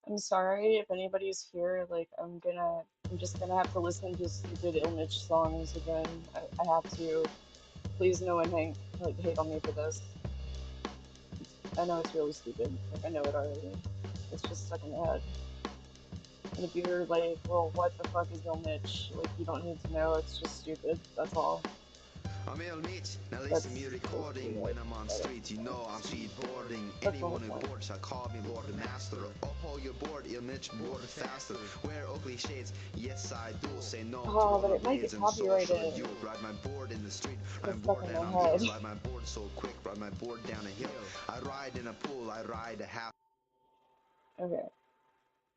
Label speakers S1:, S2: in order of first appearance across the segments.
S1: I'm sorry if anybody's here, like, I'm just gonna have to listen to stupid Ilmitch songs again. I have to. Please no one hate on me for this. I know it's really stupid. Like, I know it already. It's just stuck in my head. And if you're like, well, what the fuck is Ilmitch? Like, you don't need to know, it's just stupid. That's all.
S2: I'm ill Mitch, now
S1: That's
S2: listen me
S1: basically
S2: recording. When
S1: like,
S2: I'm on
S1: that
S2: street, you know I'm skateboarding.
S1: that's the whole
S2: Anyone who
S1: point.
S2: board shall call me Lord and Master. Oh, hold your board, ill Mitch, board faster. Wear ugly shades, yes I do. Say no to
S1: Oh, but it might
S2: rollerblades
S1: get
S2: and social
S1: copyrighted.
S2: youth. Ride my board in the street,
S1: It's
S2: ride
S1: just
S2: my
S1: stuck
S2: board
S1: in
S2: down
S1: my
S2: on
S1: head.
S2: hills. Ride my board so quick, ride my board down a hill. I ride in a pool, I ride a half.
S1: Okay,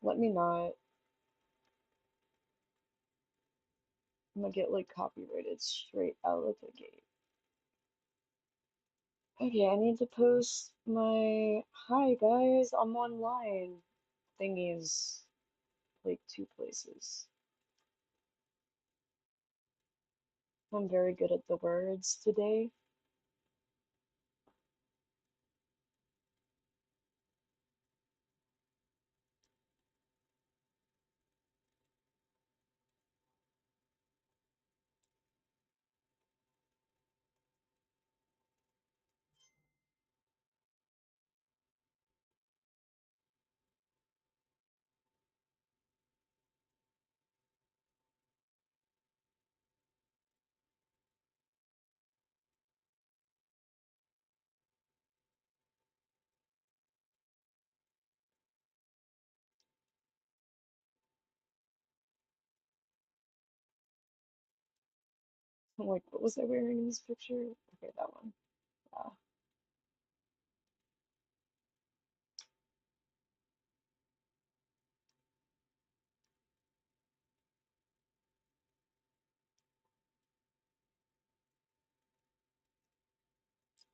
S1: let me not. I'm gonna get like copyrighted straight out of the gate. Okay, I need to post my hi guys, I'm online thingies like 2 places. I'm very good at the words today. I'm like, what was I wearing in this picture? Okay, that one. Yeah.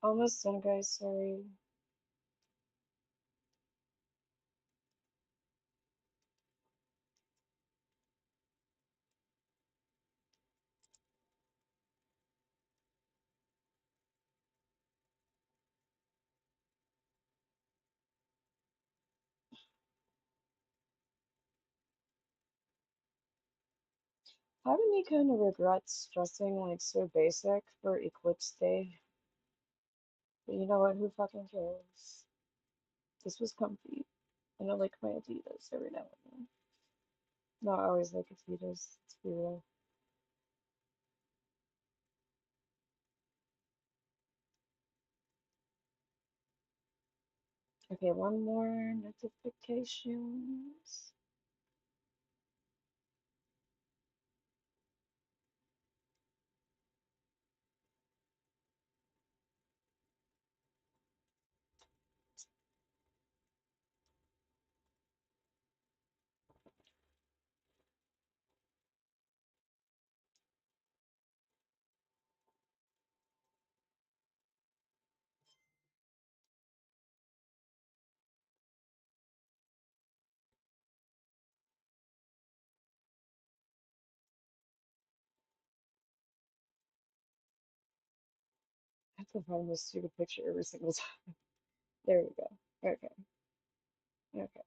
S1: Almost done, guys, sorry. Part of me kind of regrets dressing like so basic for Eclipse Day. But you know what? Who fucking cares? This was comfy. And I like my Adidas every now and then. Not always like Adidas, let's be real. Okay, one more notifications. I have to find this stupid picture every single time. There we go. Okay, okay.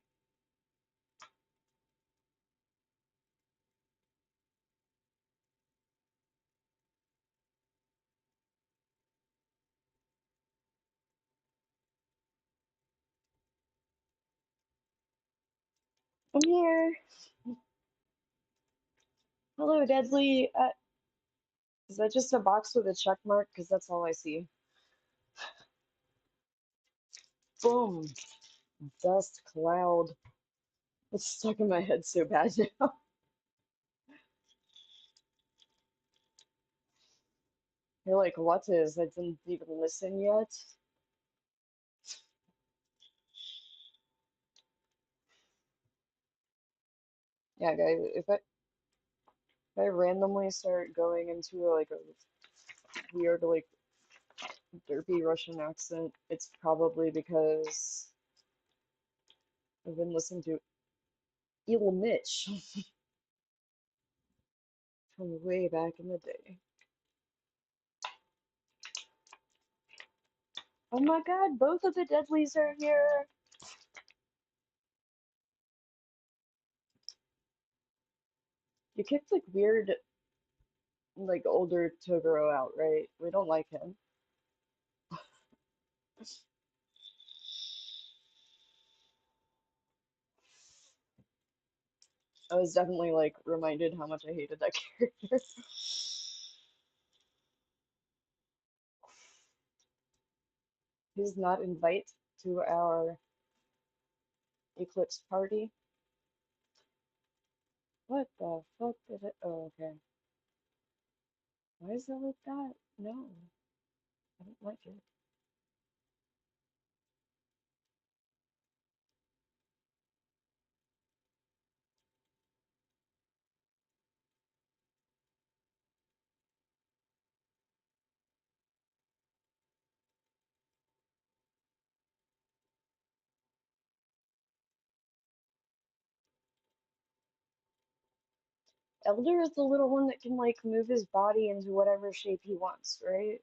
S1: I'm here. Hello, Deadly. Is that just a box with a check mark? Because that's all I see. Boom. Dust cloud. It's stuck in my head so bad now. You're like, what is? I didn't even listen yet. Yeah, guys, if I randomly start going into like a weird like derpy Russian accent, it's probably because I've been listening to Evil Mitch from way back in the day. Oh my god, both of the Deadlies are here! You kicked like weird, like older Toguro out, right? We don't like him. I was definitely like reminded how much I hated that character. He's not invite to our Eclipse party. What the fuck did it? Oh, okay. Why is it like that? No, I don't like it. Elder is the little one that can like move his body into whatever shape he wants, right?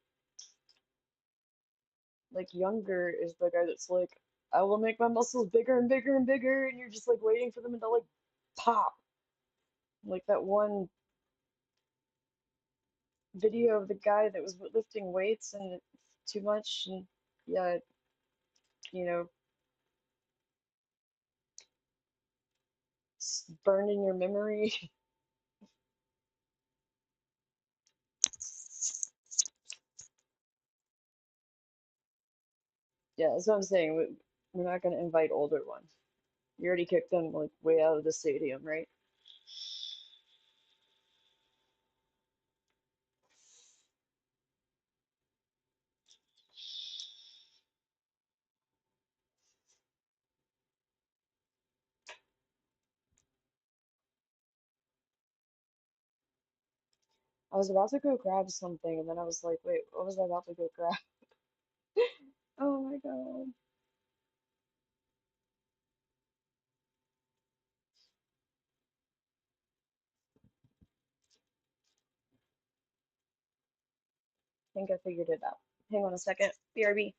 S1: Like Younger is the guy that's like, I will make my muscles bigger and bigger and bigger, and you're just like waiting for them to like pop. Like that one video of the guy that was lifting weights and too much, and yeah, you know, burned in your memory. Yeah, that's what I'm saying. We're not gonna invite older ones. You already kicked them like way out of the stadium, right? I was about to go grab something, and then I was like, wait, what was I about to go grab? Oh my god. I think I figured it out. Hang on a second. BRB.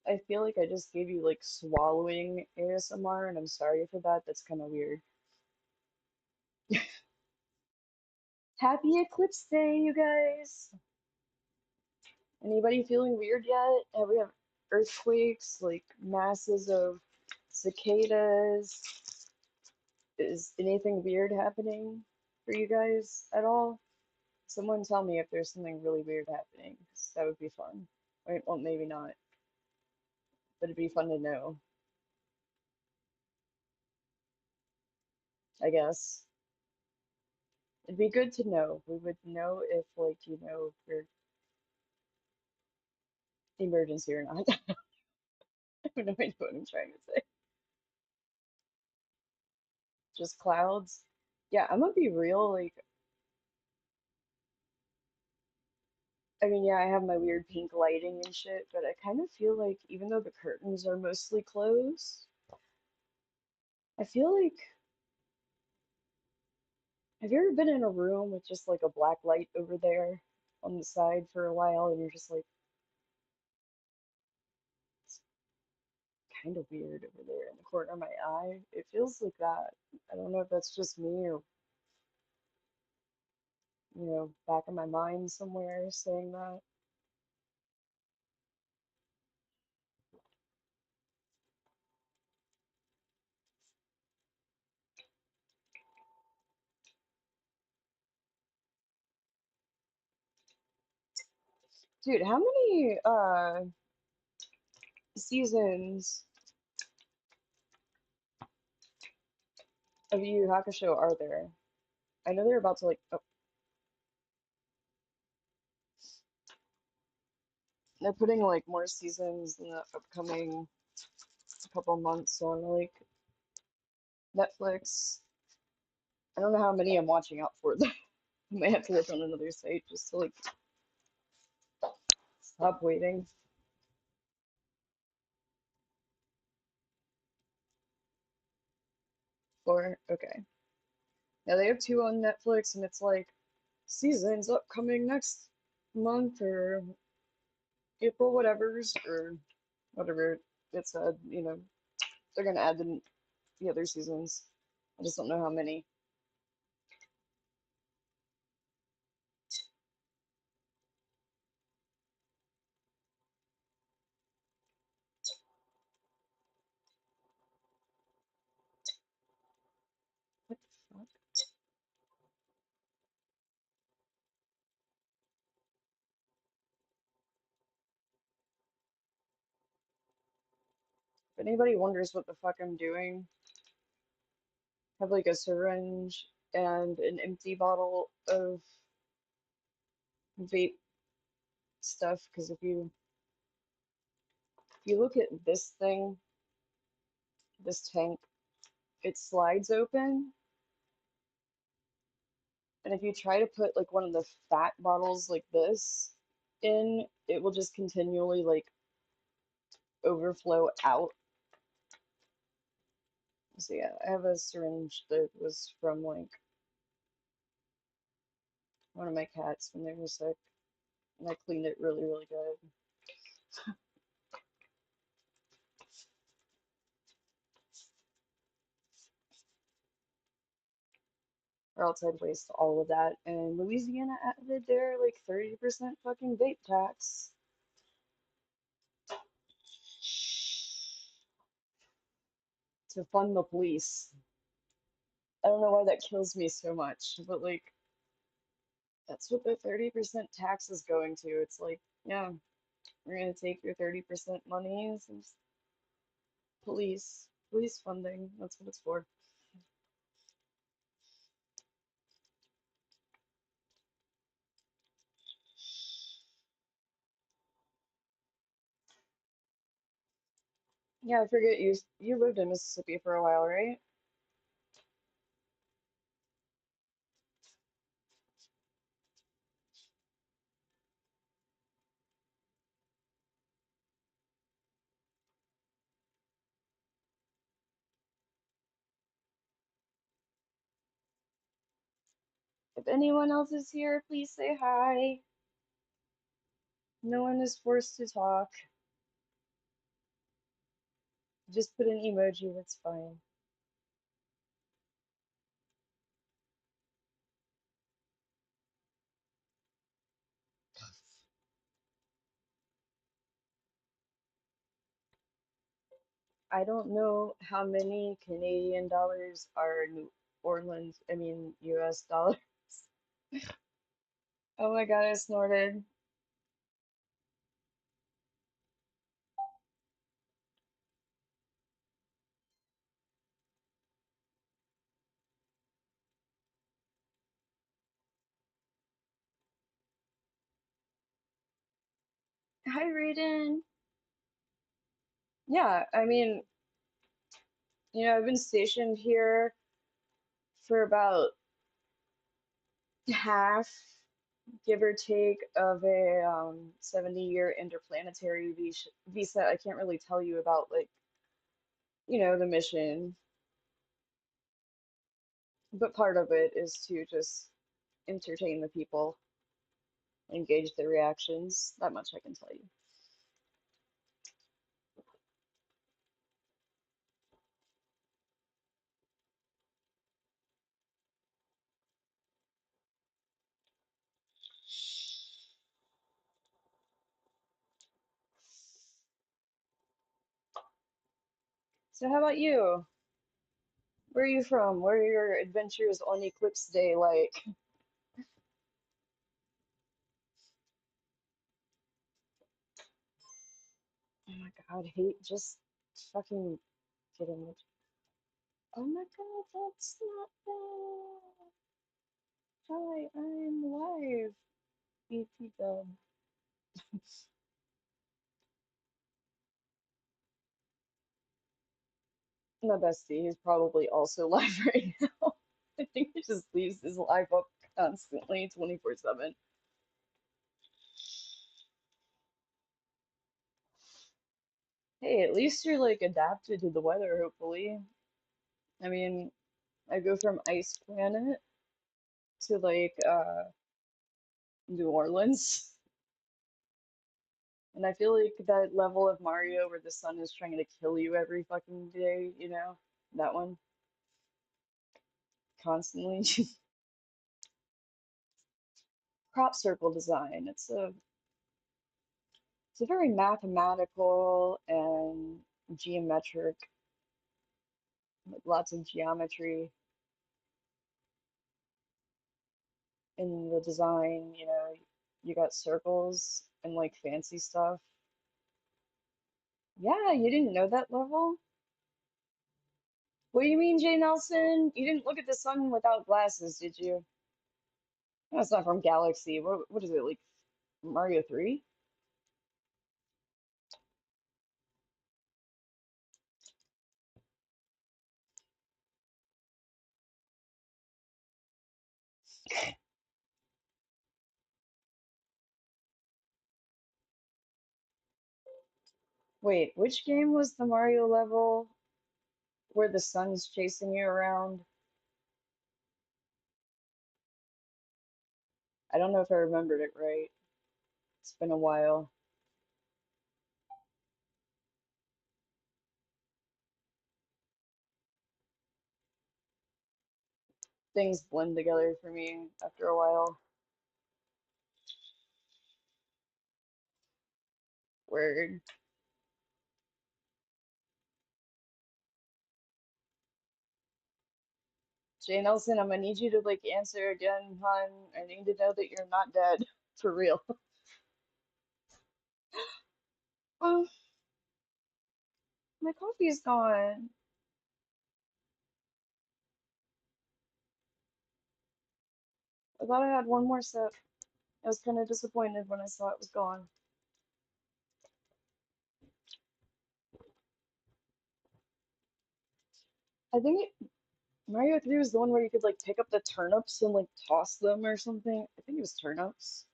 S1: I feel like I just gave you like swallowing ASMR, and I'm sorry for that. That's kind of weird. Happy Eclipse Day, you guys! Anybody feeling weird yet? Have we have earthquakes, like masses of cicadas? Is anything weird happening for you guys at all? Someone tell me if there's something really weird happening, 'cause that would be fun. Well, maybe not, but it'd be fun to know, I guess. It'd be good to know. We would know if, like, we're emergency or not. I have no idea what I'm trying to say. Just clouds. Yeah, I'm gonna be real, like, I mean, yeah, I have my weird pink lighting and shit, but I kind of feel like even though the curtains are mostly closed, I feel like have you ever been in a room with just like a black light over there on the side for a while and you're just like, it's kind of weird over there in the corner of my eye? It feels like that. I don't know if that's just me or, back in my mind somewhere saying that. Dude, how many seasons of Yu Yu Hakusho are there? I know they're about to like they're putting like more seasons in the upcoming couple months on like Netflix. I don't know how many I'm watching out for. I might have to look on another site just to like stop waiting for. Okay. Yeah, they have two on Netflix, and it's like seasons upcoming next month or April, whatever's or whatever it said. They're gonna add the other seasons. I just don't know how many. What the fuck? If anybody wonders what the fuck I'm doing, I have like a syringe and an empty bottle of vape stuff. Because if you look at this thing, this tank, it slides open, and if you try to put like one of the fat bottles like this in, it will just continually like overflow out. So yeah, I have a syringe that was from like one of my cats when they were sick, and I cleaned it really, really good. Or else I'd waste all of that. And Louisiana added their like 30% fucking vape tax to fund the police. I don't know why that kills me so much, but like that's what the 30% tax is going to. It's like, yeah, we're gonna take your 30% monies and police funding. That's what it's for. Yeah, I forget you lived in Mississippi for a while, right? If anyone else is here, please say hi. No one is forced to talk. Just put an emoji, that's fine. I don't know how many Canadian dollars are New Orleans, I mean US dollars. Oh my god, I snorted. Hi, Raiden. Yeah, I mean, I've been stationed here for about half. give or take, of a 70-year interplanetary visa. I can't really tell you about, like, the mission, but part of it is to just entertain the people, engage their reactions. That much I can tell you. So how about you? Where are you from? What are your adventures on Eclipse Day like? Oh my God, hate just fucking get in the. Oh my God, that's not bad. Hi, I'm live. EP dub. My bestie, he's probably also live right now. I think he just leaves his live up constantly, 24/7. Hey, at least you're like adapted to the weather, hopefully. I mean, I go from Ice Planet to like New Orleans, and I feel like that level of Mario where the sun is trying to kill you every fucking day, that one constantly. Crop circle design. It's a very mathematical and geometric, like lots of geometry in the design. You got circles and like fancy stuff. Yeah, you didn't know that level? What do you mean, Jay Nelson? You didn't look at the sun without glasses, did you? That's not from Galaxy. What is it, like Mario 3? Wait, which game was the Mario level where the sun's chasing you around? I don't know if I remembered it right. It's been a while. Things blend together for me after a while. Word. Jay Nelson, I'm gonna need you to like answer again, hon. I need to know that you're not dead. For real. Oh, my coffee's gone. I thought I had one more sip. I was kind of disappointed when I saw it was gone. I think Mario 3 was the one where you could like pick up the turnips and like toss them or something. I think it was turnips.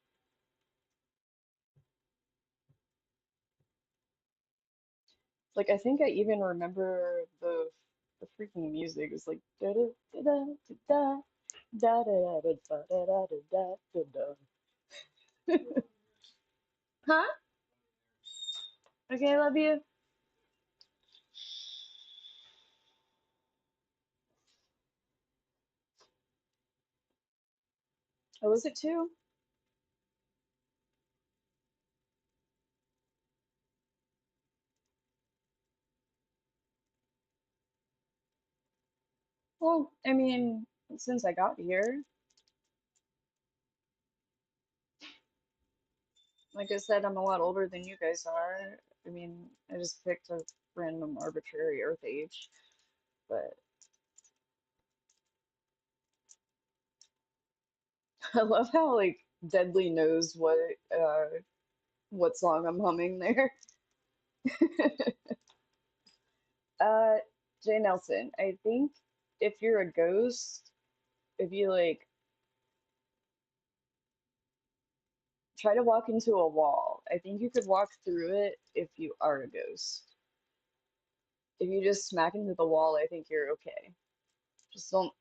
S1: Like I think I even remember the freaking music. It was like da da da da da da da da da da da da da da. Huh? Okay, I love you. Oh, was it two? Well, I mean, since I got here, like I said, I'm a lot older than you guys are. I mean, I just picked a random arbitrary Earth age, but I love how like Deadly knows what song I'm humming there. Uh, Jay Nelson, I think if you're a ghost, if you like Try to walk into a wall. I think you could walk through it if you are a ghost. If you just smack into the wall, I think you're okay. Just don't,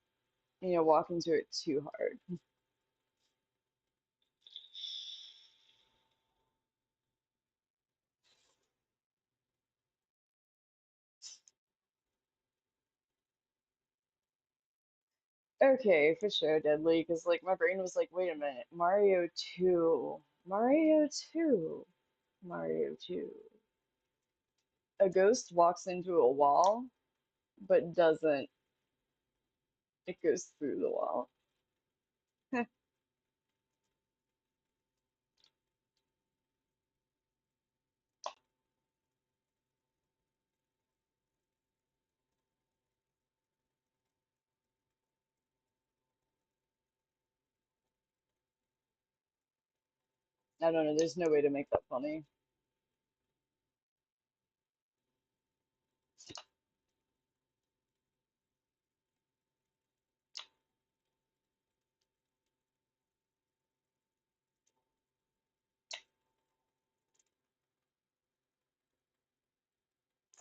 S1: walk into it too hard. Okay, for sure, deadly. Because like my brain was like, wait a minute, Mario 2, Mario 2, Mario 2. A ghost walks into a wall, but doesn't. It goes through the wall. I don't know. There's no way to make that funny.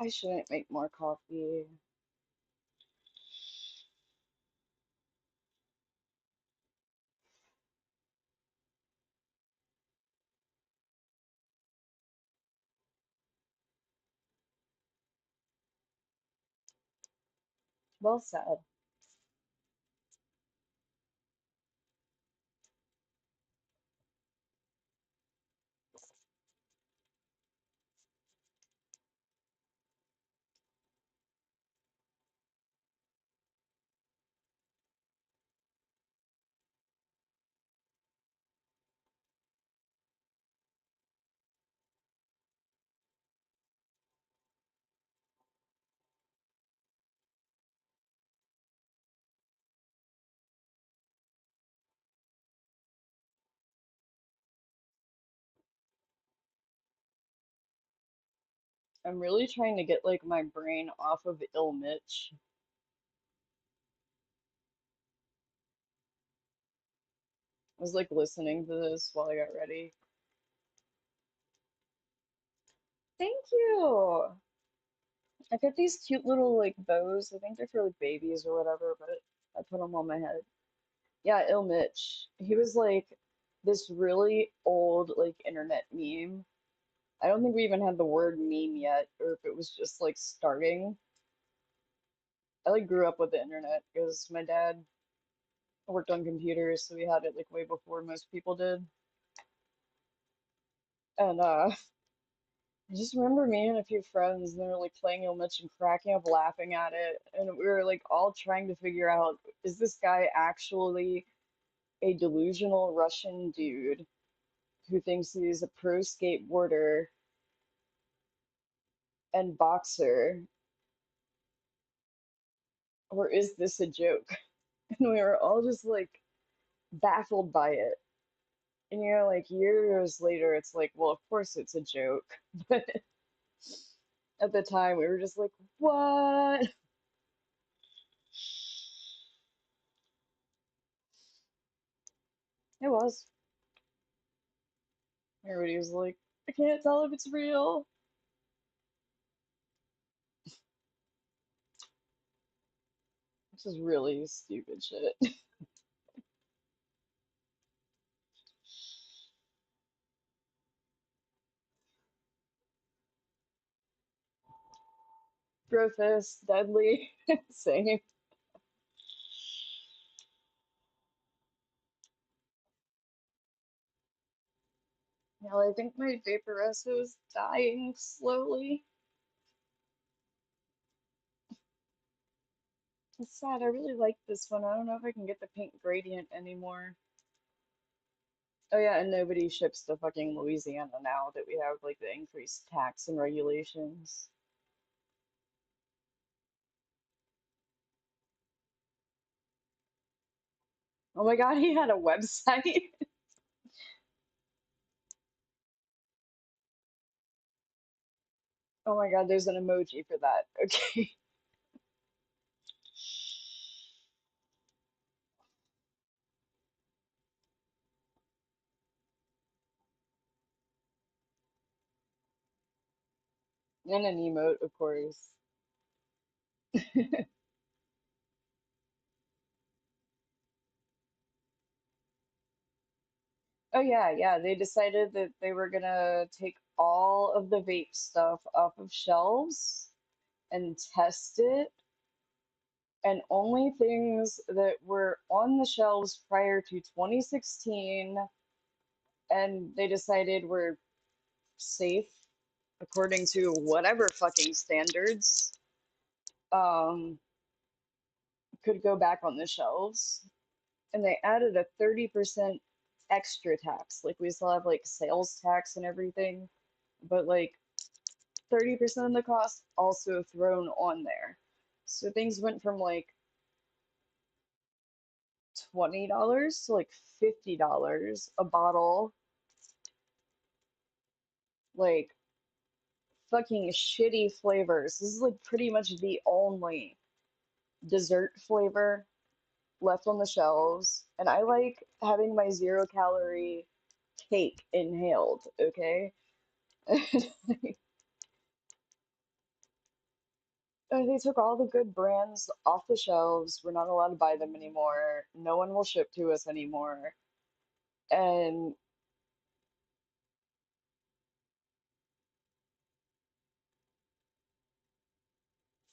S1: I shouldn't make more coffee. Well said. I'm really trying to get like my brain off of Ill Mitch. I was like listening to this while I got ready. Thank you. I got these cute little like bows. I think they're for like babies or whatever, but I put them on my head. Yeah, Ill Mitch. He was like this really old like internet meme. I don't think we even had the word meme yet, or if it was just like starting. I like grew up with the internet because my dad worked on computers, so we had it like way before most people did. And I just remember me and a few friends, and they were like playing Ill Mitch and cracking up laughing at it. And we were like all trying to figure out, is this guy actually a delusional Russian dude who thinks he's a pro skateboarder and boxer, or is this a joke? And we were all just like baffled by it. And like years later, it's like, well, of course it's a joke. But at the time, we were just like, what? It was. Everybody was like, I can't tell if it's real. Which is really stupid shit. Brofist, deadly, same. Now I think my Vaporesso is dying slowly. It's sad. I really like this one. I don't know if I can get the pink gradient anymore. Oh yeah, and nobody ships to fucking Louisiana now that we have like the increased tax and regulations. Oh my god, he had a website. Oh my god, there's an emoji for that. Okay. And an emote, of course. Oh yeah, yeah. They decided that they were gonna take all of the vape stuff off of shelves and test it, and only things that were on the shelves prior to 2016 and they decided were safe according to whatever fucking standards um could go back on the shelves. And they added a 30% extra tax. Like we still have like sales tax and everything, but like 30% of the cost also thrown on there. So things went from like $20 to like $50 a bottle, like fucking shitty flavors. This is like pretty much the only dessert flavor left on the shelves. And I like having my 0 calorie cake inhaled, okay? They took all the good brands off the shelves. We're not allowed to buy them anymore. No one will ship to us anymore. And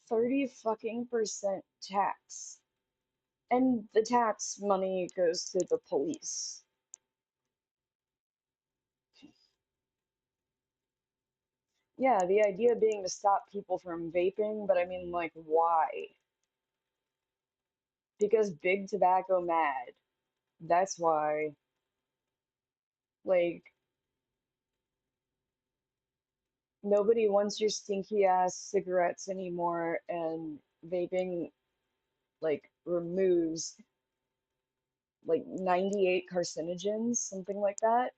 S1: 30 fucking percent tax. And the tax money goes to the police. Yeah, the idea being to stop people from vaping, but I mean, like, why? Because big tobacco mad. That's why. Like, nobody wants your stinky ass cigarettes anymore, and vaping, like, removes like 98 carcinogens, something like that.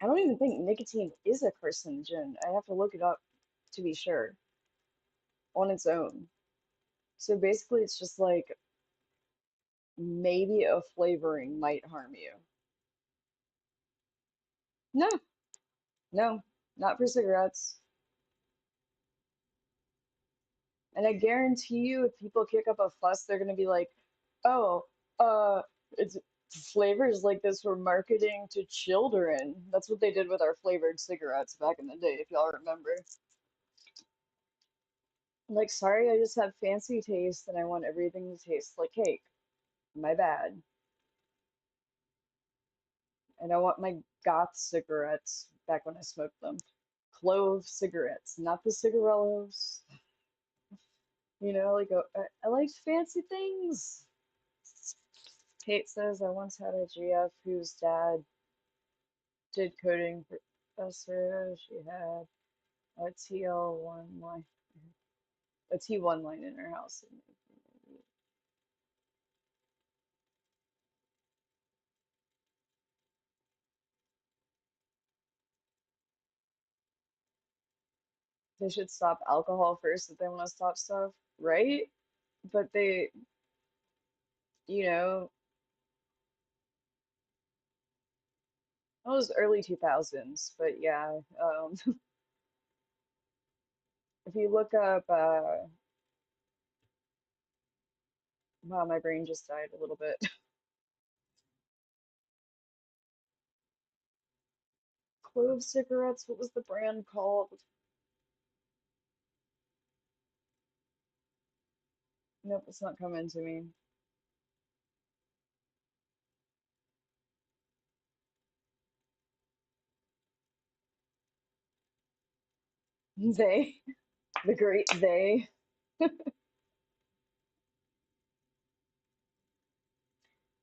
S1: I don't even think nicotine is a carcinogen. I have to look it up to be sure on its own. So basically, it's just like maybe a flavoring might harm you. No, no, not for cigarettes. And I guarantee you, if people kick up a fuss, they're gonna be like, "Oh, it's flavors like this were marketing to children." That's what they did with our flavored cigarettes back in the day, if y'all remember. Like, sorry, I just have fancy taste and I want everything to taste like cake. My bad. And I want my goth cigarettes back when I smoked them. Clove cigarettes, not the cigarellos. Like I like fancy things. Kate says I once had a GF whose dad did coding professor. She had a TL1 line, a T1 line in her house. They should stop alcohol first if they want to stop stuff, right? But they, you know, it was early 2000s, but yeah, if you look up, wow, my brain just died a little bit. Clove cigarettes, what was the brand called? Nope, it's not coming to me. They, the great they.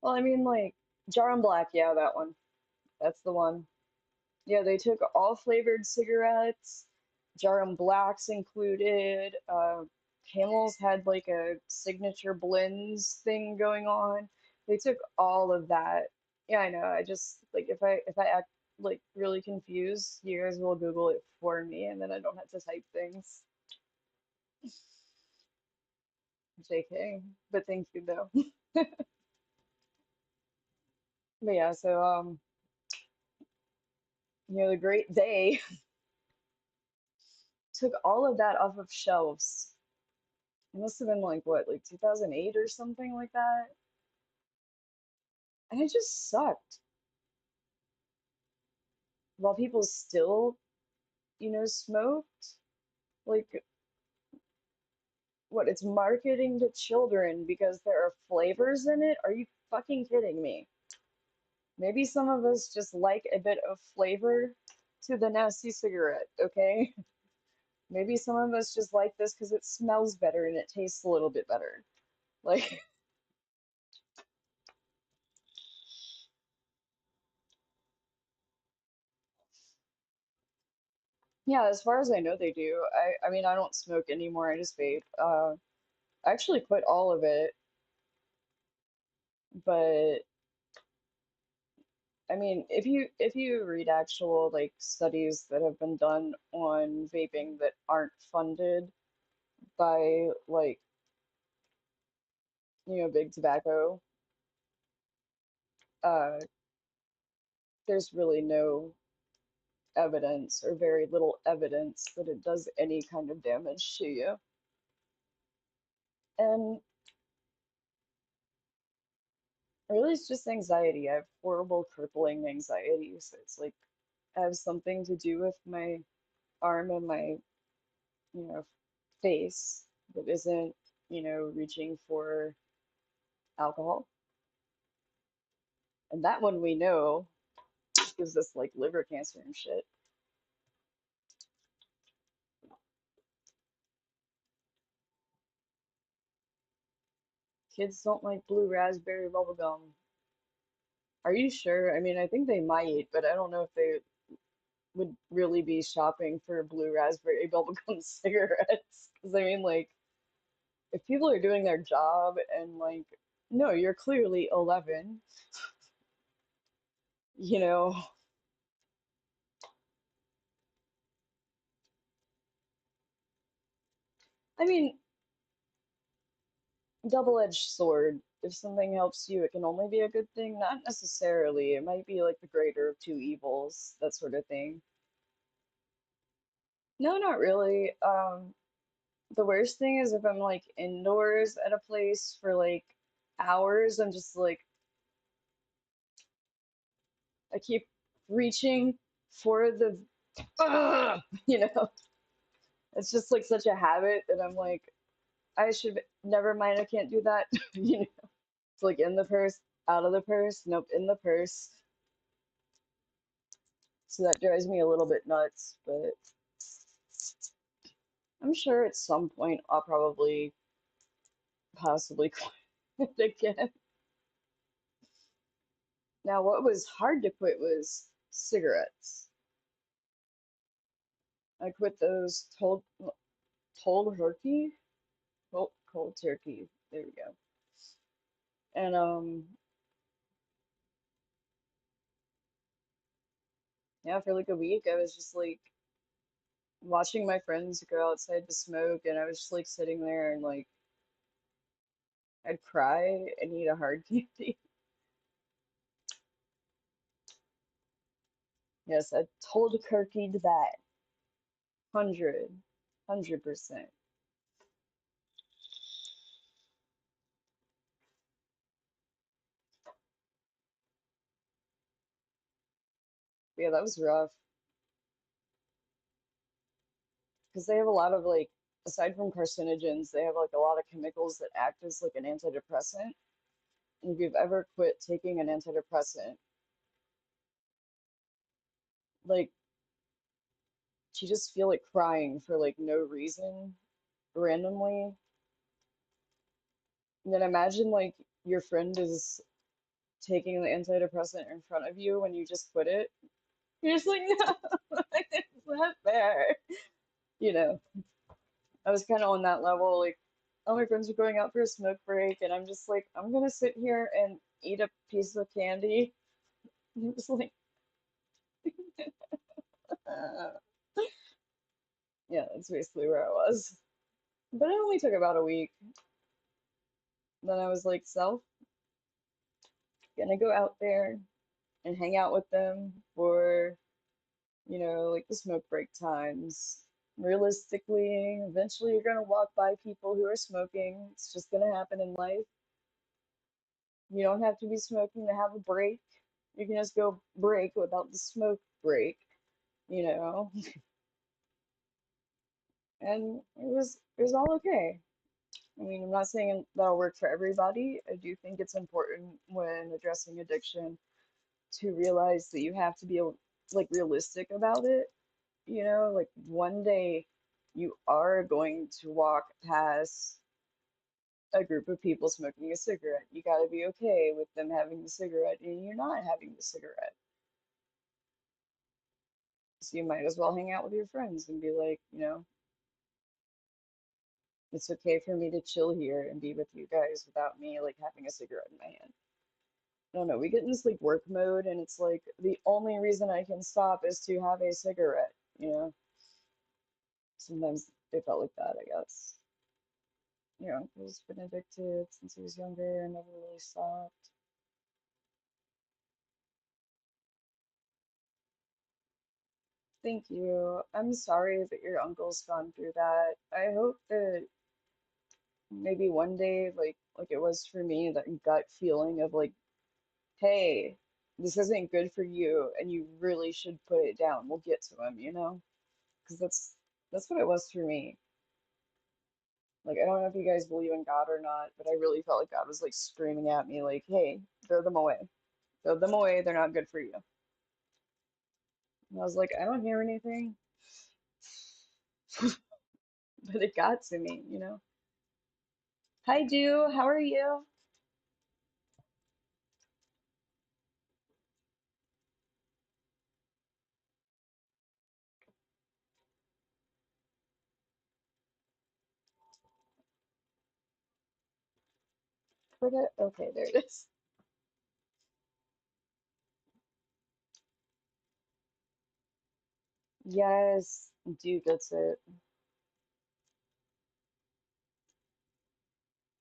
S1: Well, I mean, like, Jar and Black, yeah, that one. That's the one. Yeah, they took all flavored cigarettes, Jarum Blacks included. Camels had like a signature blends thing going on. They took all of that. Yeah, I know. I just like if I act like really confused, you guys will Google it for me, and then I don't have to type things. JK, but thank you though. But yeah, so The great day took all of that off of shelves. It must have been like what, like 2008 or something like that. And it just sucked. While people still, smoked, like what, it's marketing to children because there are flavors in it? Are you fucking kidding me? Maybe some of us just like a bit of flavor to the nasty cigarette, okay? Maybe some of us just like this because it smells better and it tastes a little bit better. Like, yeah, as far as I know, they do. I mean, I don't smoke anymore. I just vape. I actually quit all of it, but I mean, if you read actual like studies that have been done on vaping that aren't funded by like, big tobacco, uh, there's really no evidence or very little evidence that it does any kind of damage to you. And really, it's just anxiety. I have horrible crippling anxiety, so it's like I have something to do with my arm and my, you know, face that isn't, reaching for alcohol. And that one we know gives us like liver cancer and shit. Kids don't like blue raspberry bubblegum. Are you sure? I mean, I think they might, but I don't know if they would really be shopping for blue raspberry bubblegum cigarettes. Because I mean, like, if people are doing their job and like, no, you're clearly 11, you know. I mean, double-edged sword. If something helps you, it can only be a good thing. Not necessarily. It might be like the greater of two evils, that sort of thing. No, not really. The worst thing is if I'm like indoors at a place for like hours, I'm just like I keep reaching for the you know. It's just like such a habit that I'm like I should never mind, I can't do that. You know, it's like in the purse, out of the purse, nope, in the purse. So that drives me a little bit nuts, but I'm sure at some point I'll probably possibly quit again. Now, what was hard to quit was cigarettes. I quit those cold turkey, cold turkey. There we go. And yeah, for like a week, I was just like watching my friends go outside to smoke, and I was just like sitting there and like I'd cry and eat a hard candy. Yes, I told Kirky that 100%. Yeah, that was rough because they have a lot of like, aside from carcinogens, they have like a lot of chemicals that act as like an antidepressant. And if you've ever quit taking an antidepressant, like you just feel like crying for like no reason randomly. And then imagine like your friend is taking the antidepressant in front of you when you just quit it. You're just like, no, it's not fair. You know, I was kind of on that level. Like, all my friends are going out for a smoke break, and I'm just like, I'm gonna sit here and eat a piece of candy. And it was like, uh, yeah, that's basically where I was. But it only took about a week. Then I was like, self, gonna go out there and hang out with them for like the smoke break times. Realistically, eventually you're gonna walk by people who are smoking. It's just gonna happen in life. You don't have to be smoking to have a break. You can just go break without the smoke break, you know? And it was all okay. I mean, I'm not saying that'll work for everybody. I do think it's important when addressing addiction to realize that you have to be like realistic about it. Like one day you are going to walk past a group of people smoking a cigarette. You got to be okay with them having the cigarette and you're not having the cigarette. So you might as well hang out with your friends and be like, it's okay for me to chill here and be with you guys without me like having a cigarette in my hand. I don't know. We get in this like work mode and it's like the only reason I can stop is to have a cigarette, you know? Sometimes it felt like that, I guess. Uncle's been addicted since he was younger and never really stopped. Thank you. I'm sorry that your uncle's gone through that. I hope that maybe one day, like it was for me, that gut feeling of like, hey, this isn't good for you, and you really should put it down. We'll get to him. Because that's what it was for me. Like, I don't know if you guys believe in God or not, but I really felt like God was like screaming at me, like, hey, throw them away. Throw them away. They're not good for you. And I was like, I don't hear anything, but it got to me. Hi, Do. How are you? Put it. Okay, there it is. Yes, Do gets it.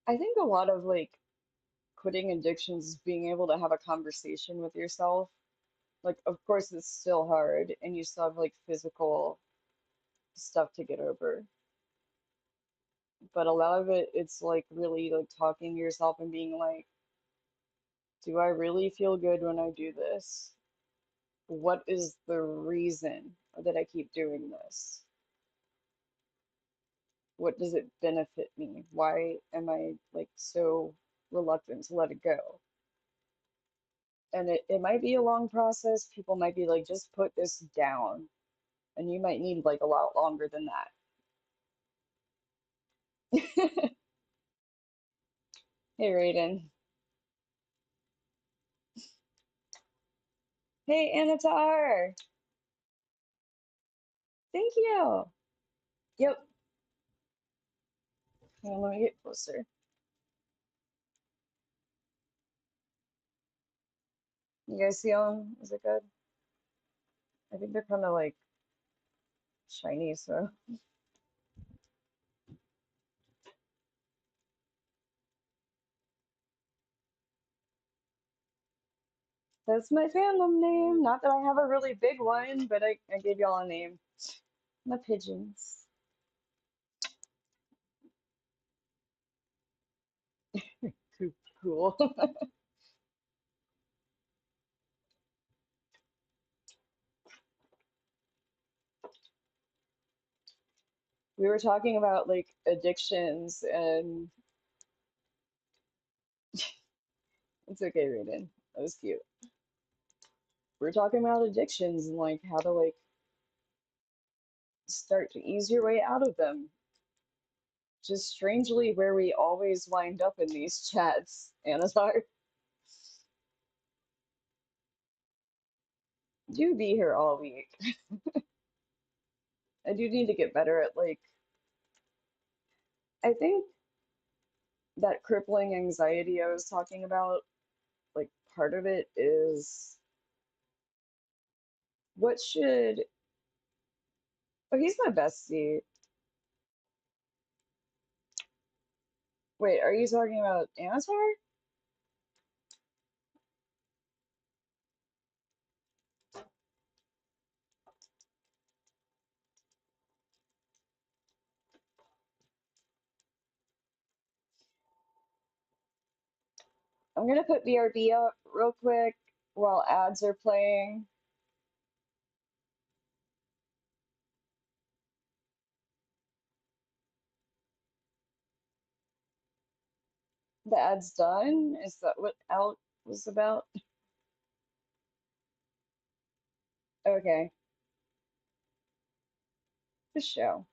S1: I think a lot of like quitting addictions is being able to have a conversation with yourself. Like, of course, it's still hard, and you still have like physical stuff to get over. But a lot of it, it's like really like talking to yourself and being like, do I really feel good when I do this? What is the reason that I keep doing this? What does it benefit me? Why am I like so reluctant to let it go? And it might be a long process. People might be like, just put this down. And you might need like a lot longer than that. Hey, Raiden. Hey, Anatar. Thank you. Yep. Hang on, let me get closer. You guys see them? Is it good? I think they're kind of like shiny, so that's my fandom name. Not that I have a really big one, but I gave y'all a name. My pigeons. Cool. We were talking about like addictions, and it's okay, Raiden. That was cute. We were talking about addictions and like how to like start to ease your way out of them. Just strangely where we always wind up in these chats, Anasar. Do be here all week. I do need to get better at like, I think that crippling anxiety I was talking about, like part of it is what should, oh, he's my bestie. Wait, are you talking about Anatar? I'm gonna put BRB up real quick while ads are playing. The ad's done? Is that what out was about? Okay, the show.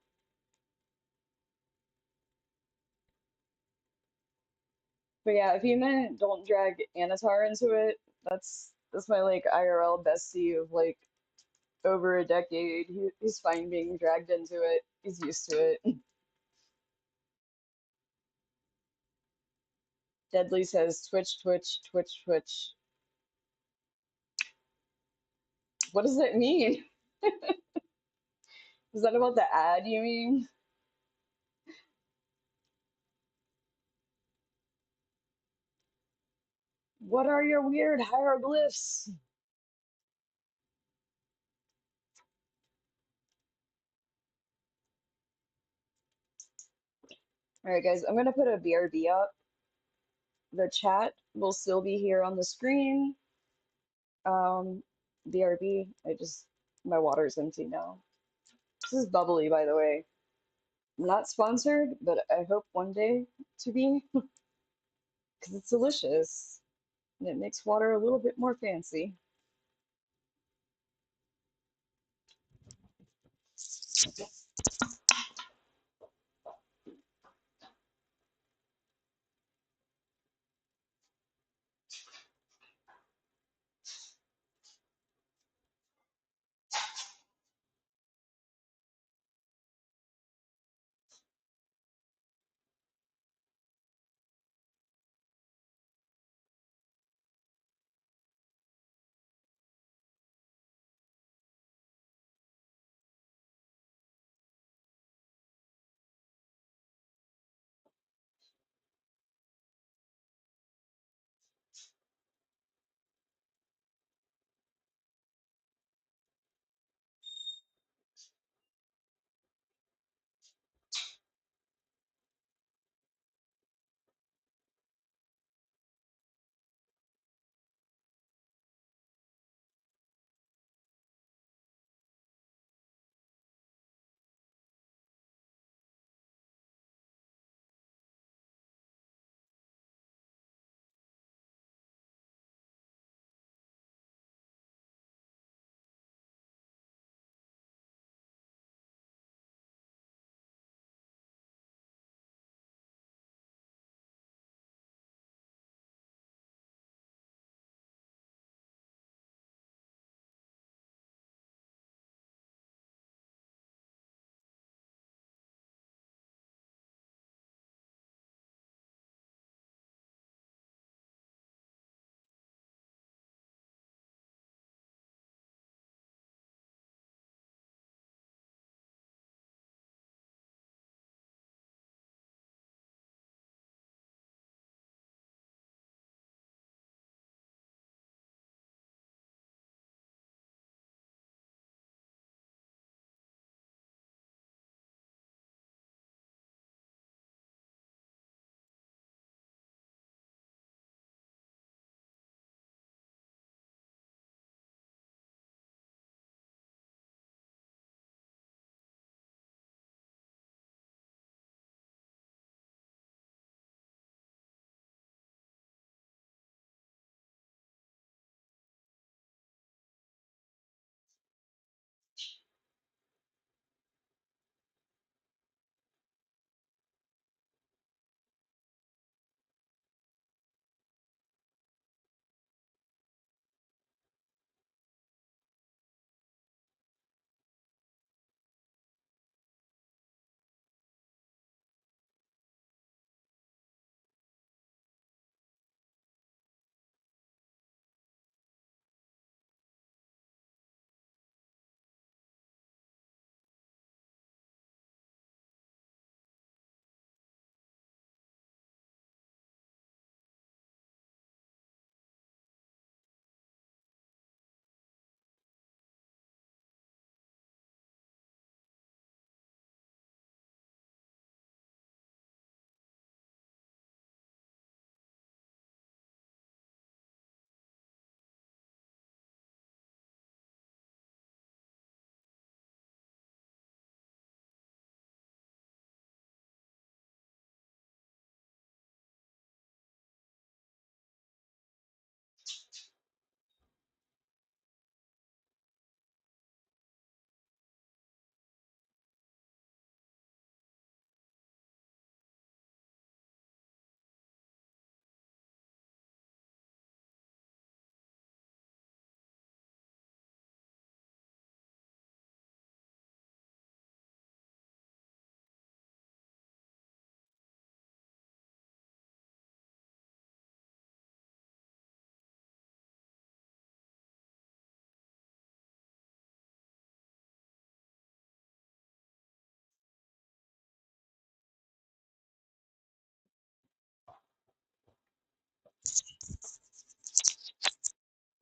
S1: But yeah, if you meant don't drag Anatar into it, that's my like IRL bestie of like over a decade. He's fine being dragged into it. He's used to it. Deadly says Twitch, Twitch, Twitch, Twitch. What does it mean? Is that about the ad you mean? What are your weird hieroglyphs? Alright guys, I'm gonna put a BRB up. The chat will still be here on the screen. BRB, my water's empty now. This is bubbly, by the way. I'm not sponsored, but I hope one day to be, because it's delicious and it makes water a little bit more fancy.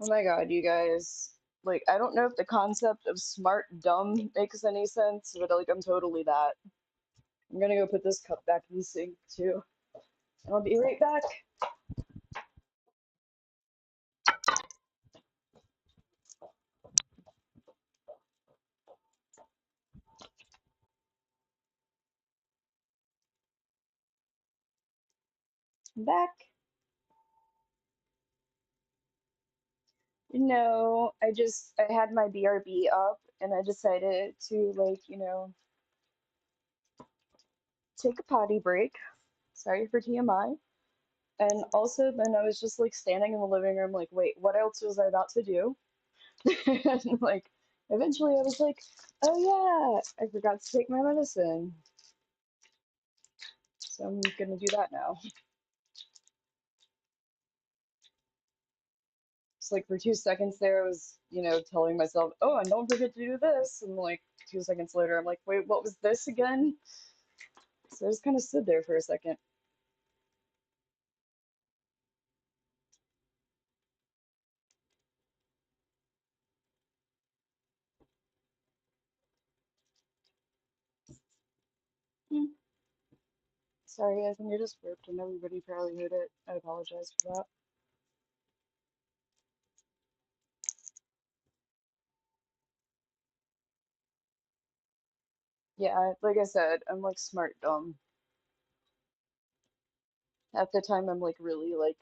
S1: Oh my God, you guys. Like, I don't know if the concept of smart dumb makes any sense, but like, I'm totally that. I'm gonna go put this cup back in the sink too. I'll be right back. I'm back. No, I had my BRB up and I decided to like, take a potty break. Sorry for TMI. And also then I was just like standing in the living room like, wait, what else was I about to do? And like eventually I was like, oh yeah, I forgot to take my medicine. So I'm gonna do that now. It's like for 2 seconds there I was, telling myself, oh, and don't forget to do this. And like 2 seconds later I'm like, wait, what was this again? So I just kind of stood there for a second. Hmm. Sorry, I think I just burped and everybody probably heard it. I apologize for that. Yeah, like I said, I'm like smart dumb. At the time, I'm like really like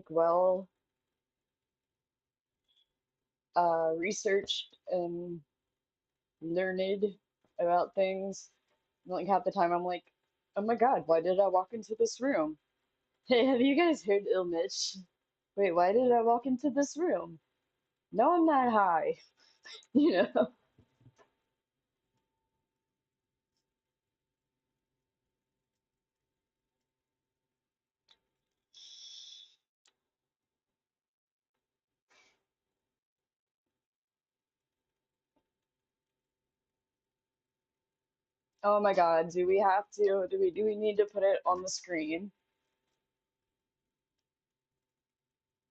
S1: well researched and learned about things. And, like half the time, I'm like, oh my God, why did I walk into this room? Hey, have you guys heard Il Mitch? Wait, why did I walk into this room? No, I'm not high. You know? Oh my God, do we have to? Do we need to put it on the screen?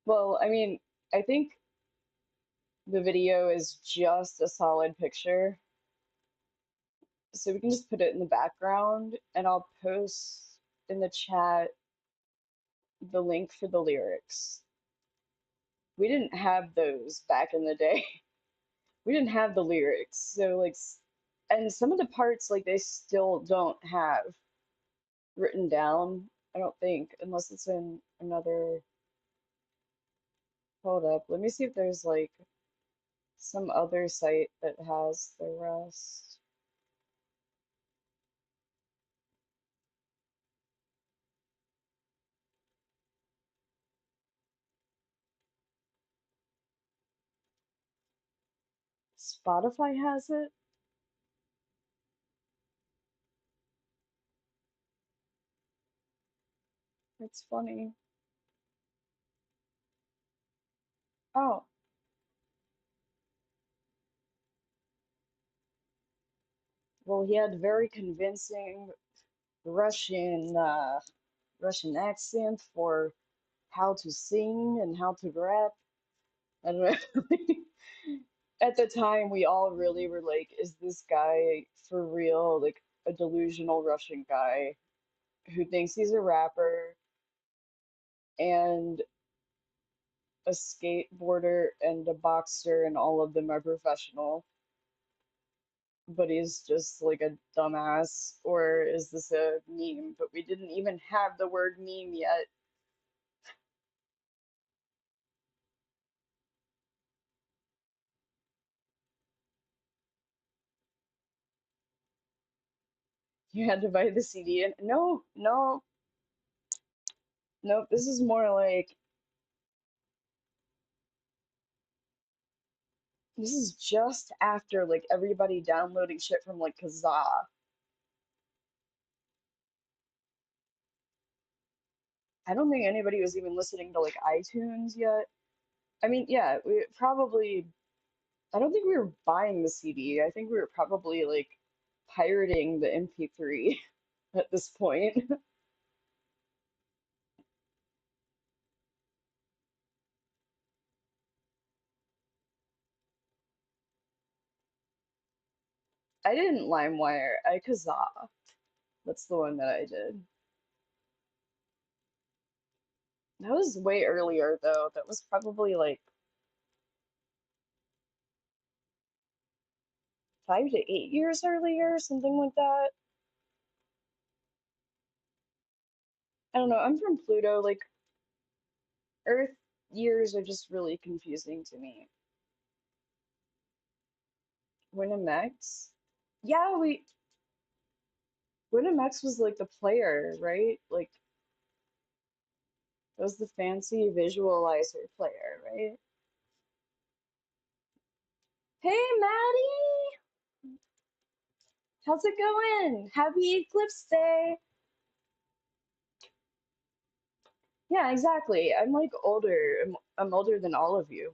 S1: Well, I mean, I think the video is just a solid picture, so we can just put it in the background, and I'll post in the chat the link for the lyrics. We didn't have those back in the day. We didn't have the lyrics, so like, and some of the parts like they still don't have written down. I don't think, unless it's in another. Hold up, let me see if there's like some other site that has the rest. Spotify has it. It's funny. Oh, well, he had very convincing Russian Russian accent for how to sing and how to rap. I don't know. At the time, we all really were like, is this guy for real? Like a delusional Russian guy who thinks he's a rapper and a skateboarder and a boxer, and all of them are professional, but he's just like a dumbass? Or is this a meme? But we didn't even have the word meme yet. You had to buy the CD, and no, no, nope. This is more like this is just after like everybody downloading shit from like Kazaa. I don't think anybody was even listening to like iTunes yet. I mean, yeah, we probably, I don't think we were buying the CD. I think we were probably like pirating the MP3 at this point. I didn't LimeWire, I Kazaa. That's the one that I did. That was way earlier though. That was probably like 5 to 8 years earlier, something like that. I don't know. I'm from Pluto. Like Earth years are just really confusing to me. Winamex? Yeah, Winamex was like the player, right? Like it was the fancy visualizer player, right? Hey, Maddie! How's it going? Happy Eclipse Day! Yeah, exactly. I'm like older. I'm older than all of you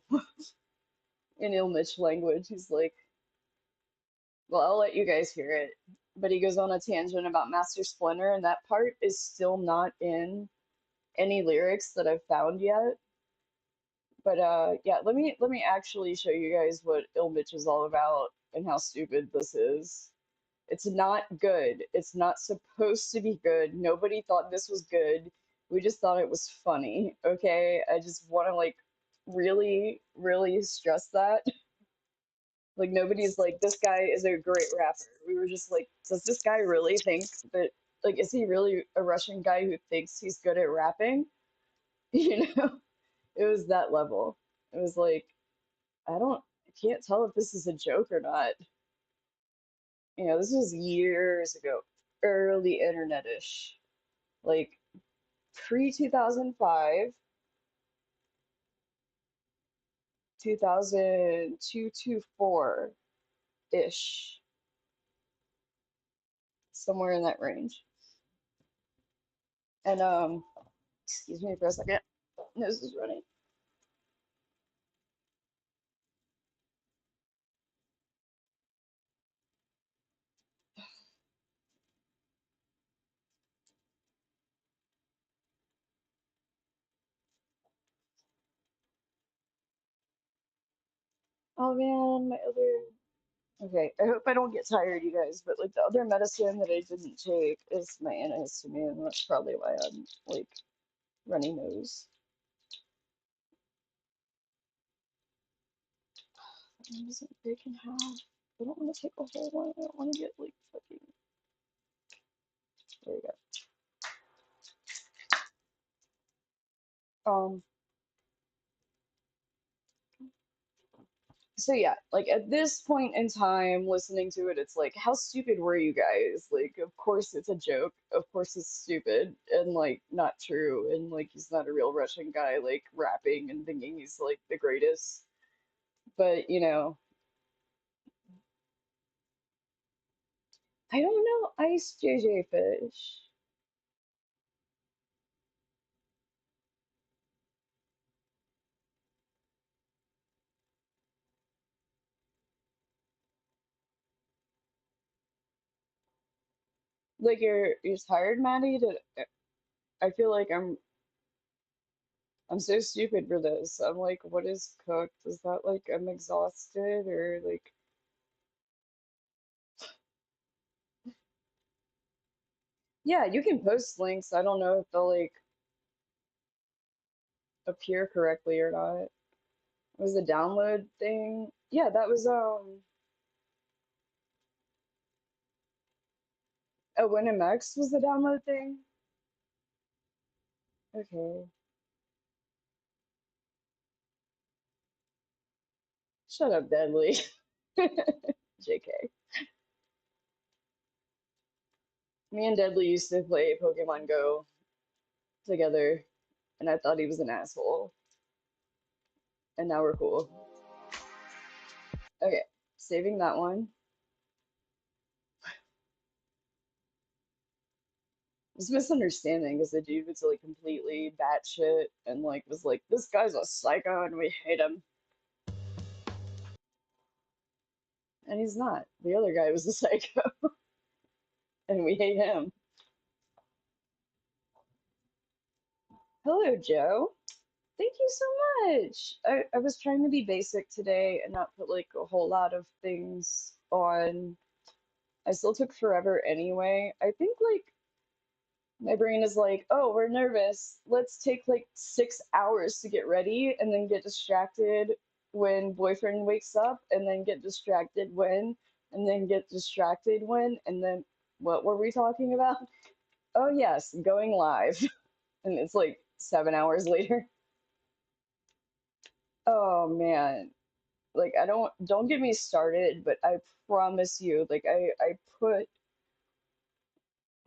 S1: in Ilmitch language. He's like, well, I'll let you guys hear it. But he goes on a tangent about Master Splinter, and that part is still not in any lyrics that I've found yet. But yeah, let me actually show you guys what Ilmitch is all about and how stupid this is. It's not good. It's not supposed to be good. Nobody thought this was good. We just thought it was funny. Okay? I just want to like really, really stress that. Like nobody's like, this guy is a great rapper. We were just like, does this guy really think that like is he really a Russian guy who thinks he's good at rapping? You know? It was that level. It was like, I can't tell if this is a joke or not. You know, this was years ago, early internet-ish, like pre 2005, 2002 to 4 ish, somewhere in that range. And excuse me for a second. Nose is running. Oh man, my other. Okay, I hope I don't get tired, you guys, but like the other medicine that I didn't take is my antihistamine. That's probably why I'm like runny nose. That isn't big in half. I don't want to take a whole one. I don't want to get like fucking. There we go. So yeah, like at this point in time, listening to it, it's like, how stupid were you guys? Like, of course it's a joke. Of course it's stupid and like not true. And like he's not a real Russian guy, like rapping and thinking he's like the greatest. But you know, I don't know, Ice JJ Fish. Like you're tired, Maddie? I feel like I'm so stupid for this. I'm like, what is cooked? Is that like I'm exhausted or like yeah, you can post links. I don't know if they'll like appear correctly or not. Was the download thing? Yeah, that was oh WinMX was the download thing? Okay. Shut up, Deadly. JK. Me and Deadly used to play Pokemon Go together, and I thought he was an asshole. And now we're cool. Okay, saving that one. It's misunderstanding because the dude was like completely batshit and like was like, this guy's a psycho and we hate him. And he's not. The other guy was a psycho and we hate him. Hello, Joe. Thank you so much. I was trying to be basic today and not put like a whole lot of things on. I still took forever anyway. I think like my brain is like, oh, we're nervous. Let's take like 6 hours to get ready and then get distracted when boyfriend wakes up and then get distracted when and then get distracted when and then what were we talking about? Oh, yes, going live. And it's like 7 hours later. Oh man. Like I don't get me started, but I promise you, like I put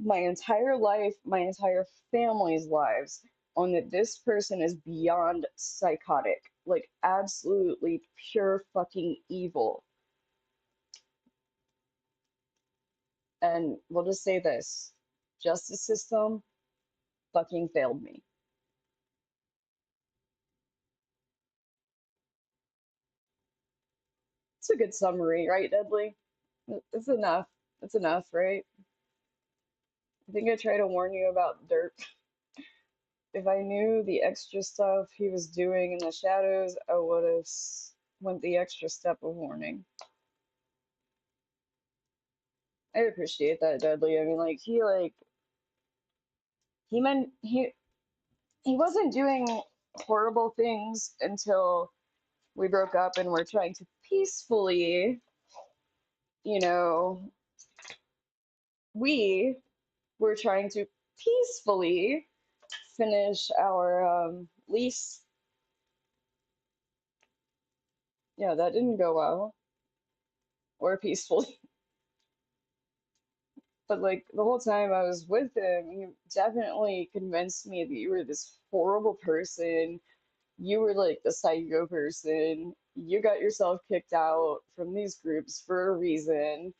S1: my entire life, my entire family's lives on that this person is beyond psychotic, like absolutely pure fucking evil. And we'll just say this, justice system fucking failed me. It's a good summary, right, Deadly? It's enough. It's enough, right? I think I tried to warn you about Dirt. If I knew the extra stuff he was doing in the shadows, I would have went the extra step of warning. I appreciate that, Dudley. I mean, he meant he wasn't doing horrible things until we broke up and we're trying to peacefully, you know, we were trying to peacefully finish our lease. Yeah, that didn't go well or peacefully. But like the whole time I was with him, he definitely convinced me that you were this horrible person. You were like the psycho person. You got yourself kicked out from these groups for a reason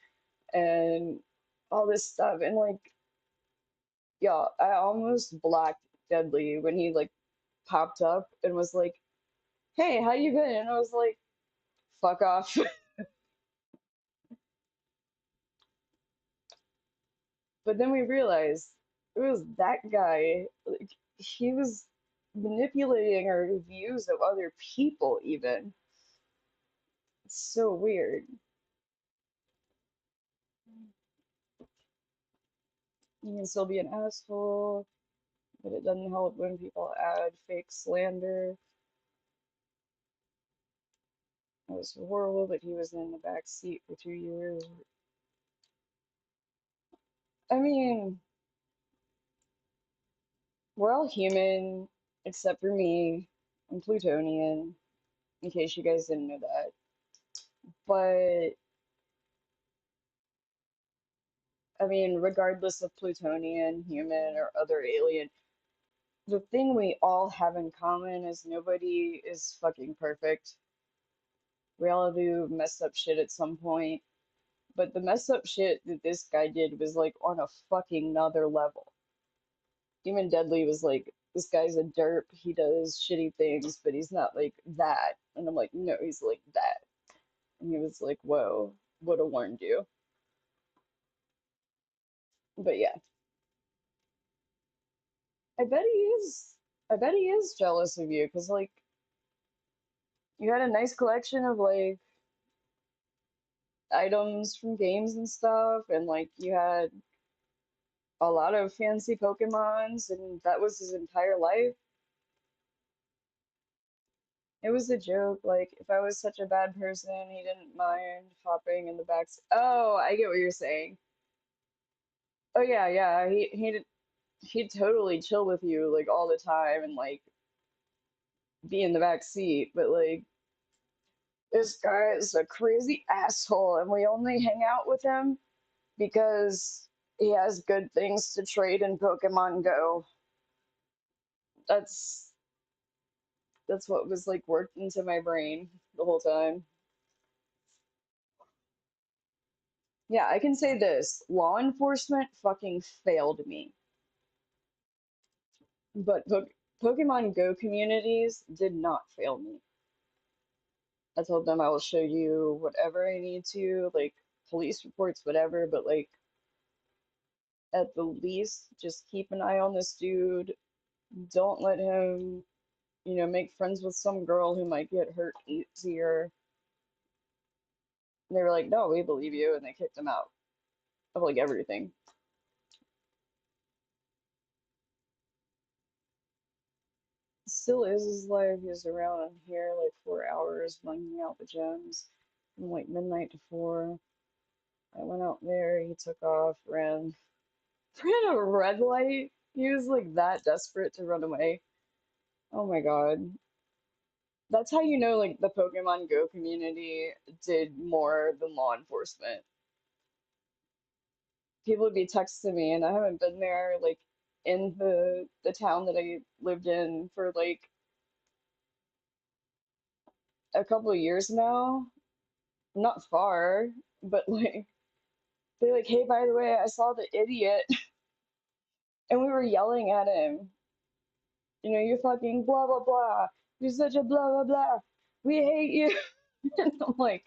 S1: and all this stuff. And like, yeah, I almost blocked Deadly when he like popped up and was like, "Hey, how you been?" And I was like, "Fuck off." But then we realized it was that guy. Like, he was manipulating our views of other people, even. It's so weird. You can still be an asshole, but it doesn't help when people add fake slander. It was horrible, but he was in the back seat for 2 years. I mean, we're all human, except for me. I'm Plutonian, in case you guys didn't know that. But, I mean, regardless of Plutonian, human, or other alien, the thing we all have in common is nobody is fucking perfect. We all do messed up shit at some point. But the messed up shit that this guy did was like on a fucking another level. Even Deadly was like, this guy's a derp. He does shitty things, but he's not like that. And I'm like, no, he's like that. And he was like, whoa, would have warned you. But yeah, I bet he is. I bet he is jealous of you because like you had a nice collection of like items from games and stuff, and like you had a lot of fancy Pokemons, and that was his entire life. It was a joke. Like, if I was such a bad person, he didn't mind hopping in the back. Oh, I get what you're saying. Oh yeah, yeah. He'd totally chill with you like all the time and like be in the back seat. But like, this guy is a crazy asshole, and we only hang out with him because he has good things to trade in Pokemon Go. That's that's what was like worked into my brain the whole time. Yeah, I can say this. Law enforcement fucking failed me. But Pokemon Go communities did not fail me. I told them I will show you whatever I need to, like police reports, whatever, but like at the least, just keep an eye on this dude. Don't let him, make friends with some girl who might get hurt easier. And they were like, no, we believe you, and they kicked him out. of like everything. Still is his life. He's around here like 4 hours, hanging out the gyms from like midnight to 4. I went out there, he took off, ran a red light. He was like that desperate to run away. Oh my God. That's how you know like the Pokemon Go community did more than law enforcement. People would be texting me and I haven't been there like in the town that I lived in for like a couple of years now. Not far, but like they're like, "Hey, by the way, I saw the idiot," and we were yelling at him. You know, you fucking blah blah blah. You're such a blah blah blah. We hate you. And I'm like,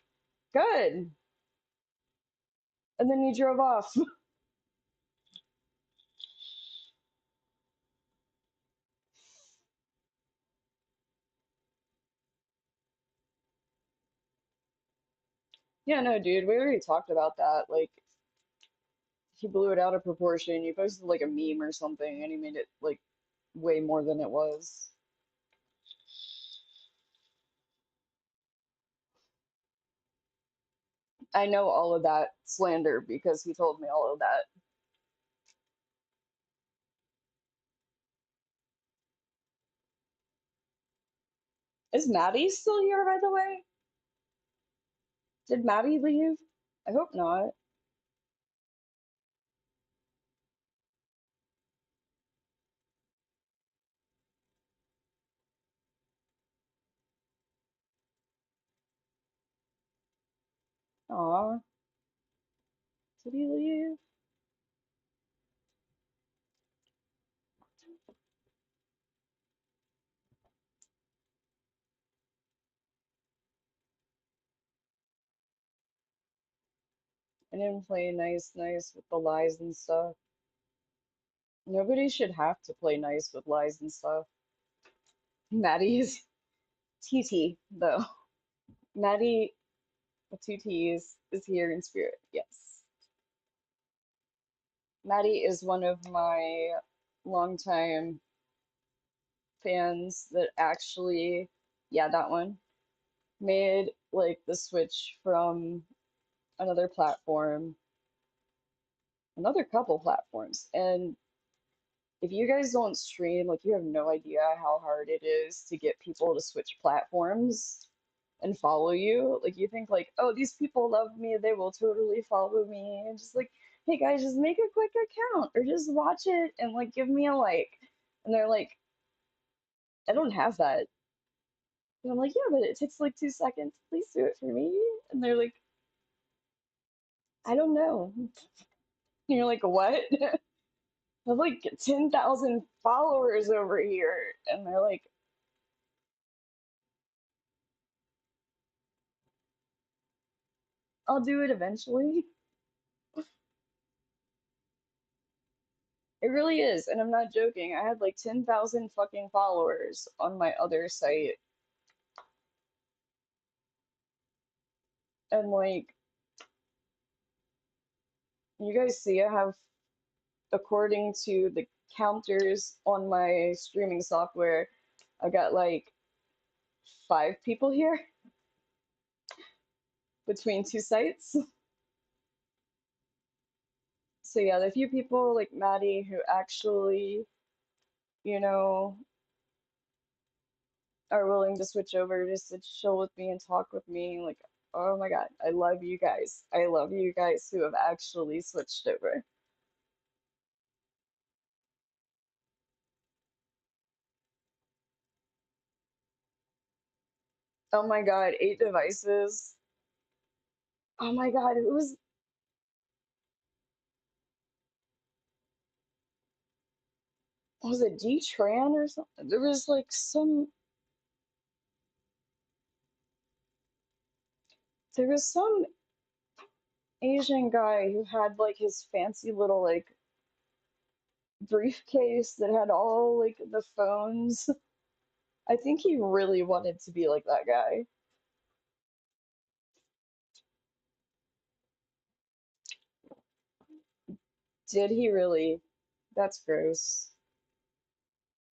S1: good. And then he drove off. Yeah, no, dude, we already talked about that. Like, he blew it out of proportion. You posted like a meme or something, and he made it like way more than it was. I know all of that slander because he told me all of that. Is Maddie still here, by the way? Did Maddie leave? I hope not. Aw, did he leave? I didn't play nice with the lies and stuff. Nobody should have to play nice with lies and stuff. Maddie is TT, though. Maddie with two T's is here in spirit. Yes. Maddie is one of my longtime fans that actually, yeah, that one, made like the switch from another platform, another couple platforms. And if you guys don't stream, like you have no idea how hard it is to get people to switch platforms and follow you. Like you think like, oh, these people love me, they will totally follow me. And just like, hey guys, just make a quick account or just watch it and like give me a like. And they're like, I don't have that. And I'm like, yeah, but it takes like 2 seconds. Please do it for me. And they're like, I don't know. And you're like, what? I have like 10,000 followers over here. And they're like, I'll do it eventually. It really is. And I'm not joking. I had like 10,000 fucking followers on my other site. And like, you guys see, I have, according to the counters on my streaming software, I got like 5 people here between two sites. So yeah, the few people like Maddie who actually, you know, are willing to switch over just to chill with me and talk with me, like, oh my God, I love you guys. I love you guys who have actually switched over. Oh my God, 8 devices. Oh my God, it was it D-Tran or something? There was like some Asian guy who had like his fancy little like briefcase that had all like the phones. I think he really wanted to be like that guy. Did he really? That's gross.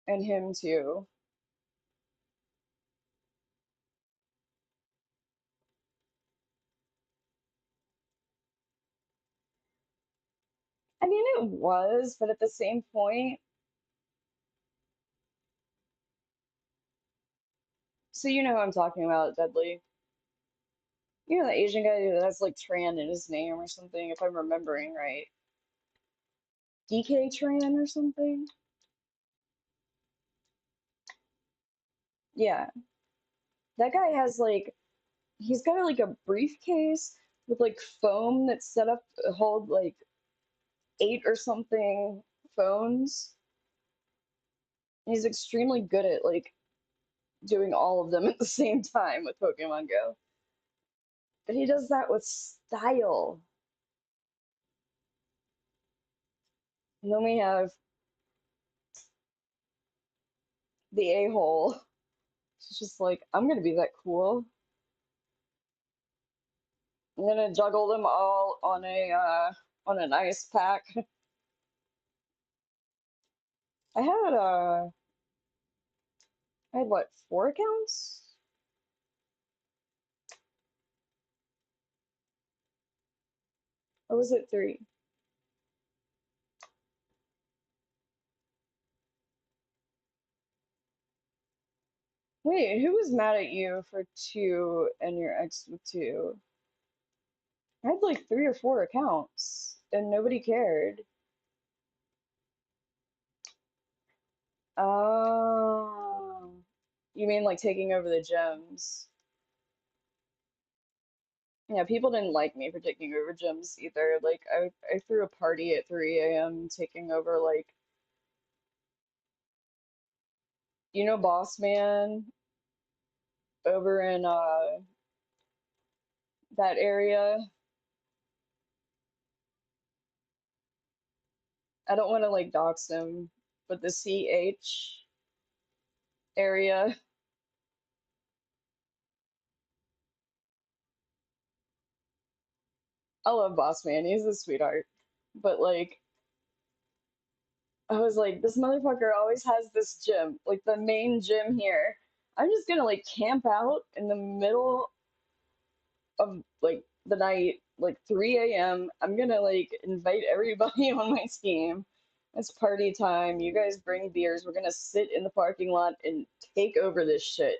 S1: And him too. I mean, it was, but at the same point, so you know who I'm talking about, Dudley. You know the Asian guy that has like Tran in his name or something, if I'm remembering right. DK Tran or something? Yeah. That guy has like, he's got like a briefcase with like foam that's set up to hold like eight or something phones. He's extremely good at like doing all of them at the same time with Pokemon Go. But he does that with style. And then we have the a-hole. She's just like, I'm gonna be that cool. I'm gonna juggle them all on an ice pack. I had I had what, four accounts? Or was it three? Wait, who was mad at you for two and your ex with two? I had like three or four accounts and nobody cared. Oh, you mean like taking over the gyms? Yeah, people didn't like me for taking over gyms either. Like I threw a party at 3 a.m. taking over like, you know, Boss Man over in that area. I don't want to like dox him, but the CH area. I love Boss Man. He's a sweetheart. But like I was like, this motherfucker always has this gym, like the main gym here. I'm just gonna like camp out in the middle of like the night, like 3 a.m. I'm gonna like invite everybody on my team. It's party time. You guys bring beers. We're gonna sit in the parking lot and take over this shit.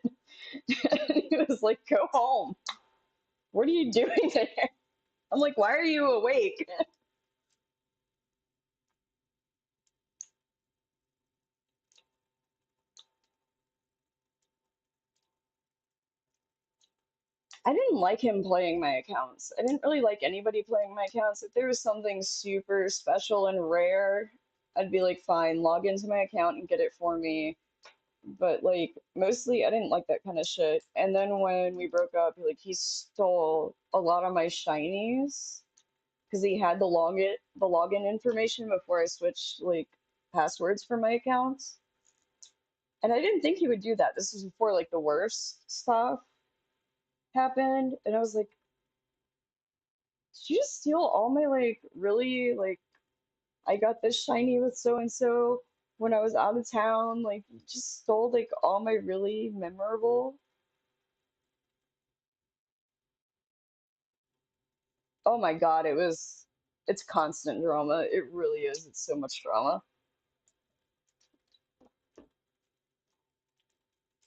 S1: And he was like, go home. What are you doing there? I'm like, why are you awake? I didn't like him playing my accounts. I didn't really like anybody playing my accounts. If there was something super special and rare, I'd be like, fine, log into my account and get it for me. But like mostly I didn't like that kind of shit. And then when we broke up, like he stole a lot of my shinies because he had the login information before I switched like passwords for my accounts. And I didn't think he would do that. This was before like the worst stuff happened. And I was like, did you just steal all my like really like I got this shiny with so and so when I was out of town? Like you just stole like all my really memorable. Oh my God, it's constant drama. It really is. It's so much drama.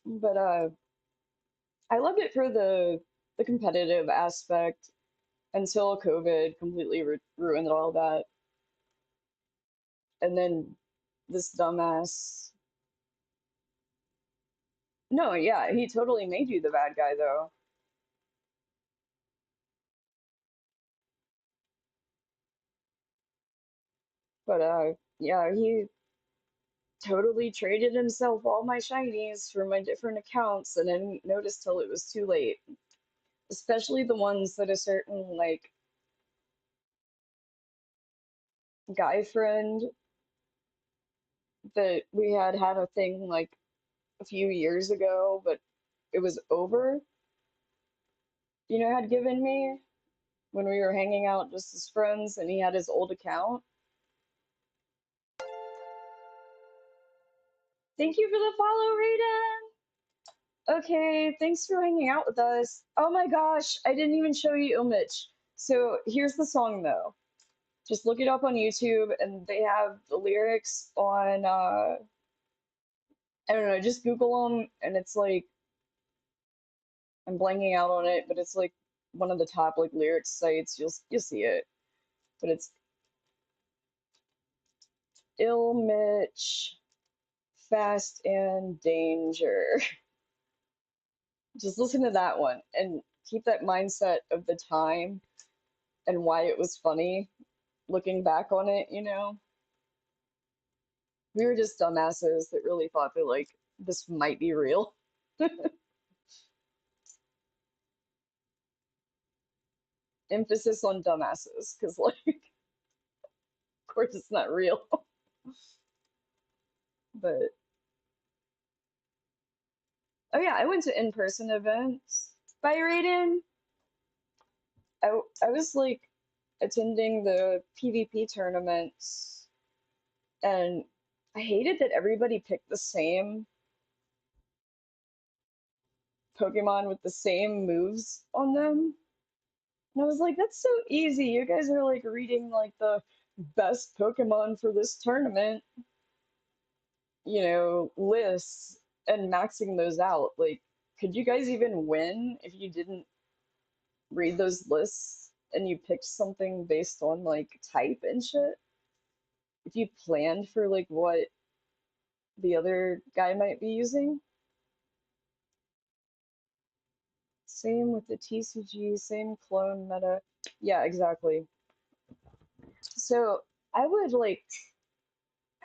S1: But I loved it for the competitive aspect until COVID completely ruined all that. And then this dumbass. No, yeah, he totally made you the bad guy though. But yeah, he totally traded himself all my shinies for my different accounts and I didn't notice till it was too late. Especially the ones that a certain like guy friend that we had a thing like a few years ago, but it was over, you know, had given me when we were hanging out just as friends and he had his old account. Thank you for the follow, Raiden. Okay, thanks for hanging out with us. Oh my gosh, I didn't even show you Ilmich. So here's the song though. Just look it up on YouTube, and they have the lyrics on. I don't know. Just Google them, and it's like I'm blanking out on it, but it's like one of the top like lyrics sites. You'll see it, but it's Ilmich Fast and Danger. Just listen to that one and keep that mindset of the time and why it was funny looking back on it, you know? We were just dumbasses that really thought that like this might be real. Emphasis on dumbasses, because like of course it's not real. But oh yeah, I went to in-person events. By Raiden, I was like attending the PvP tournaments, and I hated that everybody picked the same Pokemon with the same moves on them. And I was like, that's so easy. You guys are like reading like the best Pokemon for this tournament, lists and maxing those out. Like, could you guys even win if you didn't read those lists and you picked something based on like type and shit? If you planned for like what the other guy might be using? Same with the TCG, same clone meta. Yeah, exactly. So I would like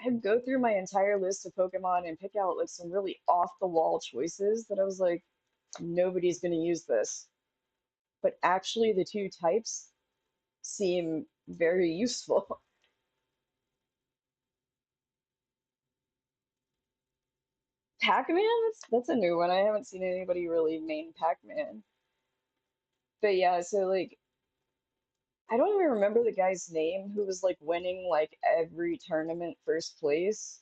S1: I'd go through my entire list of Pokemon and pick out like some really off the wall choices that I was like, nobody's gonna use this. But actually the two types seem very useful. Pac-Man? That's a new one. I haven't seen anybody really main Pac-Man. But yeah, so like I don't even remember the guy's name who was like winning like every tournament first place.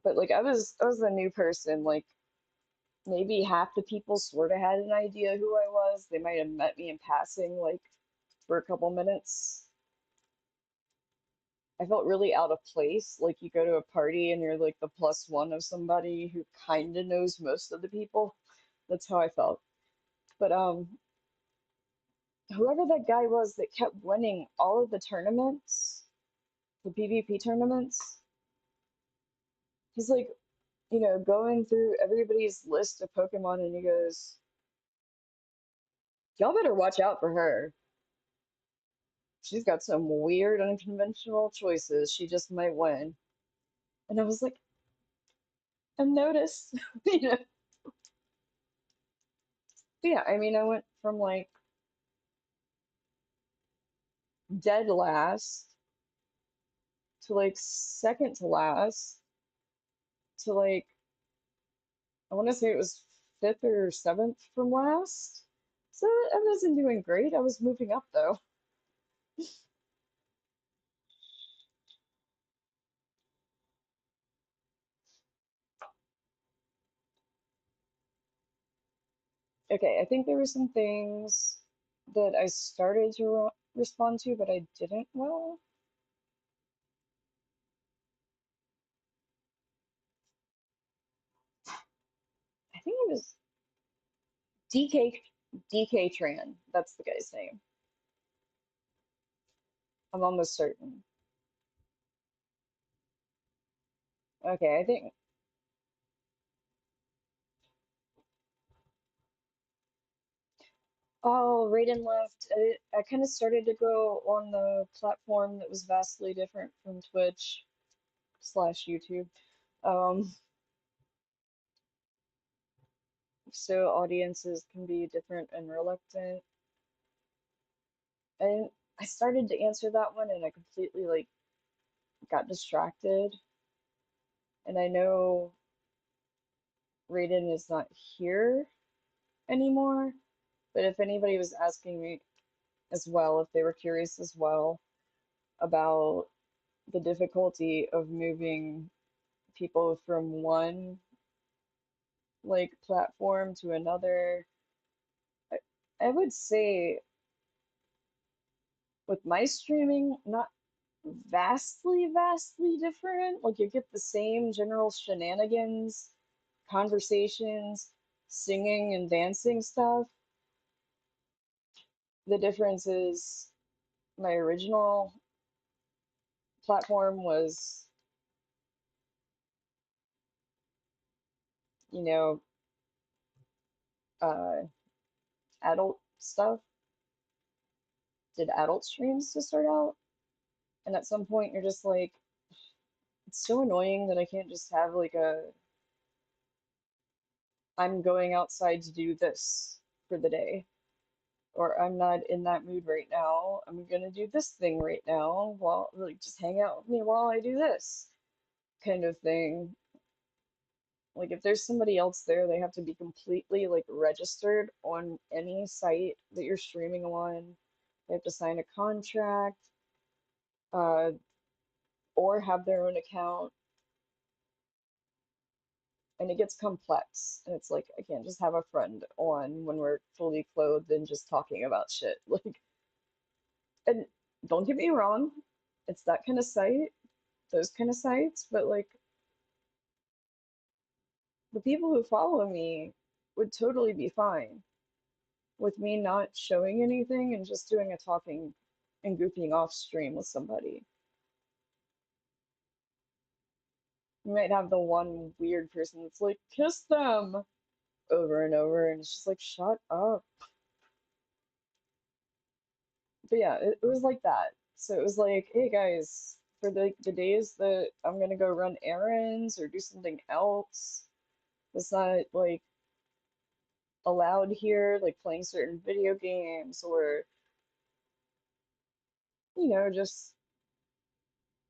S1: But like I was a new person, like maybe half the people sort of had an idea who I was. They might have met me in passing, like for a couple minutes. I felt really out of place. Like you go to a party and you're like the plus one of somebody who kind of knows most of the people. That's how I felt. But whoever that guy was that kept winning all of the tournaments, the PvP tournaments, he's like, going through everybody's list of Pokemon and he goes, y'all better watch out for her. She's got some weird, unconventional choices. She just might win. And I was like, I noticed. you know. But yeah, I mean, I went from like dead last to like second to last to like, I want to say it was fifth or seventh from last. So I wasn't doing great. I was moving up though. Okay, I think there were some things that I started to respond to, but I didn't well. I think it was DK Tran. That's the guy's name. I'm almost certain. Okay, I think. Oh, Raiden left. I kind of started to go on the platform that was vastly different from Twitch slash YouTube. Um, so audiences can be different and reluctant. And I started to answer that one and I completely like got distracted. And I know Raiden is not here anymore, but if anybody was asking me as well, if they were curious as well about the difficulty of moving people from one like platform to another. I, I would say with my streaming, not vastly different. Like you get the same general shenanigans, conversations, singing and dancing stuff. The difference is my original platform was, you know, uh, adult stuff, did adult streams to start out. And at some point, you're just like, it's so annoying that I can't just have like I'm going outside to do this for the day, or I'm not in that mood right now. I'm gonna do this thing right now while, like, just hang out with me while I do this kind of thing. Like, if there's somebody else there, they have to be completely like registered on any site that you're streaming on. They have to sign a contract, uh, or have their own account, and it gets complex. And it's like I can't just have a friend on when we're fully clothed and just talking about shit. Like, and don't get me wrong, it's that kind of site, those kind of sites, but like the people who follow me would totally be fine with me not showing anything and just doing a talking and goofing off stream with somebody. You might have the one weird person that's like, kiss them over and over, and it's just like, shut up. But yeah, it was like that. So it was like, hey guys, for the days that I'm gonna go run errands or do something else that's not like allowed here, like playing certain video games or, just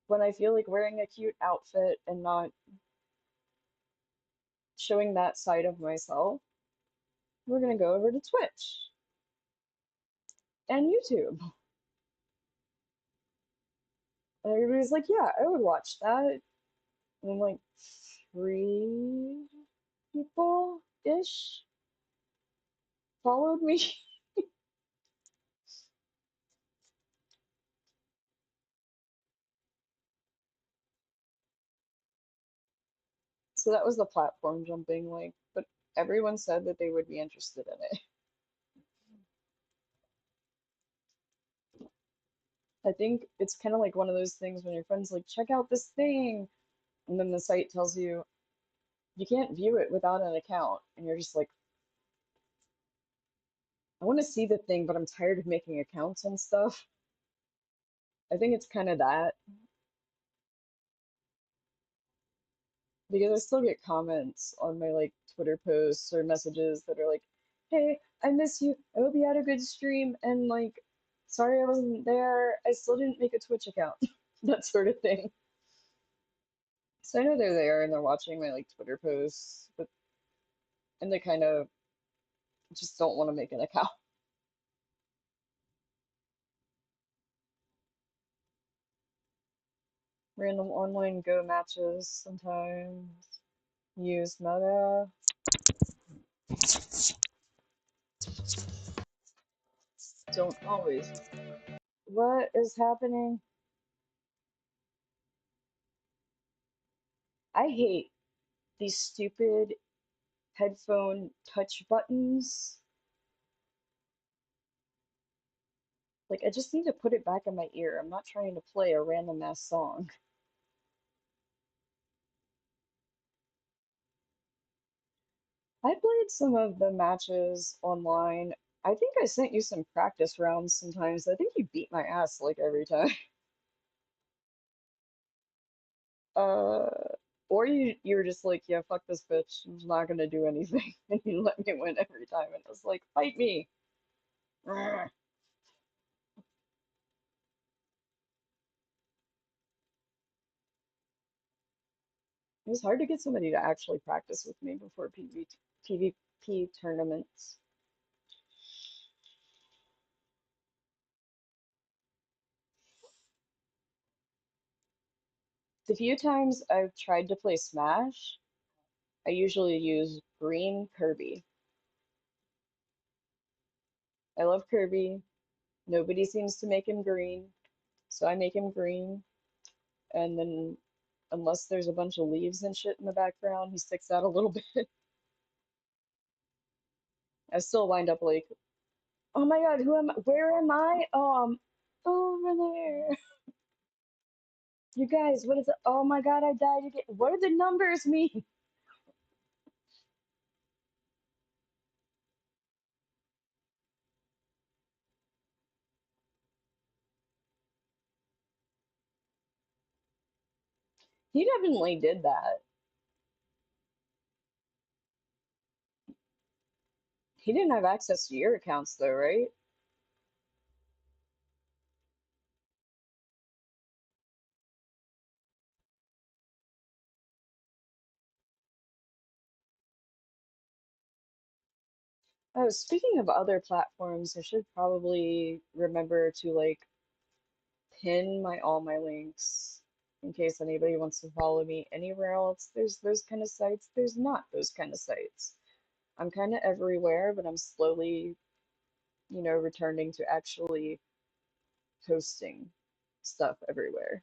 S1: when I feel like wearing a cute outfit and not showing that side of myself, we're gonna go over to Twitch and YouTube. And everybody's like, yeah, I would watch that. And I'm like, three people-ish followed me. So that was the platform jumping, like, but everyone said that they would be interested in it. I think it's kind of like one of those things when your friend's like, check out this thing, and then the site tells you you can't view it without an account, and you're just like, I want to see the thing, but I'm tired of making accounts and stuff. I think it's kind of that because I still get comments on my like Twitter posts or messages that are like, "Hey, I miss you. I hope you had a good stream." And like, sorry I wasn't there. I still didn't make a Twitch account. That sort of thing. So I know they're there and they're watching my like Twitter posts, but and they kind of just don't want to make an account. Random online Go matches sometimes. Use meta. Don't always. What is happening? I hate these stupid headphone touch buttons. Like, I just need to put it back in my ear. I'm not trying to play a random ass song. I played some of the matches online. I think I sent you some practice rounds sometimes. I think you beat my ass like every time. Uh, or you were just like, yeah, fuck this bitch. I'm just not gonna do anything. And you let me win every time. And I was like, fight me. It was hard to get somebody to actually practice with me before PvP tournaments. The few times I've tried to play Smash, I usually use green Kirby. I love Kirby. Nobody seems to make him green, so I make him green. And then, unless there's a bunch of leaves and shit in the background, he sticks out a little bit. I still wind up like, oh my god, who am I? Where am I? Over there. You guys, what is it? Oh my god, I died again. What do the numbers mean? He definitely did that. He didn't have access to your accounts though, right? Oh, speaking of other platforms, I should probably remember to like pin my all my links in case anybody wants to follow me anywhere else. There's those kind of sites, there's not those kind of sites. I'm kind of everywhere, but I'm slowly, returning to actually posting stuff everywhere.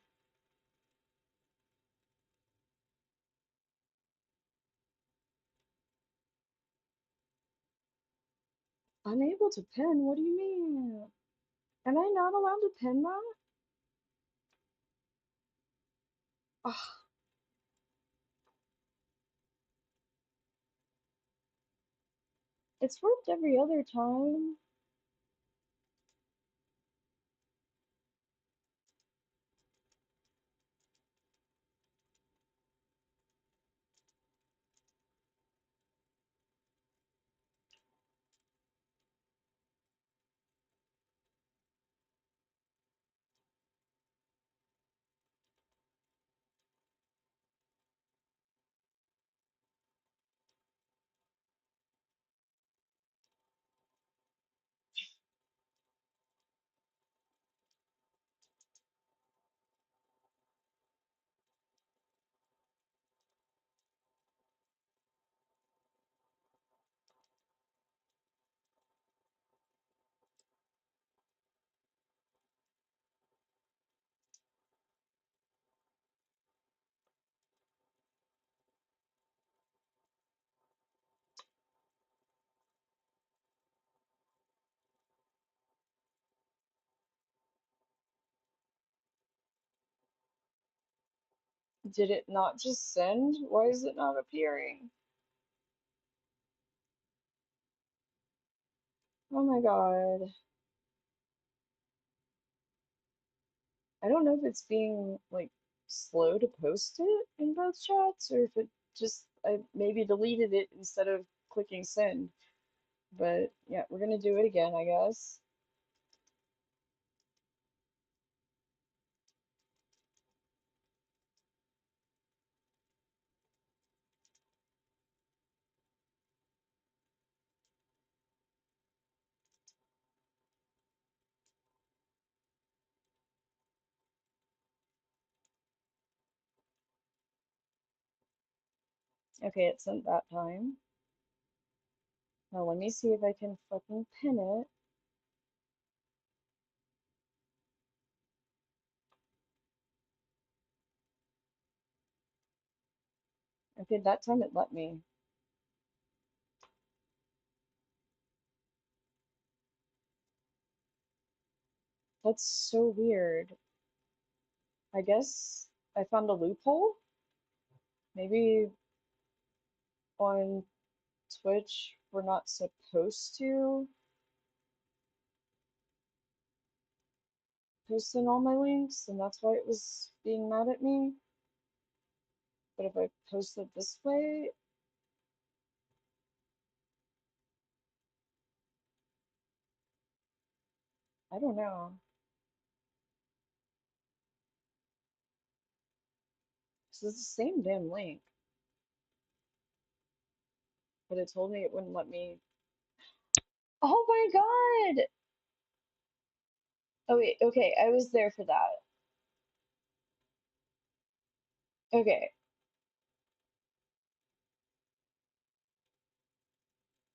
S1: Unable to pin? What do you mean? Am I not allowed to pin that? Ugh, it's worked every other time. Did it not just send? Why is it not appearing? Oh my god. I don't know if it's being like slow to post it in both chats or if it just I maybe deleted it instead of clicking send. But yeah, we're gonna do it again, I guess. Okay, it sent that time. Now let me see if I can fucking pin it. Okay, that time it let me. That's so weird. I guess I found a loophole. Maybe on Twitch we're not supposed to post in all my links, and that's why it was being mad at me. But if I post it this way, I don't know. So it's the same damn link, but it told me it wouldn't let me. Oh my god! Oh wait, okay, I was there for that. Okay,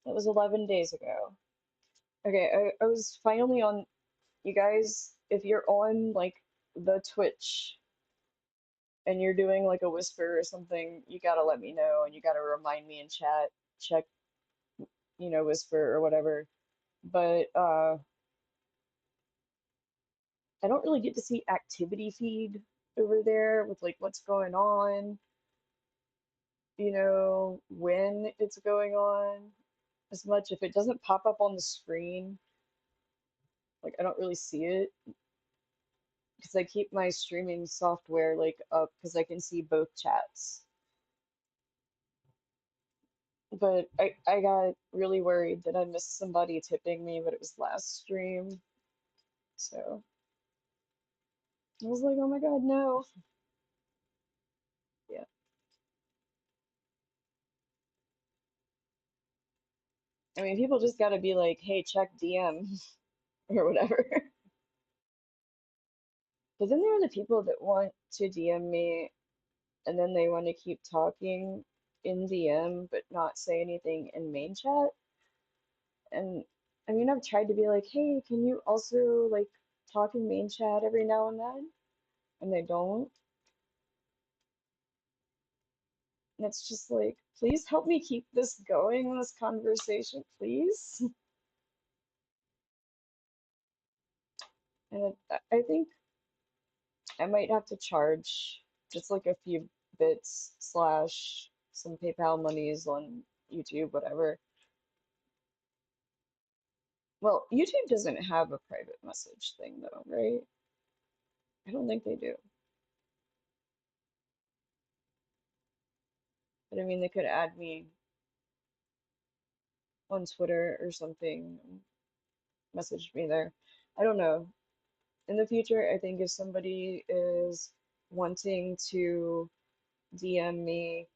S1: that was 11 days ago. Okay, I was finally on, you guys, if you're on like the Twitch and you're doing like a whisper or something, you gotta let me know and you gotta remind me in chat, check, whisper or whatever. But I don't really get to see activity feed over there with like what's going on, when it's going on as much. If it doesn't pop up on the screen, like I don't really see it because I keep my streaming software like up because I can see both chats. But I got really worried that I missed somebody tipping me, but it was last stream. So I was like, oh my God, no. Yeah. I mean, people just gotta be like, hey, check DM or whatever. But then there are the people that want to DM me and then they want to keep talking in DM but not say anything in main chat. And I mean, I've tried to be like, hey, can you also like talk in main chat every now and then? And they don't. And it's just like, please help me keep this going, this conversation, please. And I think I might have to charge just like a few bits slash some PayPal monies on YouTube, whatever. Well, YouTube doesn't have a private message thing though, right? I don't think they do. But I mean, they could add me on Twitter or something, message me there. I don't know. In the future, I think if somebody is wanting to DM me,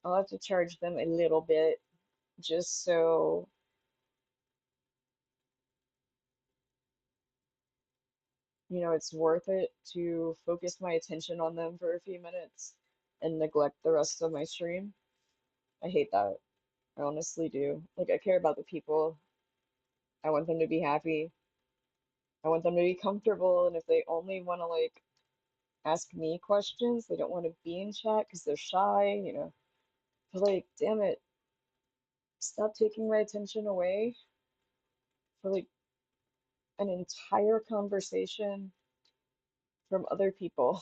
S1: I'll have to charge them a little bit just so, it's worth it to focus my attention on them for a few minutes and neglect the rest of my stream. I hate that. I honestly do. Like, I care about the people. I want them to be happy. I want them to be comfortable. And if they only want to, like, ask me questions, they don't want to be in chat because they're shy. But, like, damn it, stop taking my attention away for, like, an entire conversation from other people.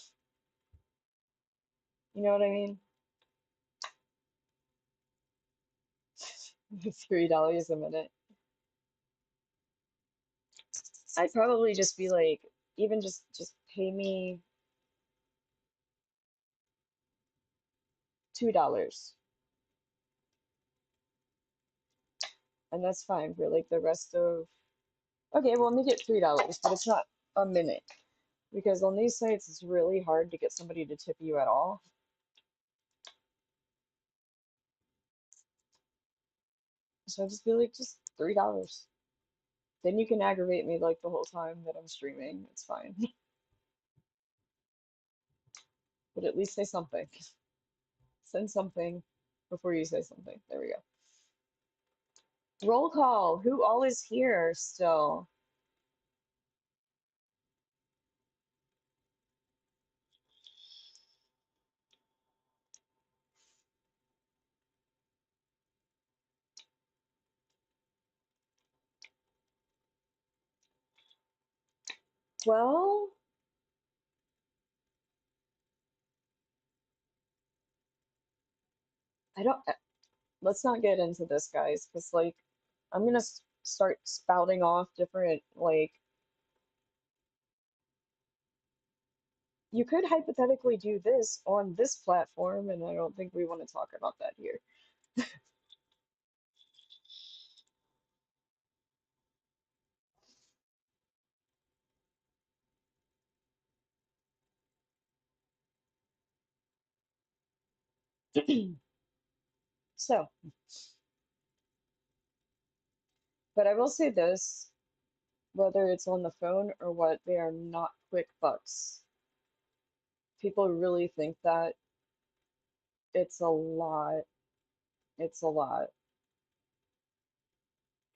S1: You know what I mean? $3 a minute. I'd probably just be like, even just pay me $2, and that's fine for like the rest of. Okay, well, make it $3, but it's not a minute because on these sites it's really hard to get somebody to tip you at all. So I just be like, just $3. Then you can aggravate me like the whole time that I'm streaming. It's fine. But at least say something. Send something before you say something. There we go. Roll call. Who all is here still? Well, I don't. Let's not get into this, guys, because like I'm gonna start spouting off different like you could hypothetically do this on this platform, and I don't think we want to talk about that here. So, but I will say this, whether it's on the phone or what, they are not quick bucks. People really think that it's a lot. It's a lot.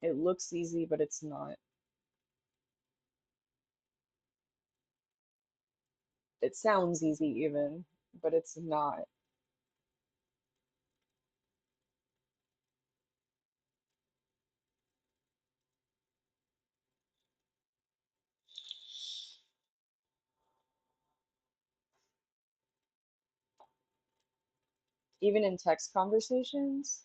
S1: It looks easy, but it's not. It sounds easy even, but it's not. Even in text conversations,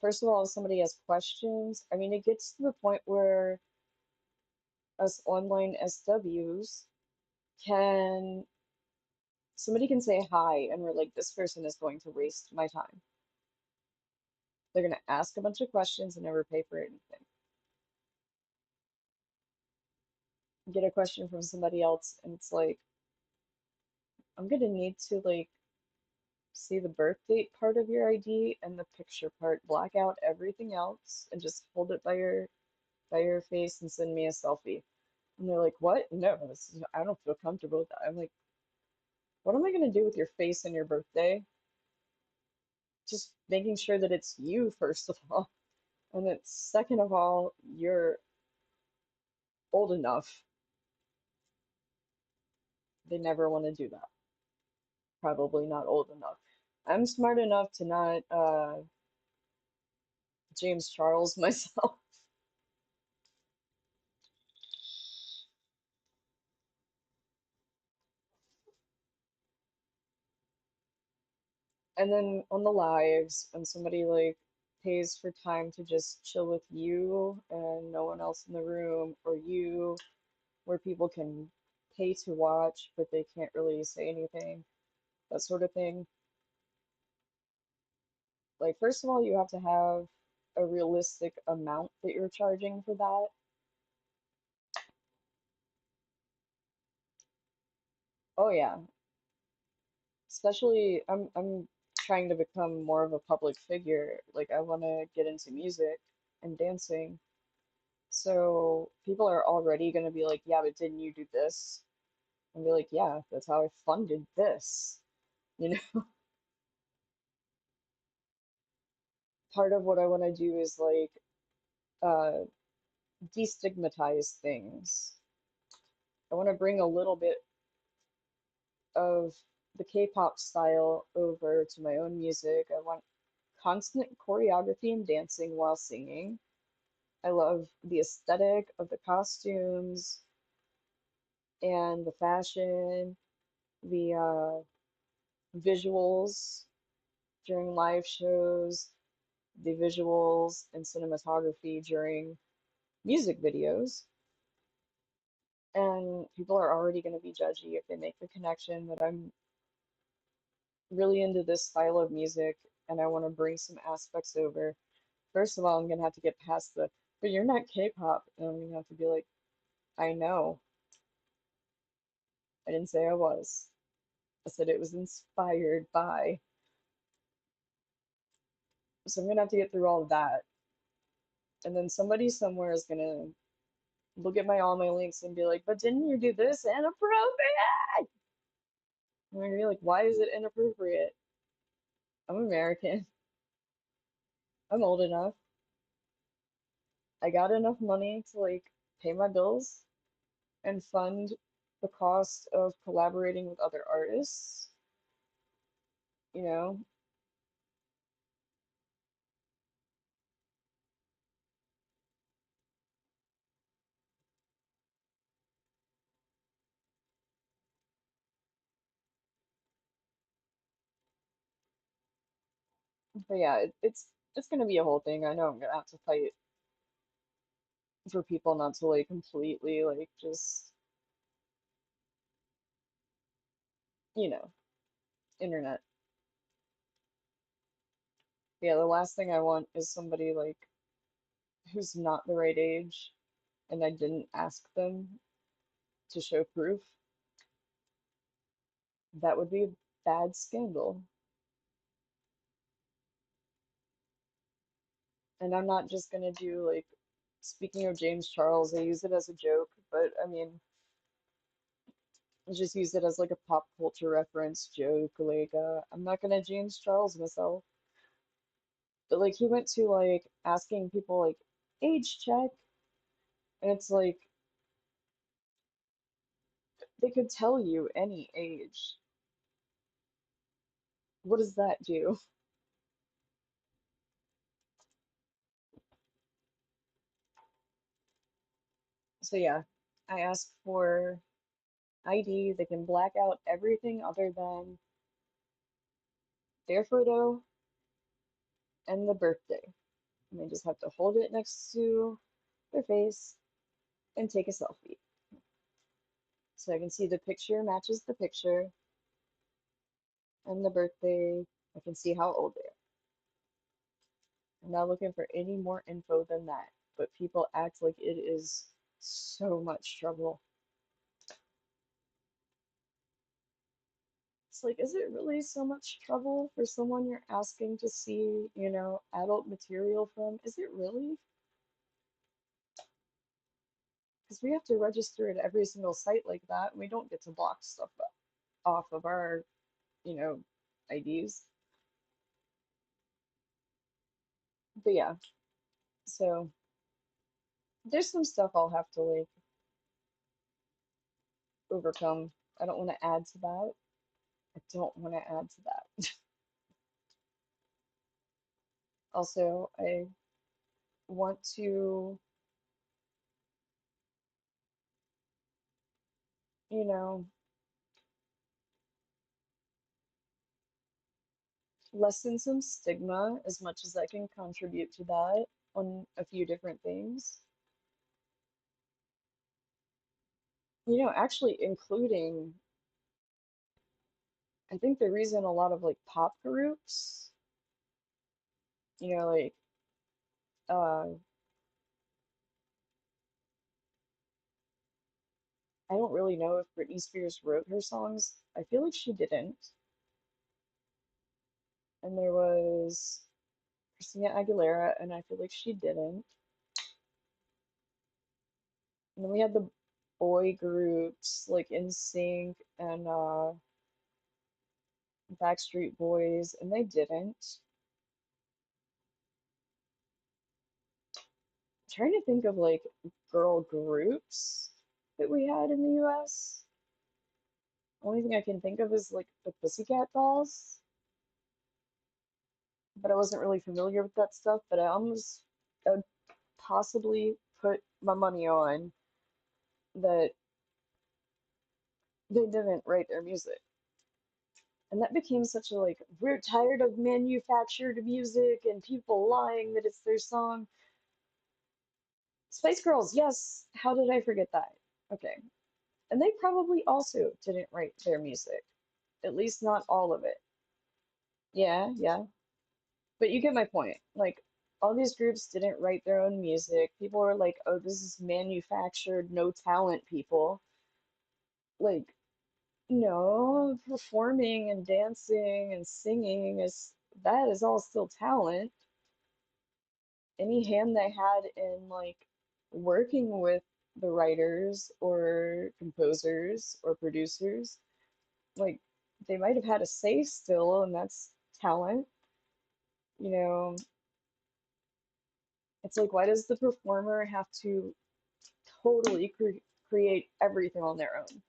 S1: first of all, if somebody has questions, I mean, it gets to the point where us online SWs can, somebody can say hi, and we're like, this person is going to waste my time. They're going to ask a bunch of questions and never pay for anything. Get a question from somebody else, and it's like, I'm going to need to like see the birth date part of your ID and the picture part, black out everything else, and just hold it by your face and send me a selfie. And they're like, what? No, I don't feel comfortable with that. I'm like, what am I going to do with your face and your birthday? Just making sure that it's you, first of all. And then, second of all, you're old enough. They never want to do that. Probably not old enough. I'm smart enough to not James Charles myself. And then on the lives, when somebody like pays for time to just chill with you and no one else in the room, or you, where people can pay to watch, but they can't really say anything, that sort of thing. Like, first of all, you have to have a realistic amount that you're charging for that. Oh yeah, especially I'm trying to become more of a public figure. Like I want to get into music and dancing. So people are already going to be like, "Yeah, but didn't you do this?" And be like, "Yeah, that's how I funded this." You know, part of what I want to do is like uh destigmatize things. I want to bring a little bit of the K-pop style over to my own music. I want constant choreography and dancing while singing. I love the aesthetic of the costumes and the fashion, the visuals during live shows, the visuals and cinematography during music videos. And people are already going to be judgy if they make the connection that I'm really into this style of music and I want to bring some aspects over. First of all, I'm gonna have to get past the, but you're not K-pop, and I'm gonna have to be like, I know. I didn't say I was. I said it was inspired by. So I'm gonna have to get through all of that, and then somebody somewhere is gonna look at my all my links and be like, but didn't you do this inappropriate? And I'm gonna be like, why is it inappropriate? I'm American. I'm old enough. I got enough money to like pay my bills and fund the cost of collaborating with other artists, you know. But yeah, it's gonna be a whole thing. I know I'm gonna have to fight for people not to like completely like just, you know, internet. Yeah, the last thing I want is somebody like who's not the right age and I didn't ask them to show proof. That would be a bad scandal. And I'm not just gonna do like, speaking of James Charles, I use it as a joke, but I mean, I just use it as like a pop culture reference joke. Like, I'm not gonna James Charles myself, but like he went to like asking people like age check, and it's like they could tell you any age. What does that do? So yeah, I ask for ID. They can black out everything other than their photo and the birthday. And they just have to hold it next to their face and take a selfie. So I can see the picture matches the picture and the birthday. I can see how old they are. I'm not looking for any more info than that. But people act like it is so much trouble. It's like, is it really so much trouble for someone you're asking to see, adult material from? Is it really? Because we have to register at every single site like that, and we don't get to block stuff off of our, you know, IDs. But yeah, so there's some stuff I'll have to like overcome. I don't want to add to that. I don't want to add to that. Also, I want to, you know, lessen some stigma as much as I can contribute to that on a few different things. Actually including, I think the reason a lot of like pop groups, like uh I don't really know if Britney Spears wrote her songs. I feel like she didn't. And there was Christina Aguilera, and I feel like she didn't. And then we had the boy groups like NSYNC and Backstreet Boys, and they didn't. I'm trying to think of like girl groups that we had in the US. Only thing I can think of is like the Pussycat Dolls, but I wasn't really familiar with that stuff. But I would possibly put my money on that they didn't write their music. And that became such a like, we're tired of manufactured music and people lying that it's their song. Spice Girls, yes, how did I forget that? Okay. And they probably also didn't write their music, at least not all of it. Yeah, yeah. But you get my point. Like, all these groups didn't write their own music. People were like, oh, this is manufactured, no talent people. Like, no, performing and dancing and singing that is all still talent. Any hand they had in like working with the writers or composers or producers, like they might have had a say still, and that's talent. You know, it's like, why does the performer have to totally create everything on their own?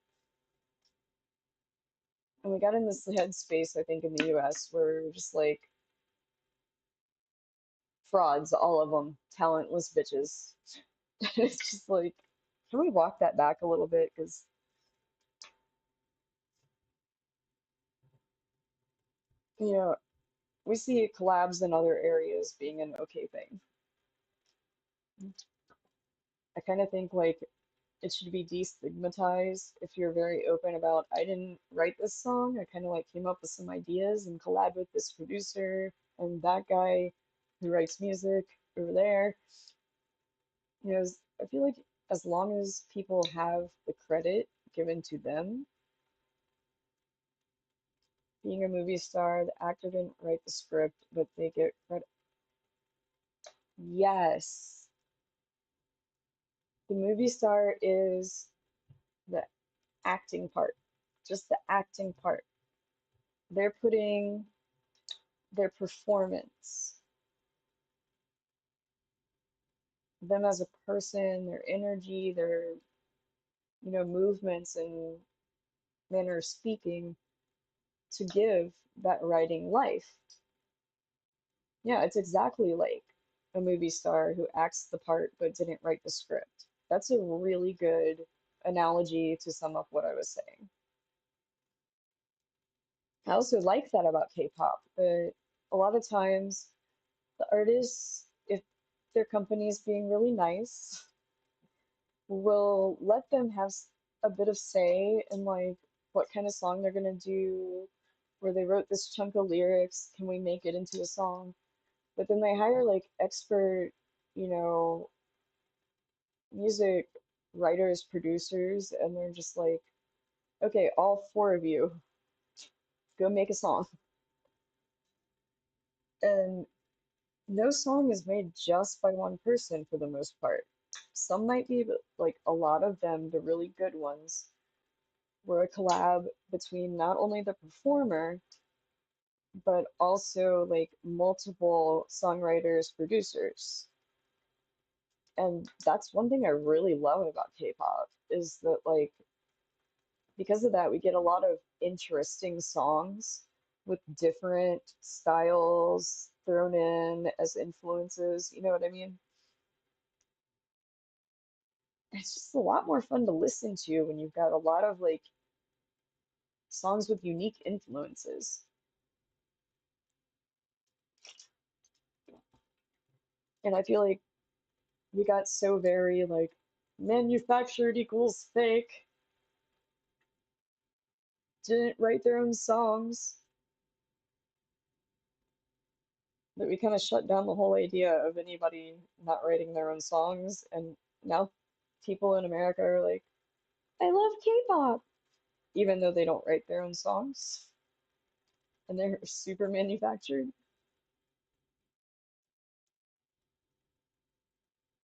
S1: And we got in this headspace, I think, in the US where we're just like frauds, all of them, talentless bitches. It's just like, can we walk that back a little bit? Because, you know, we see collabs in other areas being an okay thing. I kind of think like it should be destigmatized if you're very open about, I didn't write this song. I kind of like came up with some ideas and collab with this producer and that guy who writes music over there. I feel like as long as people have the credit given to them, being a movie star, the actor didn't write the script, but they get credit. Yes, the movie star is the acting part. just the acting part. They're putting their performance, them as a person, their energy, their, movements and manner of speaking to give that writing life. Yeah, it's exactly like a movie star who acts the part but didn't write the script. That's a really good analogy to sum up what I was saying. I also like that about K-pop, but a lot of times the artists, if their company is being really nice, will let them have a bit of say in like what kind of song they're gonna do, where they wrote this chunk of lyrics, can we make it into a song? But then they hire like expert, you know, music writers, producers, and they're just like, okay, all four of you, go make a song. And no song is made just by one person for the most part. Some might be, but like a lot of them, the really good ones, were a collab between not only the performer, but also like multiple songwriters, producers. And that's one thing I really love about K-pop is that like because of that we get a lot of interesting songs with different styles thrown in as influences, you know what I mean? It's just a lot more fun to listen to when you've got a lot of like songs with unique influences. And I feel like we got so very like manufactured equals fake, didn't write their own songs, that we kind of shut down the whole idea of anybody not writing their own songs. And now people in America are like, I love K-pop, even though they don't write their own songs and they're super manufactured.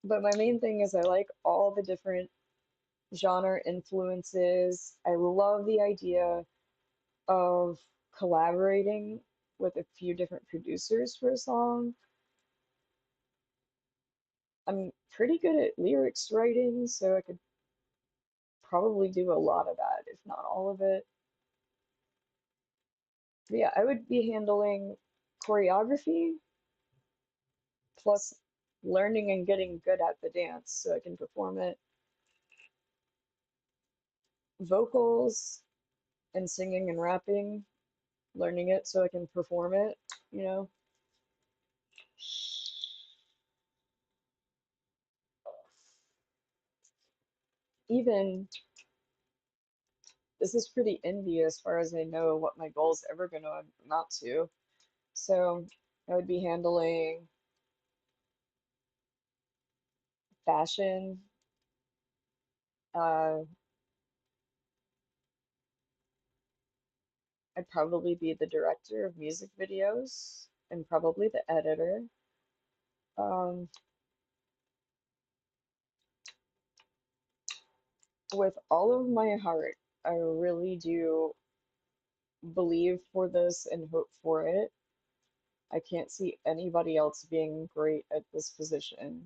S1: But my main thing is I like all the different genre influences. I love the idea of collaborating with a few different producers for a song. I'm pretty good at lyrics writing, so I could probably do a lot of that, if not all of it. But yeah, I would be handling choreography plus learning and getting good at the dance so I can perform it, vocals and singing and rapping, learning it so I can perform it, you know. Even this is pretty indie as far as I know what my goal is ever going to amount to. So I would be handling fashion. Uh, I'd probably be the director of music videos and probably the editor. Um, with all of my heart, I really do believe for this and hope for it. I can't see anybody else being great at this position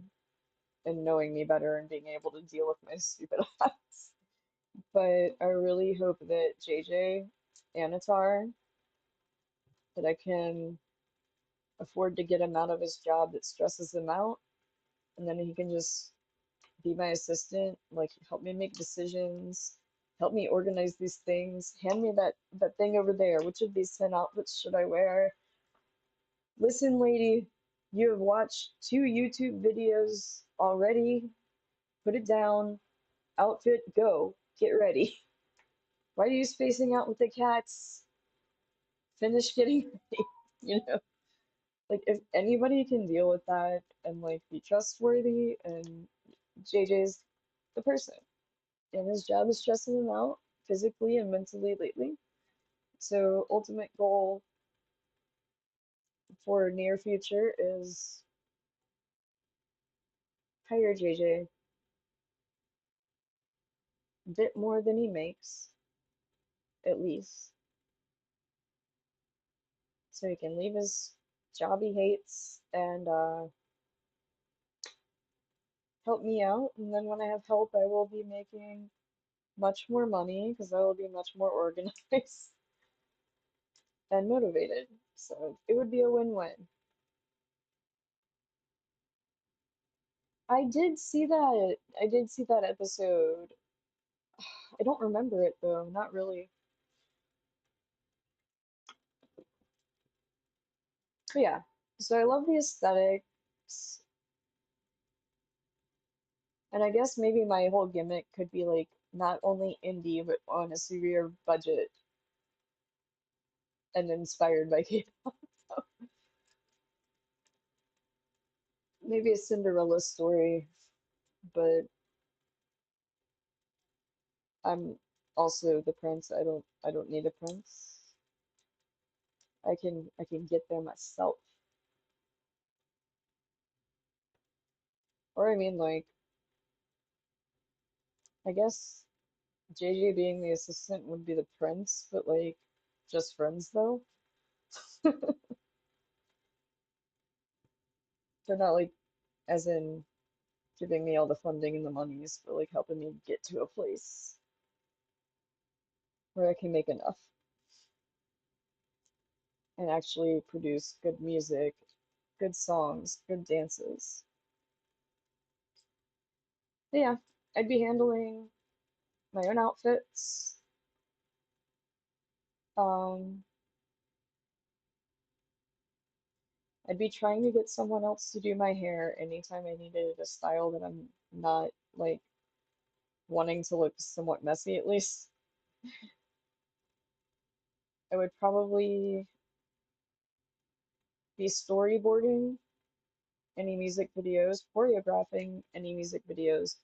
S1: and knowing me better and being able to deal with my stupid ass. But I really hope that JJ Anatar, that I can afford to get him out of his job that stresses him out, and then he can just be my assistant, like help me make decisions, help me organize these things, hand me that thing over there. Which of these 10 outfits should I wear? Listen, lady, you have watched 2 YouTube videos already. Put it down. Outfit, go. Get ready. Why are you spacing out with the cats? Finish getting ready. You know, like if anybody can deal with that and like be trustworthy, and JJ's the person. And his job is stressing him out physically and mentally lately. So ultimate goal for near future is hire JJ a bit more than he makes. at least, so he can leave his job he hates and help me out. And then when I have help, I will be making much more money because I will be much more organized and motivated. So it would be a win-win. I did see that. I did see that episode. I don't remember it though, not really. But yeah, so I love the aesthetics, and I guess maybe my whole gimmick could be like not only indie but on a severe budget and inspired by K-pop. Maybe a Cinderella story, but I'm also the prince. I don't need a prince. I can get there myself. Or I mean like I guess JJ being the assistant would be the prince, but like just friends though. They're not like as in giving me all the funding and the monies, but like helping me get to a place where I can make enough and actually produce good music, good songs, good dances. But yeah, I'd be handling my own outfits. Um, I'd be trying to get someone else to do my hair anytime I needed a style that I'm not like wanting to look somewhat messy at least. I would probably be storyboarding any music videos, choreographing any music videos,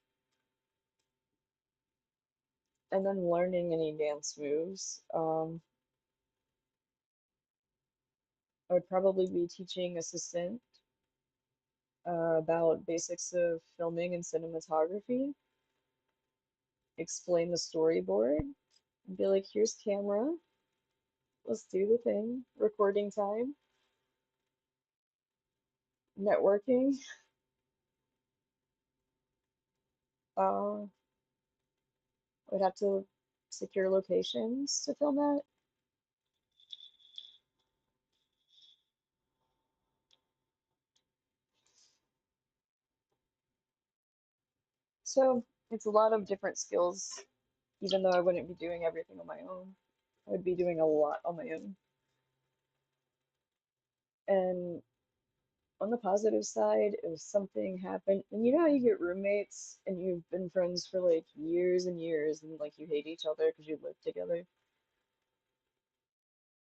S1: and then learning any dance moves. I would probably be teaching assistant about basics of filming and cinematography, explain the storyboard, and be like, here's camera, let's do the thing, recording time, networking. I would have to secure locations to film that. So it's a lot of different skills, even though I wouldn't be doing everything on my own. I would be doing a lot on my own. And on the positive side, if something happened, and you know how you get roommates and you've been friends for like years and years and like you hate each other because you live together?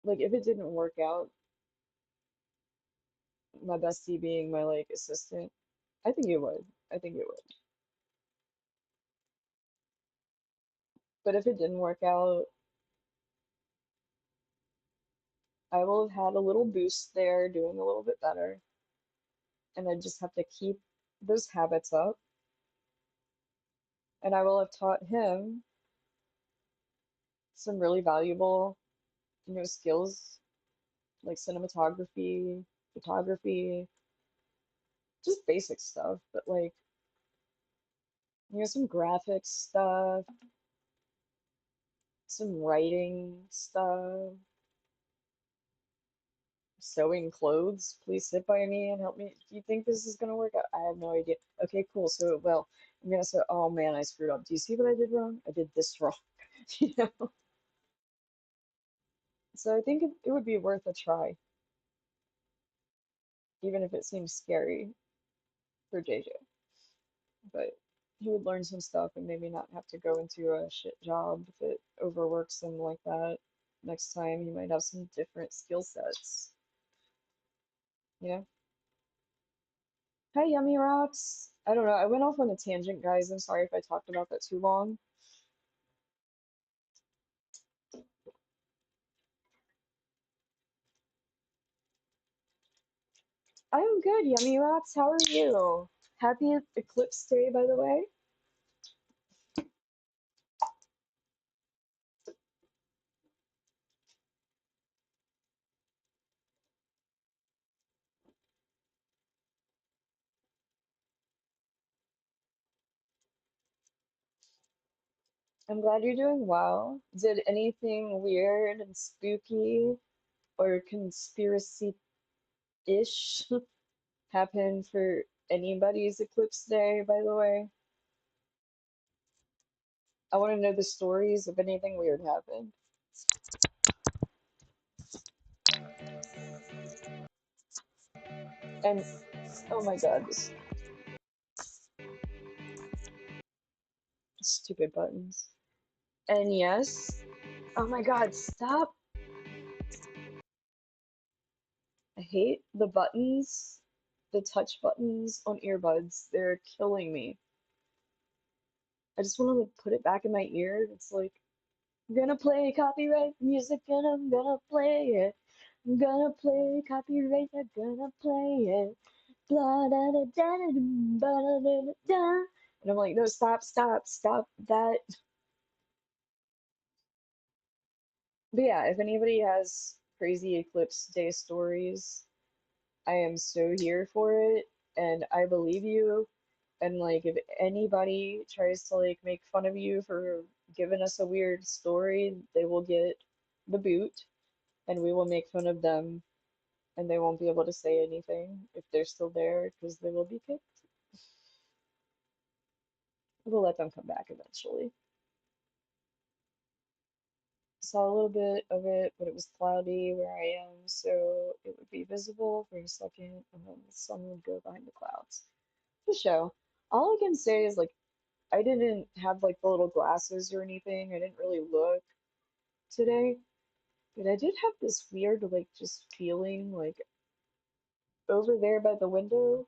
S1: Like if it didn't work out, my bestie being my like assistant, I think it would. I think it would. But if it didn't work out, I will have had a little boost there, doing a little bit better, and I just have to keep those habits up. And I will have taught him some really valuable, skills like cinematography, photography, just basic stuff, but like, some graphics stuff, some writing stuff, sewing clothes. Please sit by me and help me. Do you think this is gonna work out? I have no idea. Okay, cool. So, well, I'm gonna say, oh man, I screwed up. Do you see what I did wrong? I did this wrong. You know? So I think it would be worth a try, even if it seems scary for JJ. But he would learn some stuff and maybe not have to go into a shit job that overworks him like that. Next time, he might have some different skill sets, you know? Hi, Yummy Rocks. I don't know. I went off on a tangent, guys. I'm sorry if I talked about that too long. I'm good, Yummy Rocks. How are you? Happy Eclipse Day, by the way. I'm glad you're doing well. Did anything weird and spooky or conspiracy-ish happen for anybody's eclipse day, by the way? I want to know the stories if anything weird happened. And oh my god, this stupid buttons. And yes, oh my god, stop. I hate the buttons, the touch buttons on earbuds. They're killing me. I just want to like put it back in my ear. It's like I'm gonna play copyright music and I'm gonna play it. I'm gonna play copyright, I'm gonna play it. Blah da da da da da da da da. And I'm like, no, stop, stop, stop that. But yeah, if anybody has crazy eclipse day stories, I am so here for it, and I believe you. And like, if anybody tries to like make fun of you for giving us a weird story, they will get the boot, and we will make fun of them, and they won't be able to say anything if they're still there because they will be kicked. We'll let them come back eventually. Saw a little bit of it, but it was cloudy where I am, so it would be visible for a second, and then the sun would go behind the clouds. The show. All I can say is like I didn't have like the little glasses or anything. I didn't really look today, but I did have this weird like just feeling like over there by the window,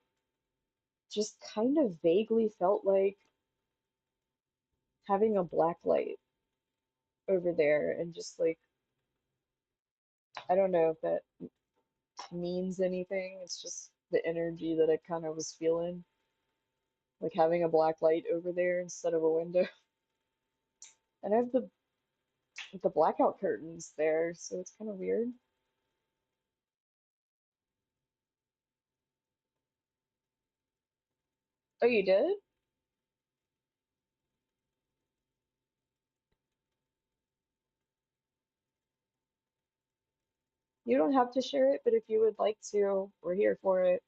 S1: just kind of vaguely felt like having a black light over there and just like I don't know if that means anything. It's just the energy that I kind of was feeling, like having a black light over there instead of a window. And I have the blackout curtains there, so it's kind of weird. Oh, you did? You don't have to share it, but if you would like to, we're here for it.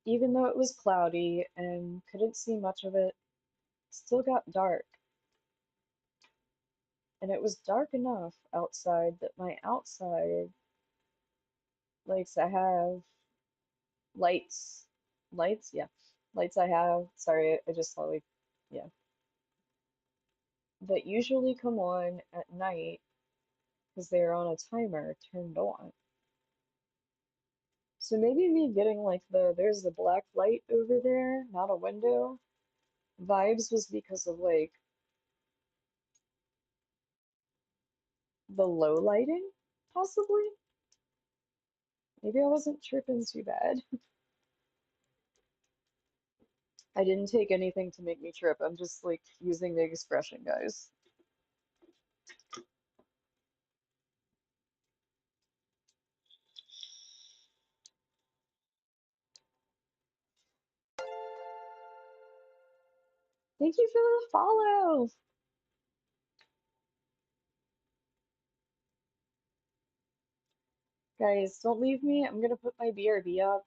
S1: Even though it was cloudy and couldn't see much of it, it still got dark. And it was dark enough outside that my outside lights I have lights lights, yeah. Lights I have, sorry, I just saw like yeah, that usually come on at night because they're on a timer turned on. So maybe me getting like there's the black light over there, not a window, vibes was because of like the low lighting, possibly. Maybe I wasn't tripping too bad. I didn't take anything to make me trip. I'm just like using the expression, guys. Thank you for the follow. Guys, don't leave me. I'm gonna put my BRB up.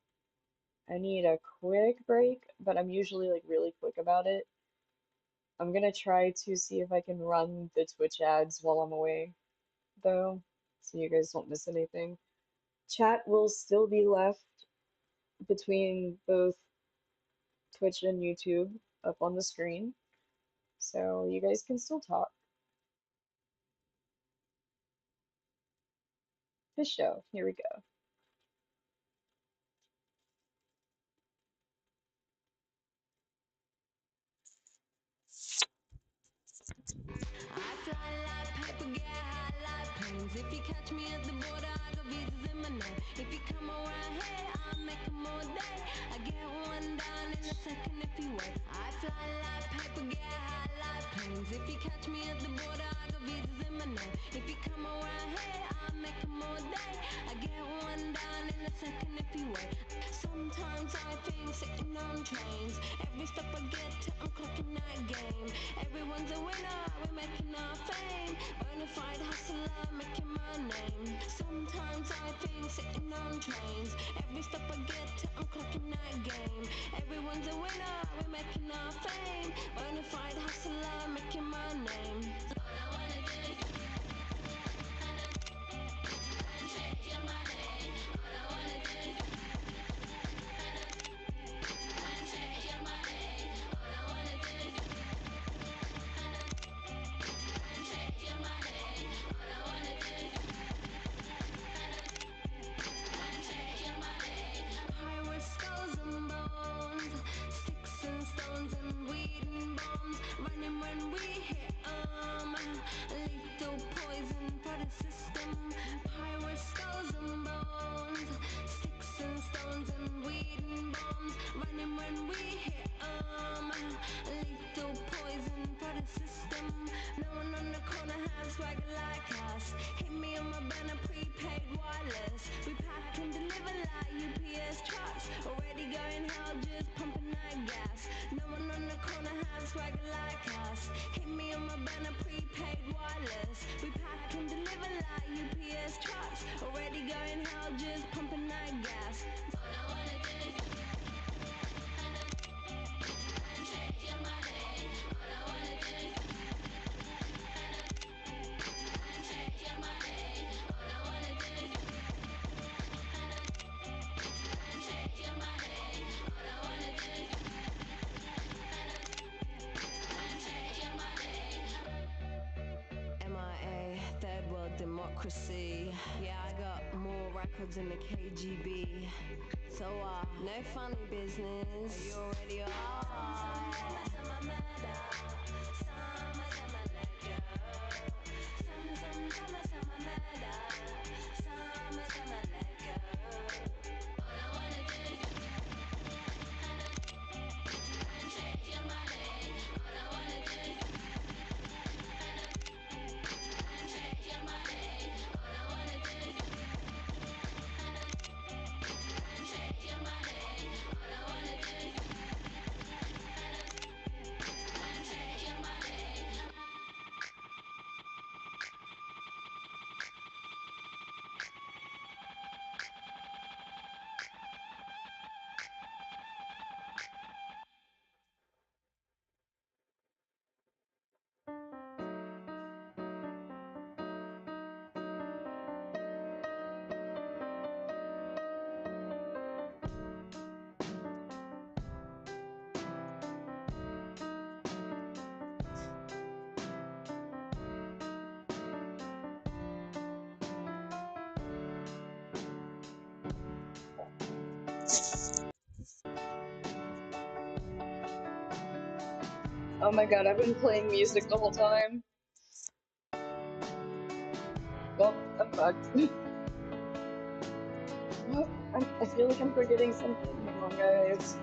S1: I need a quick break, but I'm usually like really quick about it. I'm gonna try to see if I can run the Twitch ads while I'm away, though, so you guys don't miss anything. Chat will still be left between both Twitch and YouTube up on the screen, so you guys can still talk. This show, here we go.
S3: I fly like paper, get high like planes. If you catch me at the border, I got visas in my name. If you come around here, I'll make 'em all day. I get one down in a second if you wait. I fly like paper, get high like planes. If you catch me at the border, I got visas in my name. If you come around here, I'll make 'em all day. I get one down in a second if you wait. Sometimes I think sitting on trains. Every step I get to, I'm clocking that game. Everyone's a winner, we're making our fame. Bonafide hustler, making my name. Sometimes I think sitting on trains. Every step I get to, I'm clocking that game. Everyone's a winner, we're making our fame. Bonafide hustler, making my name. Pirates, skulls and bones, sticks and stones and weed and bombs. Running when we hit 'em. Lethal poison for the system. Pirates, skulls and bones, sticks and stones and weed and bombs. Running when we hit 'em. Lethal poison for the system. No one on the corner has swagger like us. Hit me on my banner, prepaid wireless. We pack and deliver like UPS trucks. Already going hell, just pumping that gas. No one on the corner has swagger like us. Hit me on my banner, prepaid wireless. We pack and deliver like UPS trucks. Already going hell, just pumping that gas. MIA, third world democracy. Yeah, I got more records than the KGB. So, no funny business. Are you already are?
S1: Oh my god, I've been playing music the whole time. Well, I'm fucked. What? I feel like I'm forgetting something. Hang on, guys.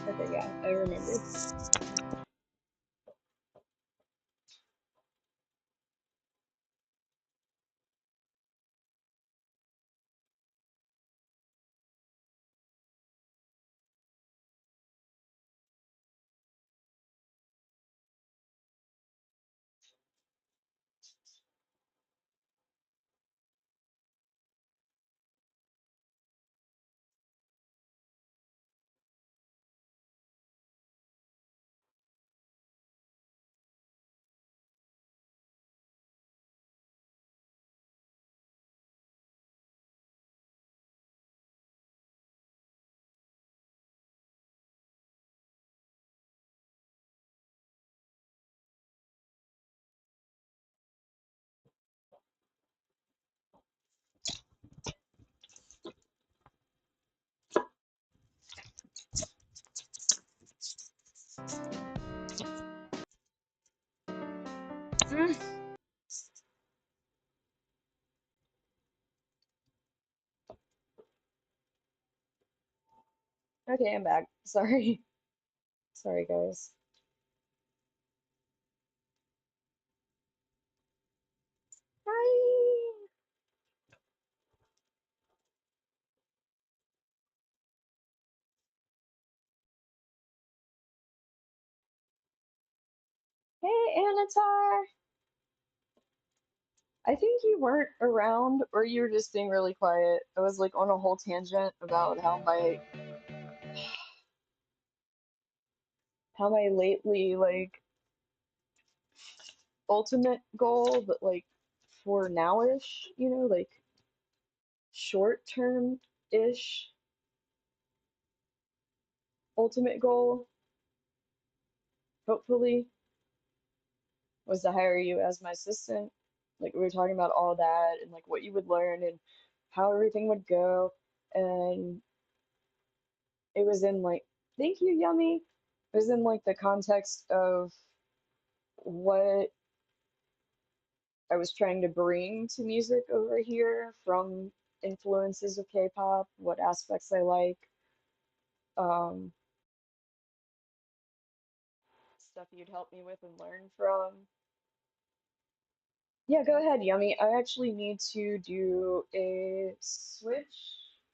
S1: Okay, yeah, I remembered. Mm. Okay, I'm back. Sorry. Sorry, guys. Hi. Hey, Anatar. I think you weren't around, or you were just being really quiet. I was like on a whole tangent about how my lately like ultimate goal, but like for nowish, like short term ish ultimate goal, hopefully, was to hire you as my assistant. Like we were talking about all that and like what you would learn and how everything would go. And it was in like, thank you, Yummy. It was in like the context of what I was trying to bring to music over here from influences of K-pop, what aspects I like, um, stuff you'd help me with and learn from. Yeah, go ahead, Yummy. I actually need to do a switch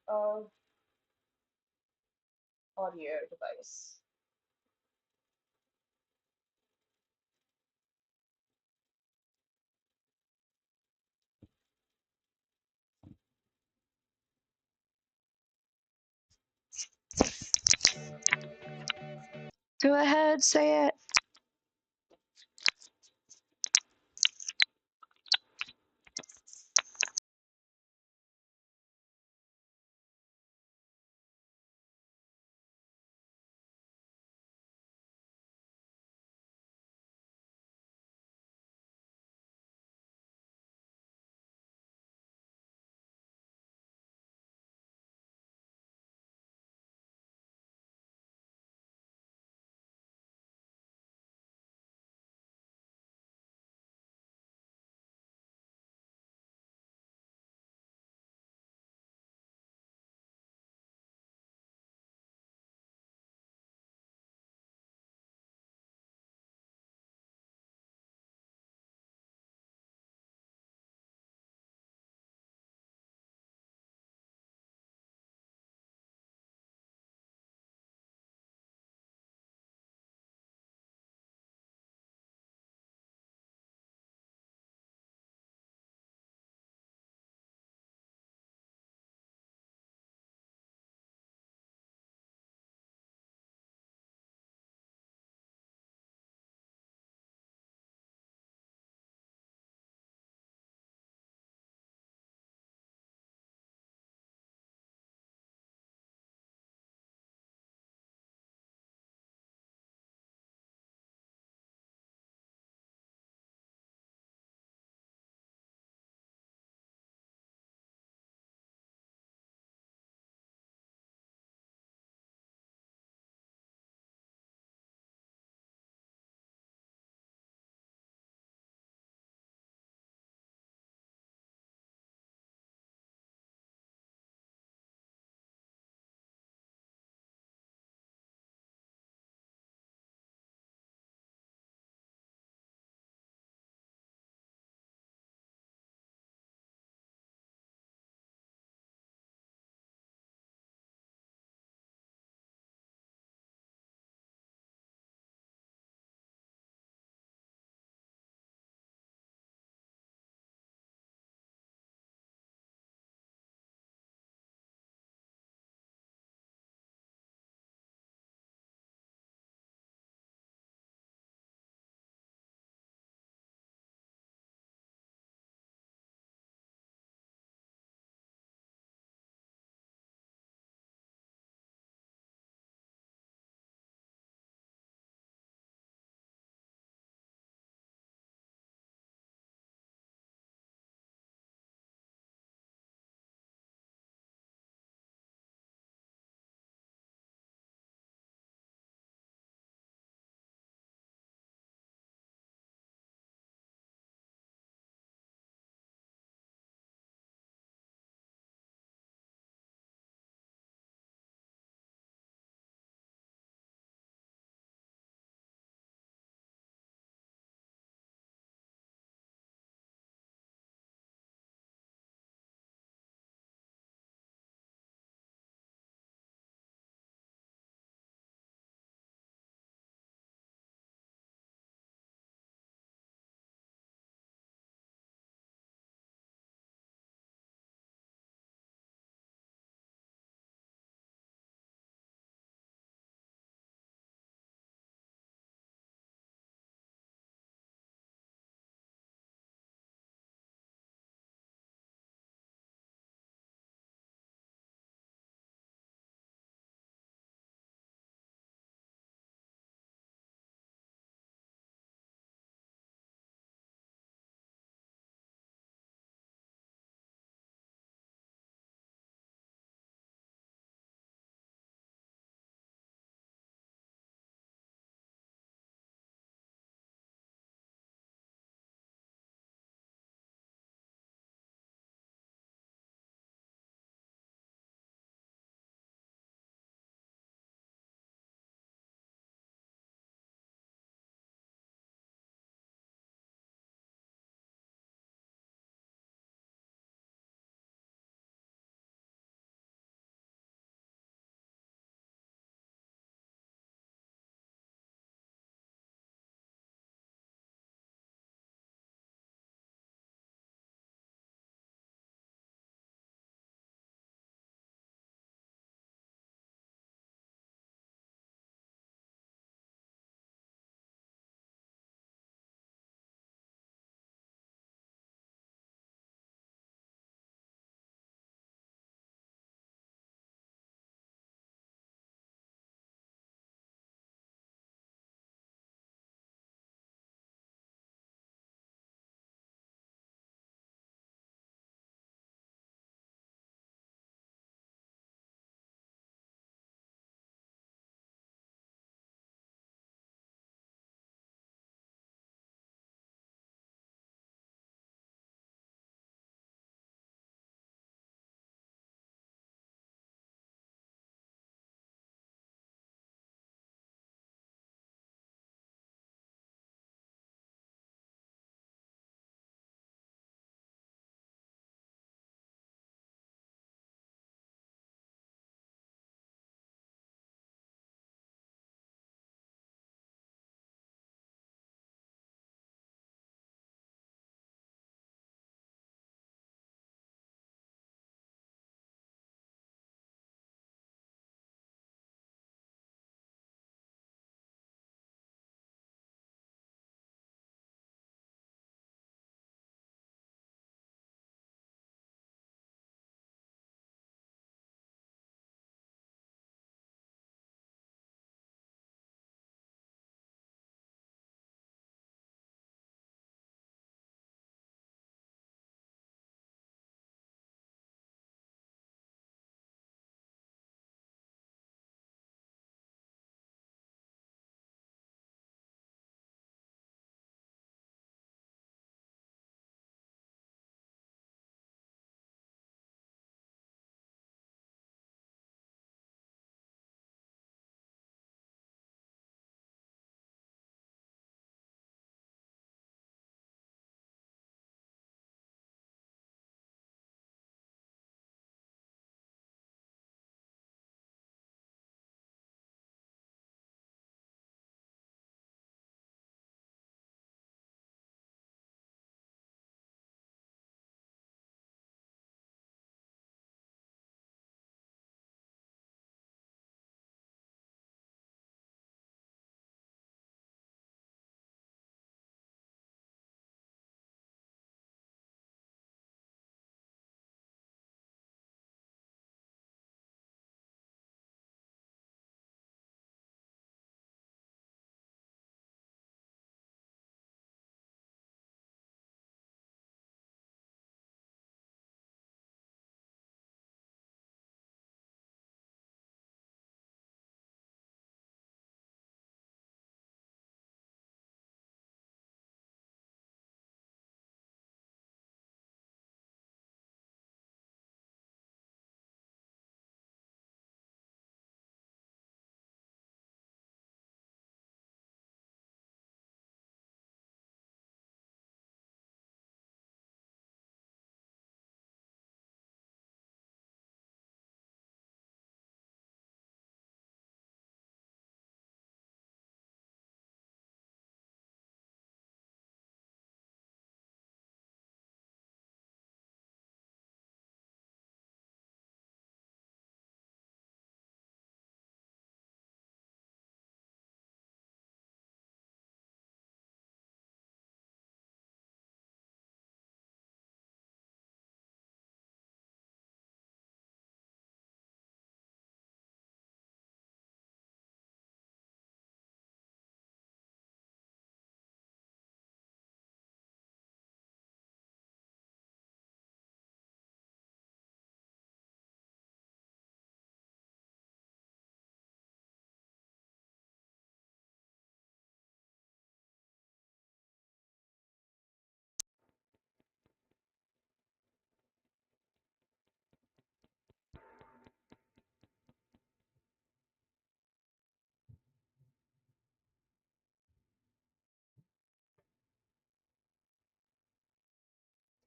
S1: of audio device. Go ahead, say it.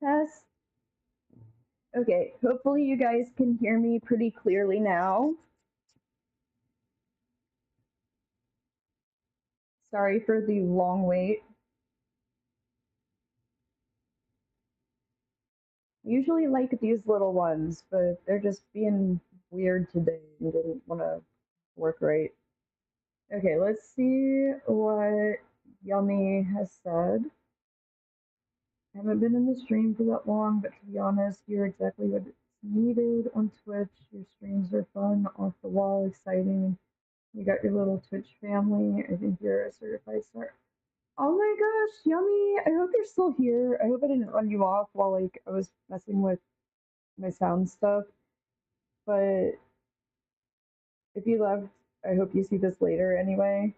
S4: Test. Okay, hopefully you guys can hear me pretty clearly now. Sorry for the long wait. I usually like these little ones, but they're just being weird today and didn't want to work right. Okay, let's see what Yummy has said. I haven't been in the stream for that long, but to be honest, you're exactly what it's needed on Twitch. Your streams are fun, off the wall, exciting. You got your little Twitch family. I think you're a certified star. Oh my gosh, Yummy! I hope you're still here. I hope I didn't run you off while like I was messing with my sound stuff. But if you left, I hope you see this later anyway.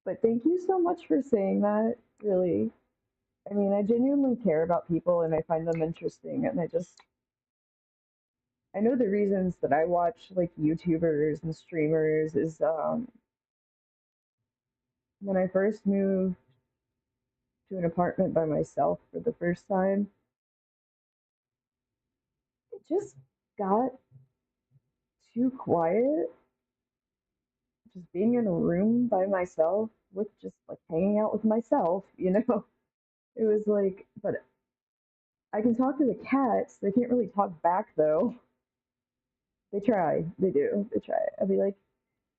S4: But thank you so much for saying that. Really, I mean, I genuinely care about people and I find them interesting, and I know the reasons that I watch like YouTubers and streamers is when I first moved to an apartment by myself for the first time, it just got too quiet. Just being in a room by myself with just like hanging out with myself, you know? It was like, but I can talk to the cats. They can't really talk back though. They try. They do. They try. I'll be like,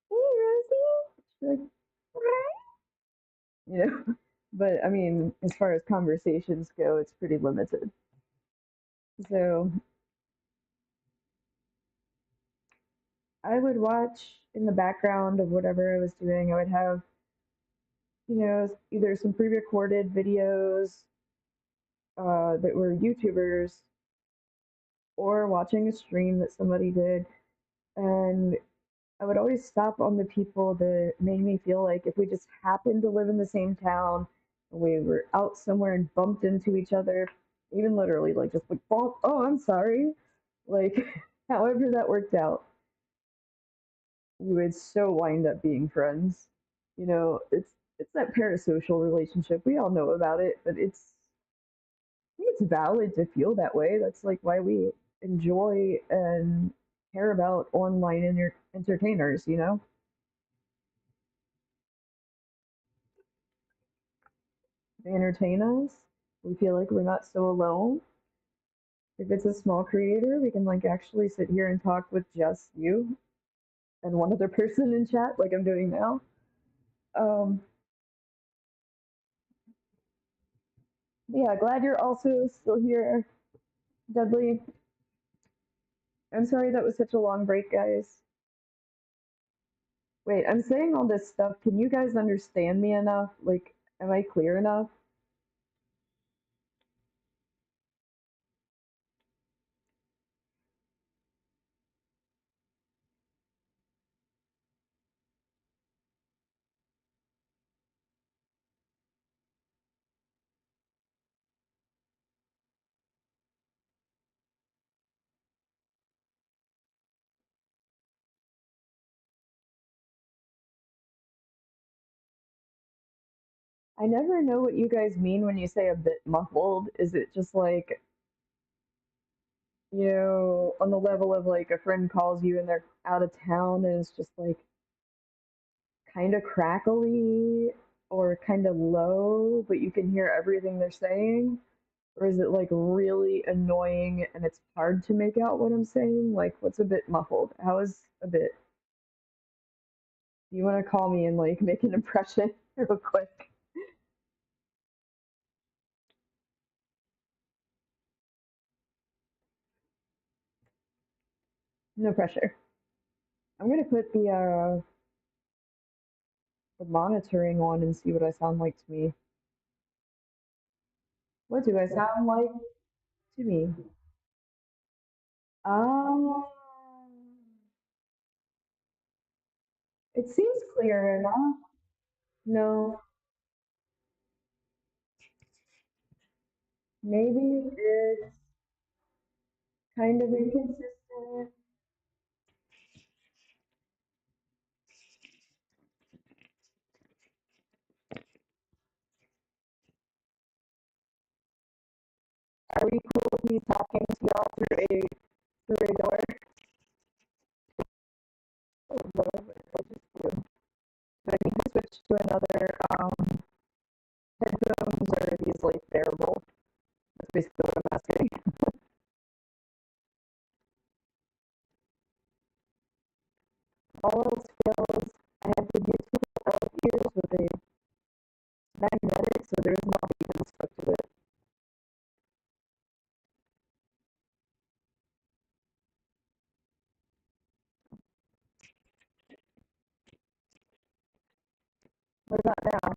S4: hey, Rosie. She's like, you know? But I mean, as far as conversations go, it's pretty limited. So I would watch in the background of whatever I was doing. I would have, either some pre recorded videos that were YouTubers or watching a stream that somebody did. And I would always stop on the people that made me feel like if we just happened to live in the same town, we were out somewhere and bumped into each other, even literally, like just like, bump, oh, I'm sorry. Like, however that worked out, we would so wind up being friends. It's that parasocial relationship. We all know about it, but I think it's valid to feel that way. That's like why we enjoy and care about online entertainers, you know? They entertain us. We feel like we're not so alone. If it's a small creator, we can like actually sit here and talk with just you and one other person in chat, like I'm doing now. Um, yeah, glad you're also still here, Dudley. I'm sorry that was such a long break, guys. Wait, I'm saying all this stuff. Can you guys understand me enough? Like, am I clear enough? I never know what you guys mean when you say a bit muffled. Is it just like, on the level of like a friend calls you and they're out of town and it's just like kind of crackly or kind of low, but you can hear everything they're saying? Or is it like really annoying and it's hard to make out what I'm saying? Like, what's a bit muffled? How is a bit? Do you want to call me and like make an impression real quick? No pressure. I'm gonna put the monitoring on and see what I sound like to me. What do I sound like to me? Um, it seems clear enough. No, maybe it's kind of inconsistent. me talking to y'all through a door. Oh Lord, what did I just do? Do I need to switch to another headphones or are these like bearable? That's basically what I'm asking. All else fails, I have the beautiful elf ears with a magnetic, so there's not even stuck to it. What about now?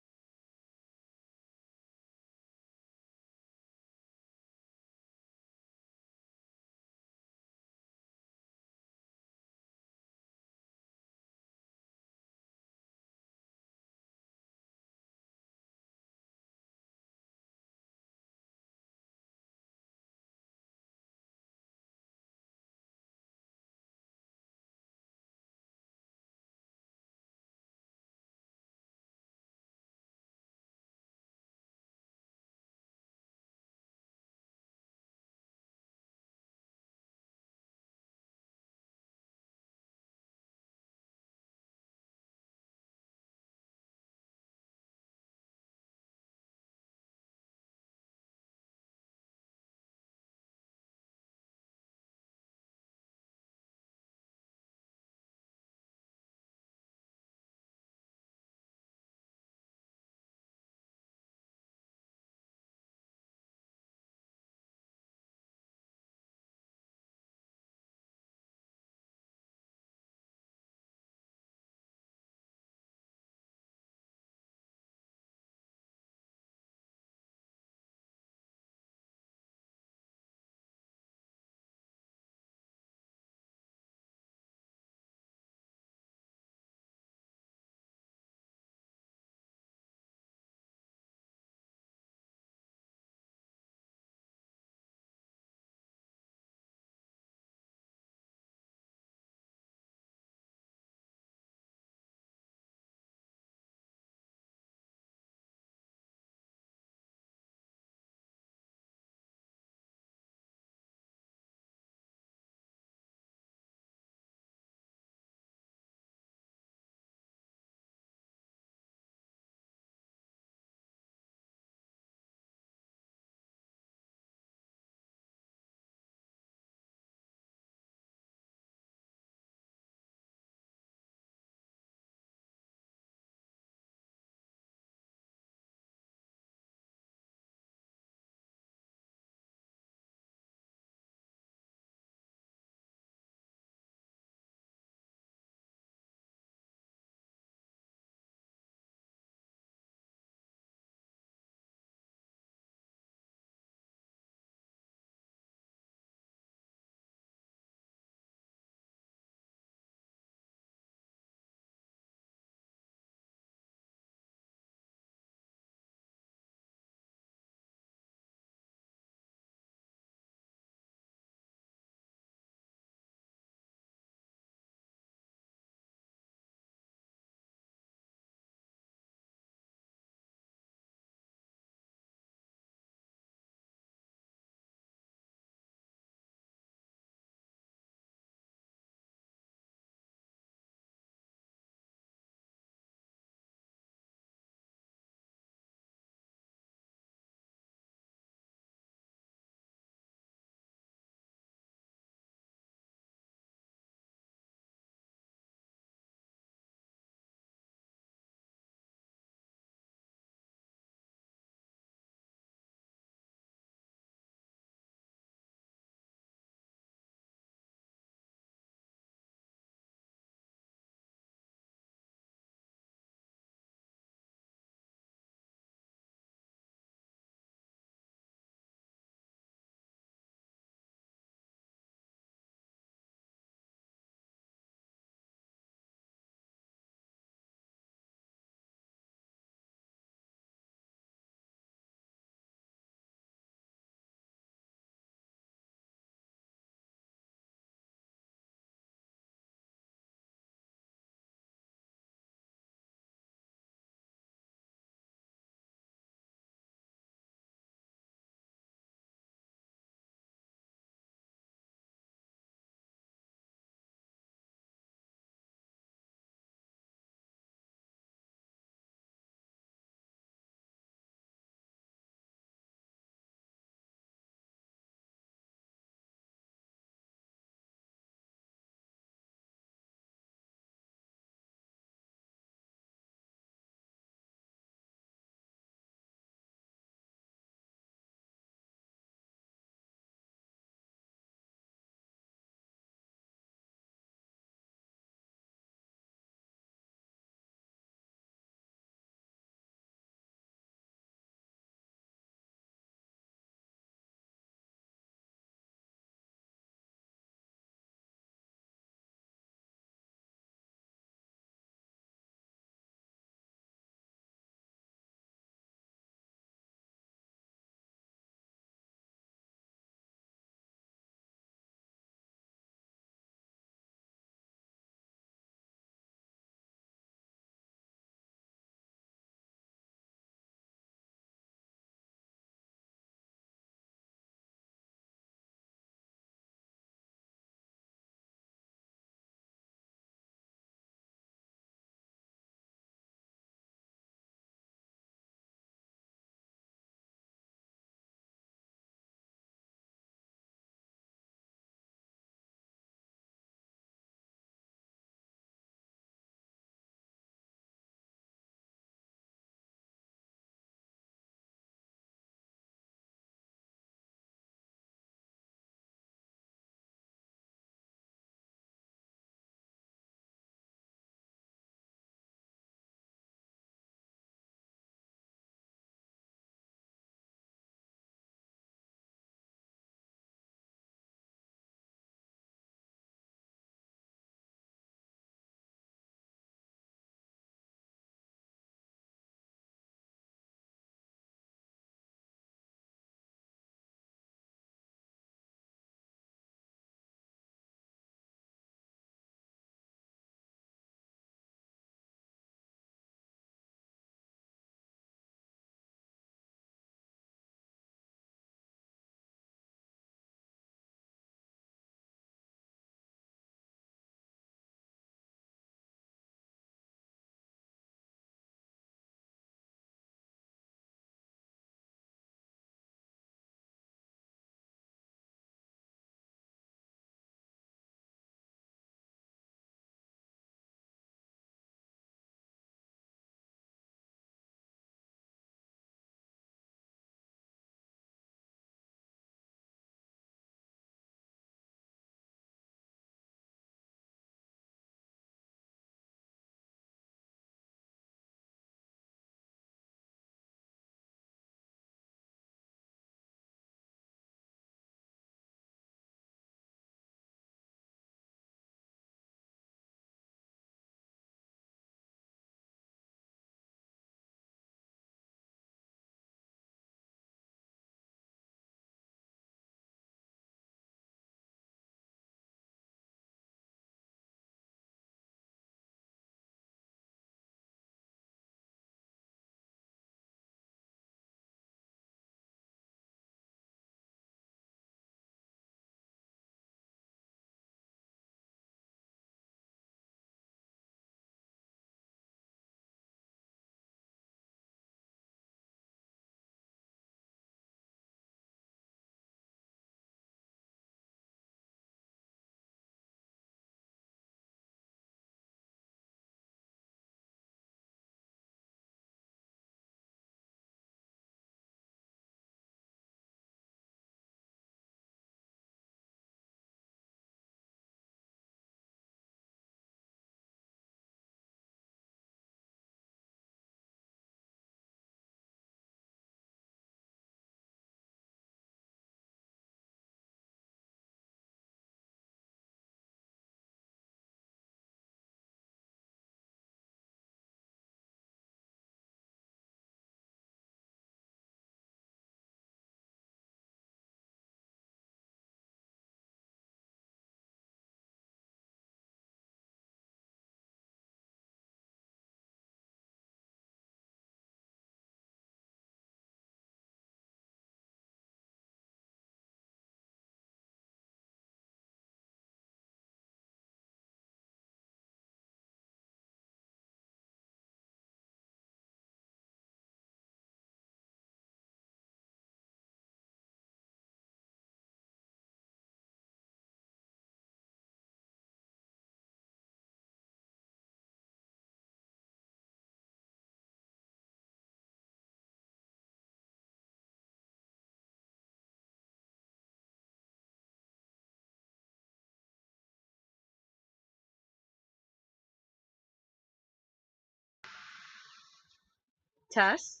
S1: Tess,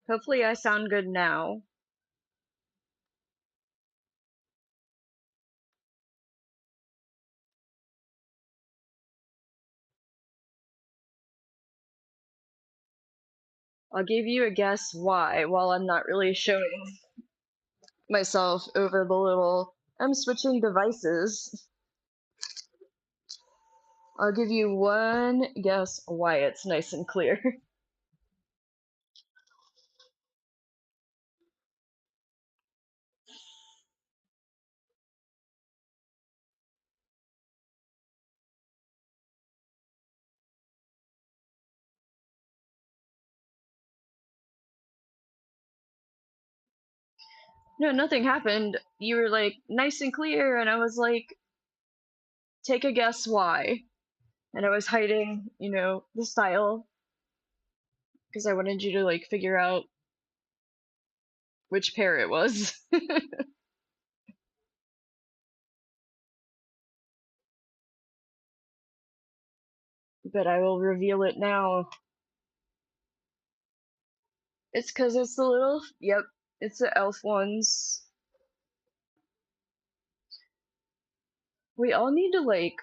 S1: hopefully I sound good now. I'll give you a guess why while I'm not really showing myself over the little. I'm switching devices. I'll give you one guess why it's nice and clear. No, nothing happened. You were like, nice and clear, and I was like, take a guess why. And I was hiding, the style because I wanted you to like figure out which pair it was. But I will reveal it now. It's because it's the little, yep, it's the elf ones. We all need to like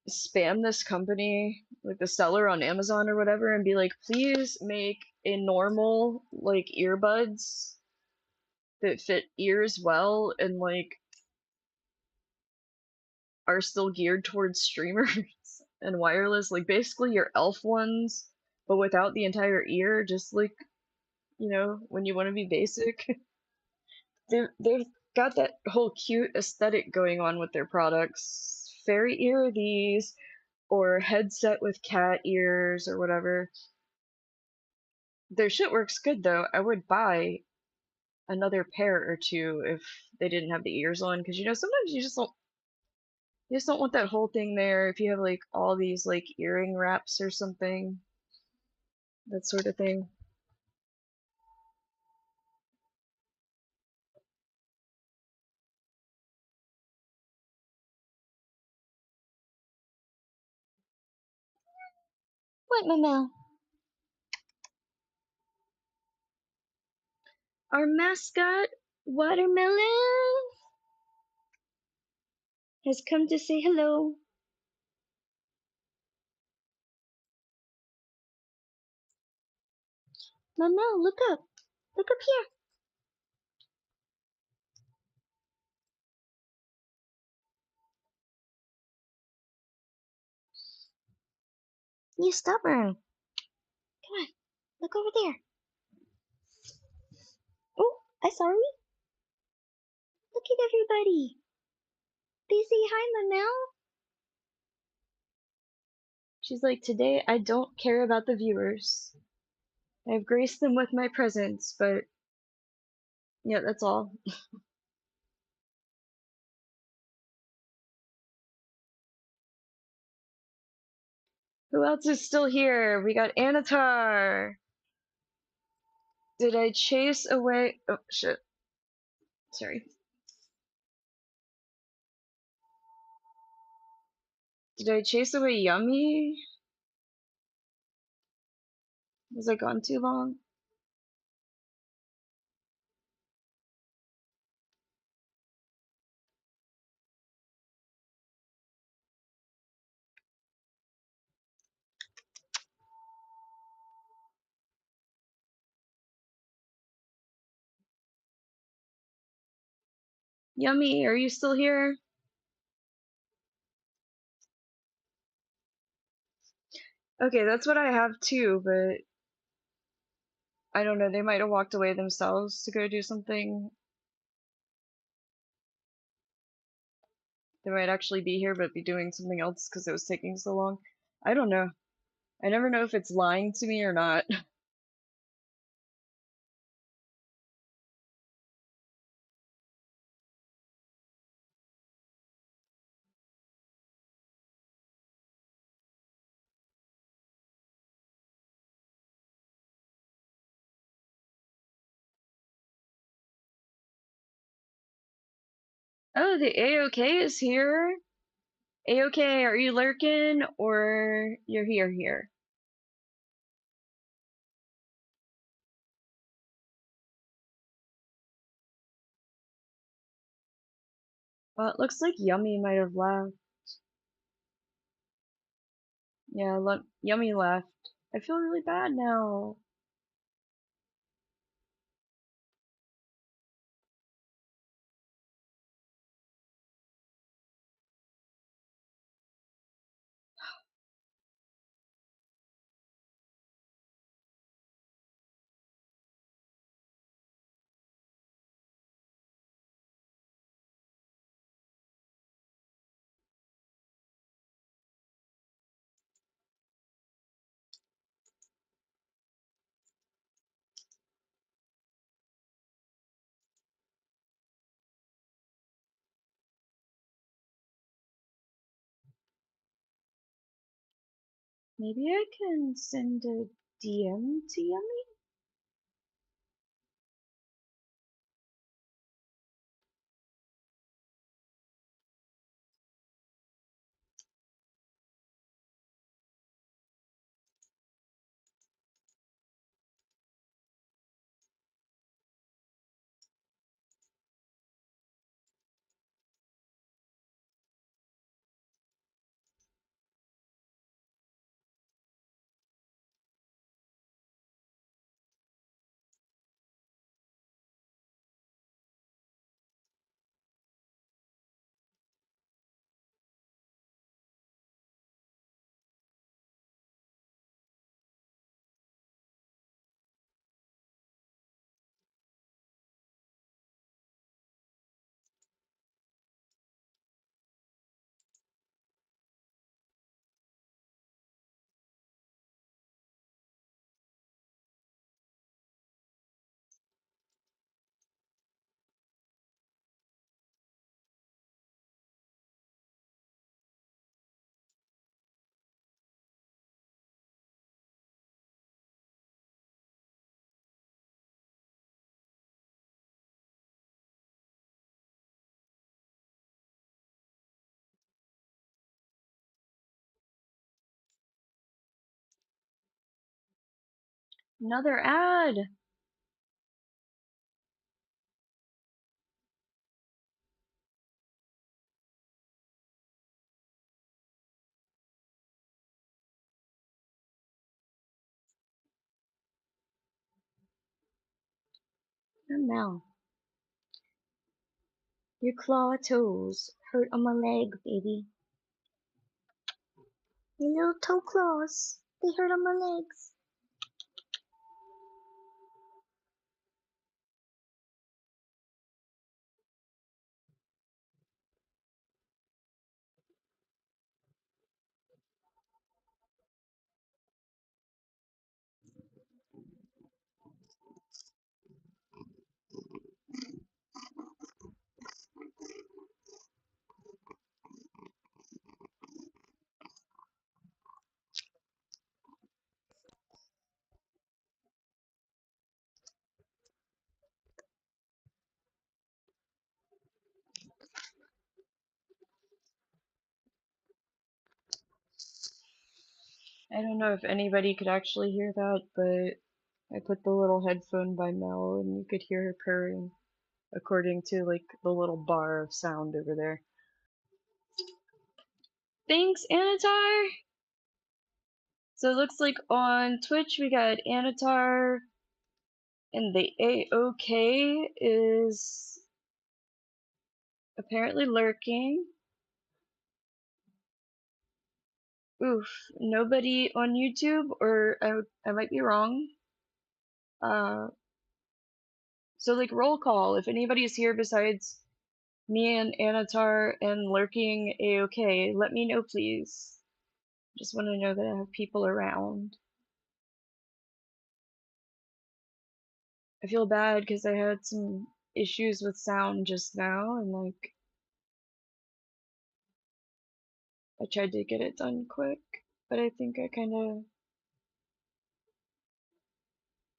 S1: spam this company, like the seller on Amazon or whatever, and be like, please make a normal like earbuds that fit ears well and like are still geared towards streamers and wireless, like basically your elf ones, but without the entire ear, just like, when you want to be basic. They've got that whole cute aesthetic going on with their products. Fairy ear these, or headset with cat ears or whatever. Their shit works good though. I would buy another pair or two if they didn't have the ears on, because sometimes you just don't want that whole thing there if you have like all these like earring wraps or something, that sort of thing. What, Mama? Our mascot, Watermelon, has come to say hello. Mama, look up. Look up here. You stubborn. Come on. Look over there. Oh, I'm sorry. Look at everybody. They say hi, Mama. She's like, today I don't care about the viewers. I've graced them with my presence, but yeah, that's all. Who else is still here? We got Anatar. Did I chase away? Oh, shit. Sorry. Did I chase away Yummy? Was I gone too long? Yummy, are you still here? Okay, that's what I have too, but I don't know. They might have walked away themselves to go do something. They might actually be here, but be doing something else because it was taking so long. I don't know. I never know if it's lying to me or not. Oh, the AOK is here. AOK, are you lurking or you're here? It looks like Yummy might have left. Yeah, look, Yummy left. I feel really bad now. Maybe I can send a DM to Yummy? Another ad! And now, your claw toes hurt on my leg, baby. Your little toe claws, they hurt on my legs. I don't know if anybody could actually hear that, but I put the little headphone by Mel and you could hear her purring according to like the little bar of sound over there. Thanks, Anatar! So it looks like on Twitch we got Anatar and the A-OK is apparently lurking. Oof, nobody on YouTube, or I might be wrong. Uh, so like roll call, if anybody's here besides me and Anatar and lurking A-OK, let me know please. Just want to know that I have people around. I feel bad because I had some issues with sound just now and like I tried to get it done quick, but I think I kind of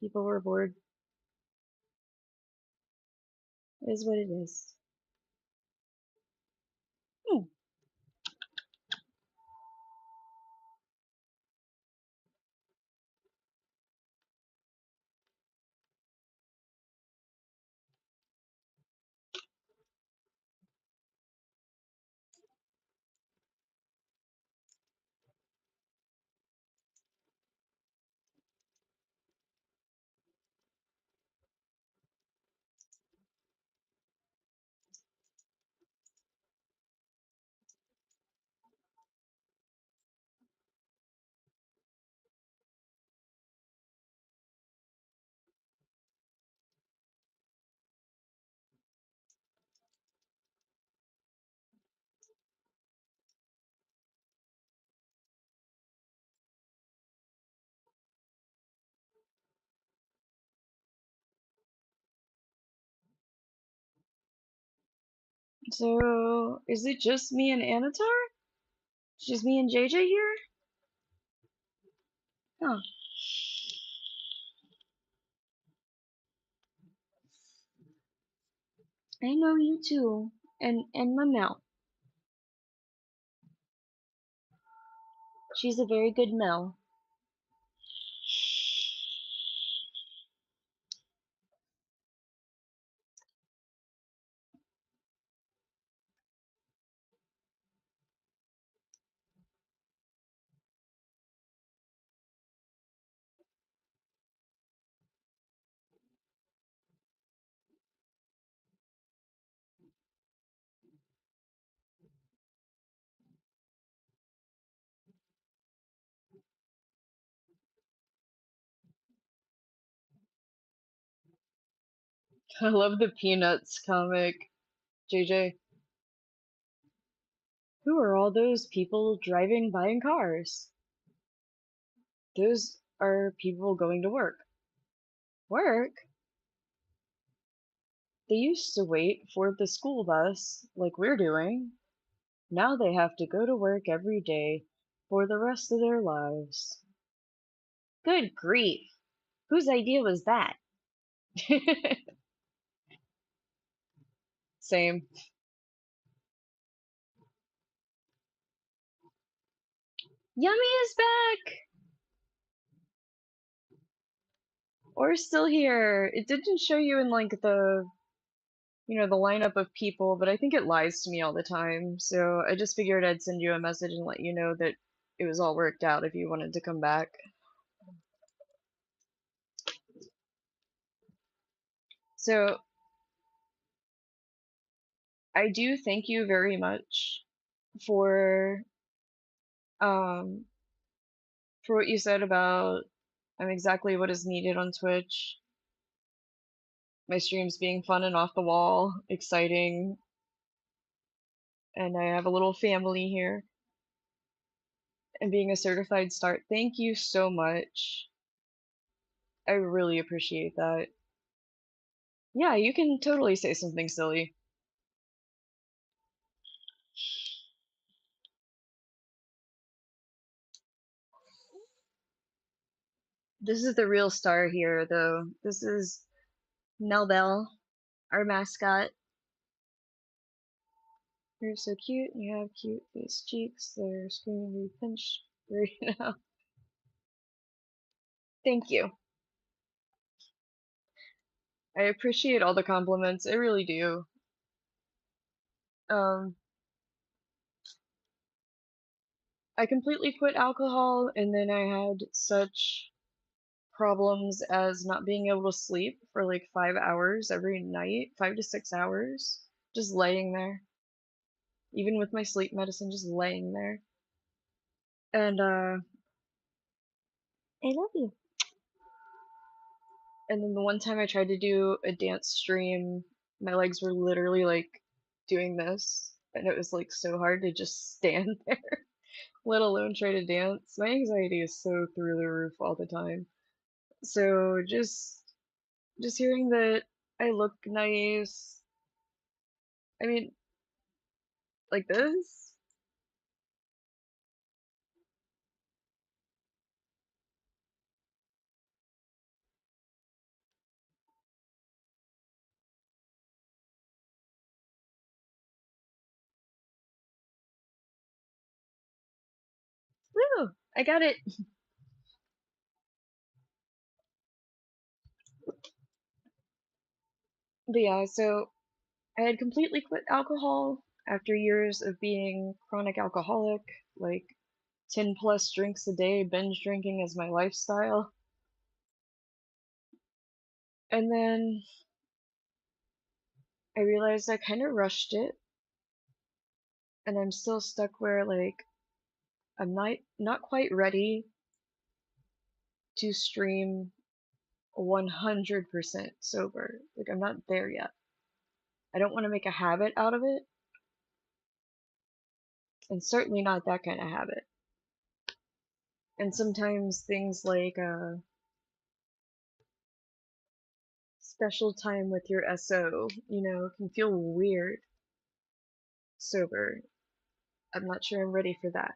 S1: people were bored. It is what it is. Hmm. So, is it just me and Anatar? Just me and JJ here? Huh. I know you too. And Mamel. She's a very good Mel. I love the Peanuts comic. JJ, who are all those people driving by in cars? Those are people going to work. Work? They used to wait for the school bus, like we're doing. Now they have to go to work every day for the rest of their lives. Good grief! Whose idea was that? Same. Yummy is back! Or still here. It didn't show you in like the lineup of people, but I think it lies to me all the time. So I just figured I'd send you a message and let you know that it was all worked out if you wanted to come back. So I do thank you very much for um for what you said about exactly what is needed on Twitch. My streams being fun and off the wall, exciting, and I have a little family here. And being a certified start, thank you so much. I really appreciate that. Yeah, you can totally say something silly. This is the real star here, though. This is Nell Bell, our mascot. You're so cute. You have cute face cheeks. They're screamingly pinched right now. Thank you. I appreciate all the compliments. I really do. Um, I completely quit alcohol, and then I had such problems as not being able to sleep for like 5 hours every night, 5 to 6 hours, just laying there, even with my sleep medicine, just laying there. And I love you. And then the one time I tried to do a dance stream, my legs were literally like doing this, and it was like so hard to just stand there, let alone try to dance. My anxiety is so through the roof all the time. So just hearing that I look nice, I mean, like this. Woo! I got it. But yeah, so I had completely quit alcohol after years of being chronic alcoholic, like 10 plus drinks a day, binge drinking as my lifestyle. And then I realized I kind of rushed it, and I'm still stuck where like I'm not quite ready to stream 100% sober. Like I'm not there yet. I don't want to make a habit out of it, and certainly not that kind of habit. And sometimes things like special time with your SO, can feel weird. sober. I'm not sure I'm ready for that.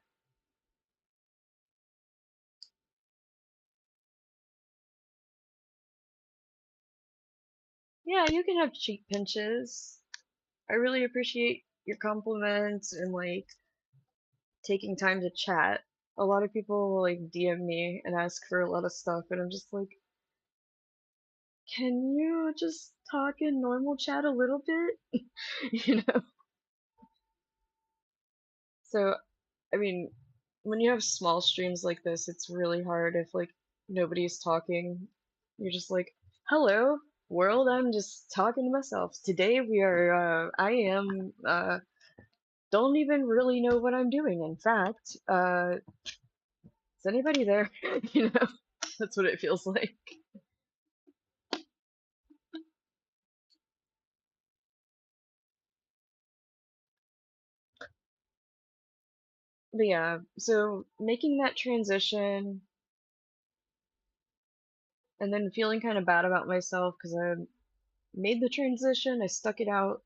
S1: Yeah, you can have cheek pinches. I really appreciate your compliments and like taking time to chat. A lot of people will like DM me and ask for a lot of stuff, and I'm just like, can you just talk in normal chat a little bit? You know? So, I mean, when you have small streams like this, it's really hard if like nobody's talking. You're just like, hello, world, I'm just talking to myself. Today we are, I am, don't even really know what I'm doing. In fact, is anybody there? You know, that's what it feels like. But yeah, so making that transition and then feeling kind of bad about myself because I made the transition, I stuck it out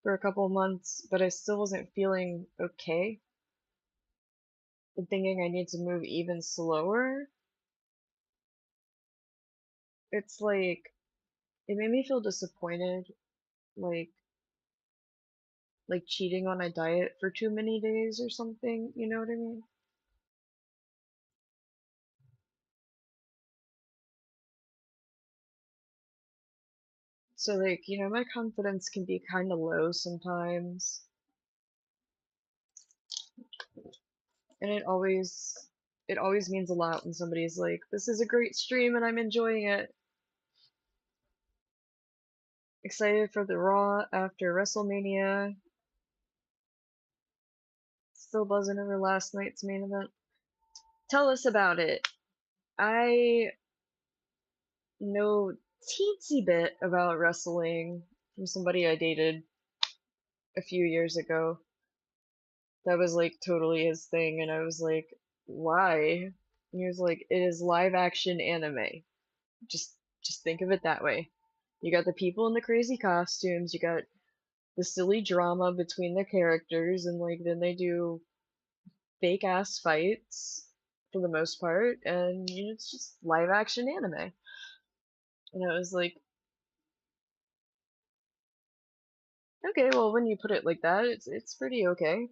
S1: for a couple of months, but I still wasn't feeling okay. And thinking I need to move even slower. It's like, it made me feel disappointed, like, like cheating on a diet for too many days or something, you know what I mean? So like, my confidence can be kind of low sometimes, and it always means a lot when somebody's like, "This is a great stream and I'm enjoying it." Excited for the Raw after WrestleMania. Still buzzing over last night's main event. Tell us about it. I know teensy bit about wrestling from somebody I dated a few years ago. That was like totally his thing, and I was like, why? And he was like, it is live action anime. Just think of it that way. You got the people in the crazy costumes, you got the silly drama between the characters, and like then they do fake ass fights for the most part, and it's just live action anime. And I was like, okay, well when you put it like that, it's pretty okay.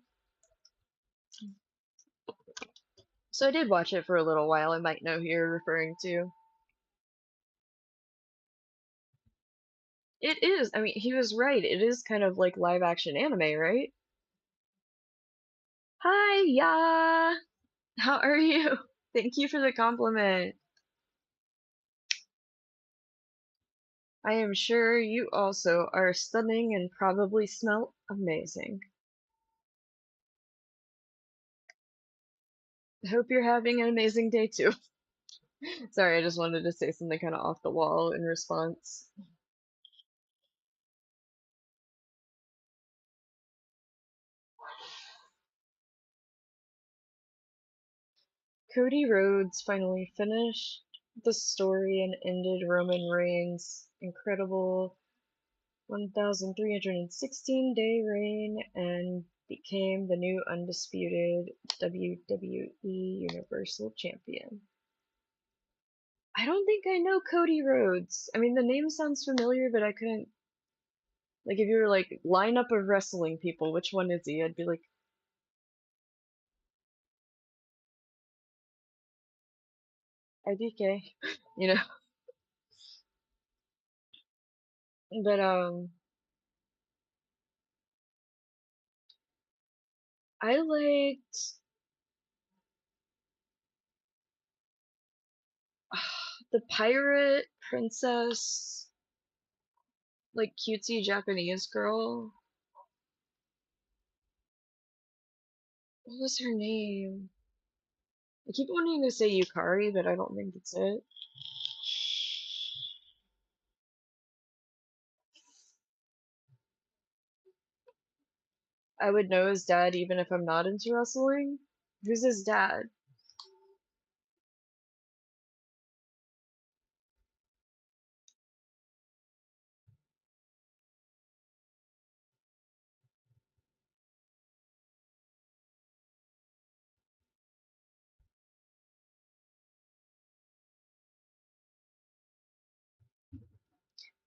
S1: So I did watch it for a little while. I might know who you're referring to. It is. I mean, he was right. It is kind of like live action anime, right? Hi, ya. How are you? Thank you for the compliment. I am sure you also are stunning and probably smell amazing. I hope you're having an amazing day too. Sorry, I just wanted to say something kind of off the wall in response. Cody Rhodes finally finished the story and ended Roman Reigns' incredible 1,316-day reign and became the new undisputed WWE Universal Champion. I don't think I know Cody Rhodes. I mean, the name sounds familiar, but I couldn't. Like, if you were like, lineup of wrestling people, which one is he? I'd be like, IDK, you know? But, I liked the pirate princess, like, cutesy Japanese girl. What was her name? I keep wanting to say Yukari, but I don't think it's it. I would know his dad even if I'm not into wrestling. Who's his dad?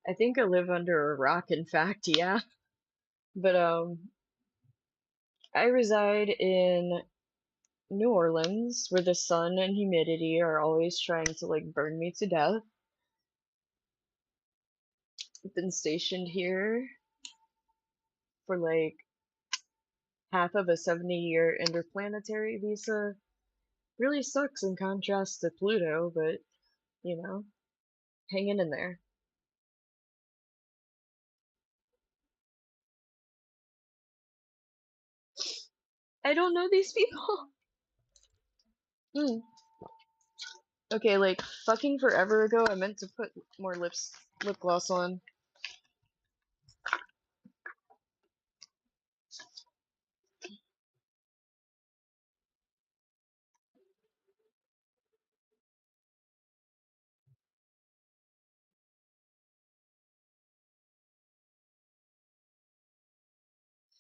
S1: I think I live under a rock, in fact, yeah. But I reside in New Orleans, where the sun and humidity are always trying to like burn me to death. I've been stationed here for like half of a 70-year interplanetary visa. Really sucks in contrast to Pluto, but you know, hanging in there. I don't know these people. Mm. Okay, like fucking forever ago, I meant to put more lip gloss on.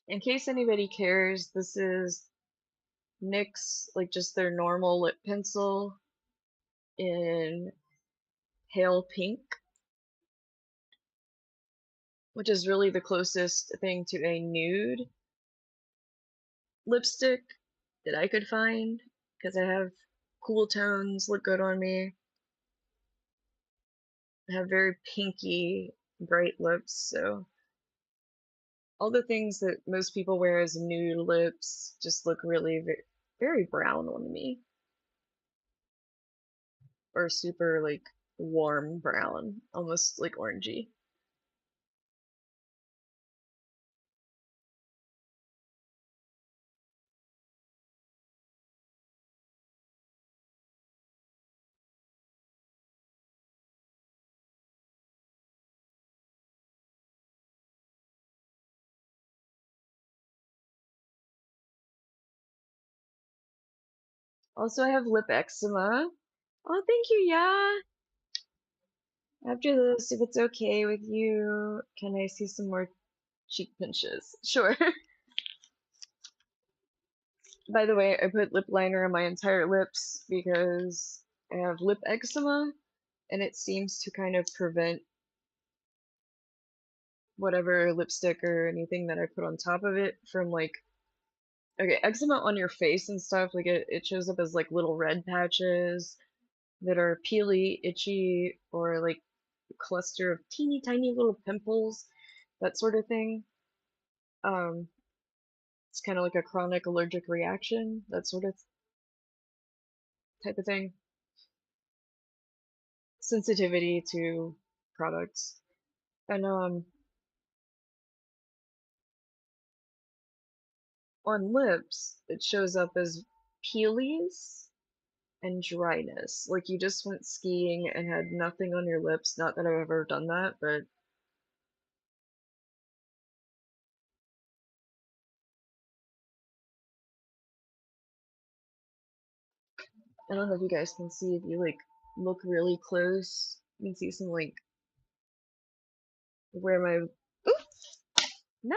S1: In case anybody cares, this is NYX, like just their normal lip pencil in pale pink, which is really the closest thing to a nude lipstick that I could find because I have cool tones, look good on me. I have very pinky, bright lips, so all the things that most people wear as nude lips just look really very brown on me, or super like warm brown, almost like orangey. Also, I have lip eczema. Oh, thank you, yeah. After this, if it's okay with you, can I see some more cheek pinches? Sure. By the way, I put lip liner on my entire lips because I have lip eczema, and it seems to kind of prevent whatever lipstick or anything that I put on top of it from like, okay, eczema on your face and stuff, like it shows up as like little red patches that are peely, itchy, or like a cluster of teeny tiny little pimples, that sort of thing. Um, it's kind of like a chronic allergic reaction, that sort of type of thing. Sensitivity to products. And on lips, it shows up as peelies and dryness. Like you just went skiing and had nothing on your lips. Not that I've ever done that, but I don't know if you guys can see if you like look really close. You can see some like where my oop, no,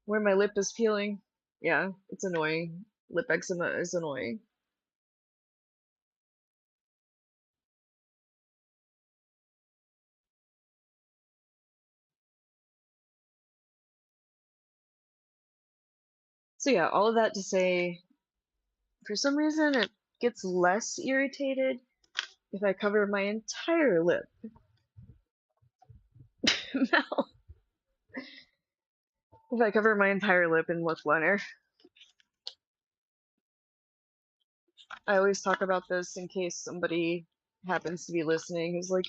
S1: where my lip is peeling. Yeah, it's annoying. Lip eczema is annoying. So yeah, all of that to say, for some reason it gets less irritated if I cover my entire lip. No, if I cover my entire lip in lip liner. I always talk about this in case somebody happens to be listening who's like,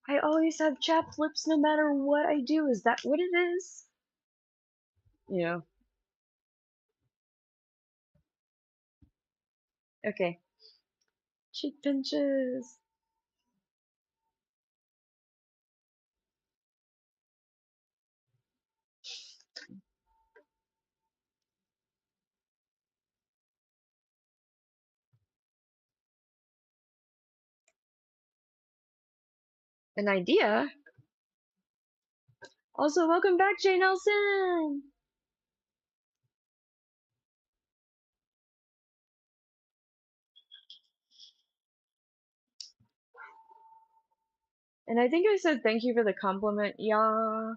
S1: I always have chapped lips no matter what I do. Is that what it is? You know, okay. Cheek pinches. An idea. Also, welcome back, Jay Nelson. And I think I said thank you for the compliment, yeah.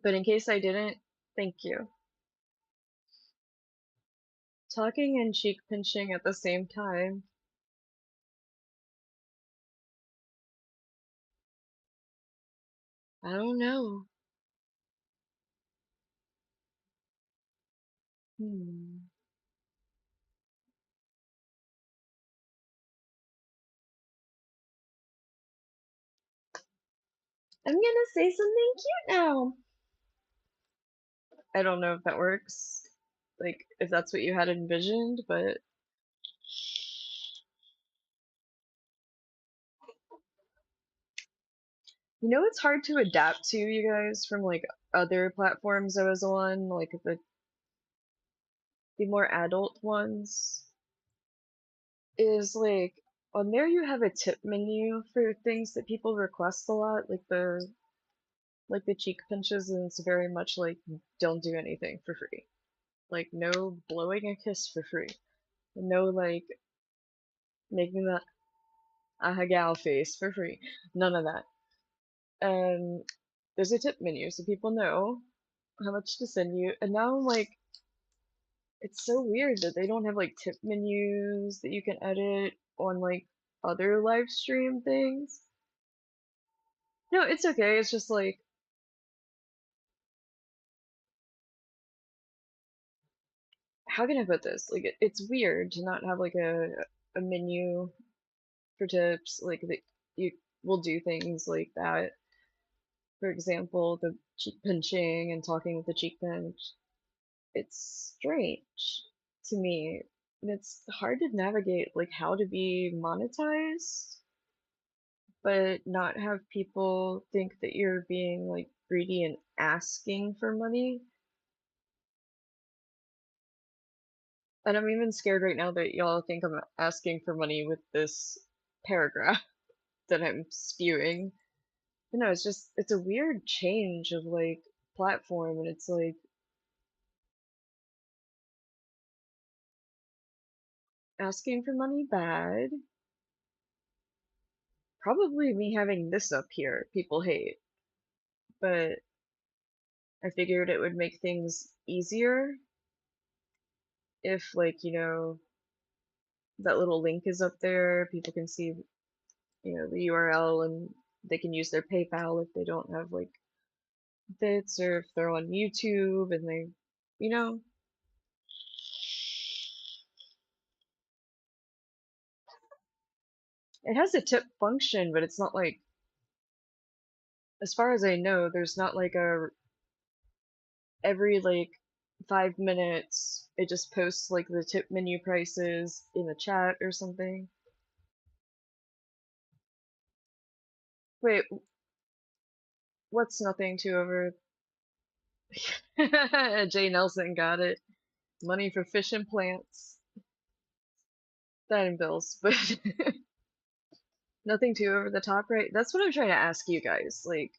S1: But in case I didn't, thank you. Talking and cheek pinching at the same time. I don't know. Hmm. I'm gonna say something cute now. I don't know if that works. Like, if that's what you had envisioned, but you know it's hard to adapt to, you guys, from like other platforms I was on, like the more adult ones, is like on there you have a tip menu for things that people request a lot, like the cheek pinches, and it's very much like don't do anything for free. Like no blowing a kiss for free. No like making that a gal face for free. None of that. And there's a tip menu so people know how much to send you. And now like it's so weird that they don't have like tip menus that you can edit on like other live stream things. No, it's okay. It's just like how can I put this? Like it's weird to not have like a menu for tips like that you will do things like that. For example, the cheek pinching and talking with the cheek pinch. It's strange to me. And it's hard to navigate like how to be monetized but not have people think that you're being like greedy and asking for money. And I'm even scared right now that y'all think I'm asking for money with this paragraph that I'm spewing. But no, it's just it's a weird change of like platform and it's like asking for money bad. Probably me having this up here people hate. But I figured it would make things easier if like, that little link is up there, people can see, the URL and they can use their PayPal if they don't have like bits or if they're on YouTube and they, you know, it has a tip function, but it's not like, as far as I know, there's not like a every like 5 minutes it just posts like the tip menu prices in the chat or something. Wait, what's nothing to over? Jay Nelson got it. Money for fish and plants. Dining bills, but nothing too over the top, right? That's what I'm trying to ask you guys. Like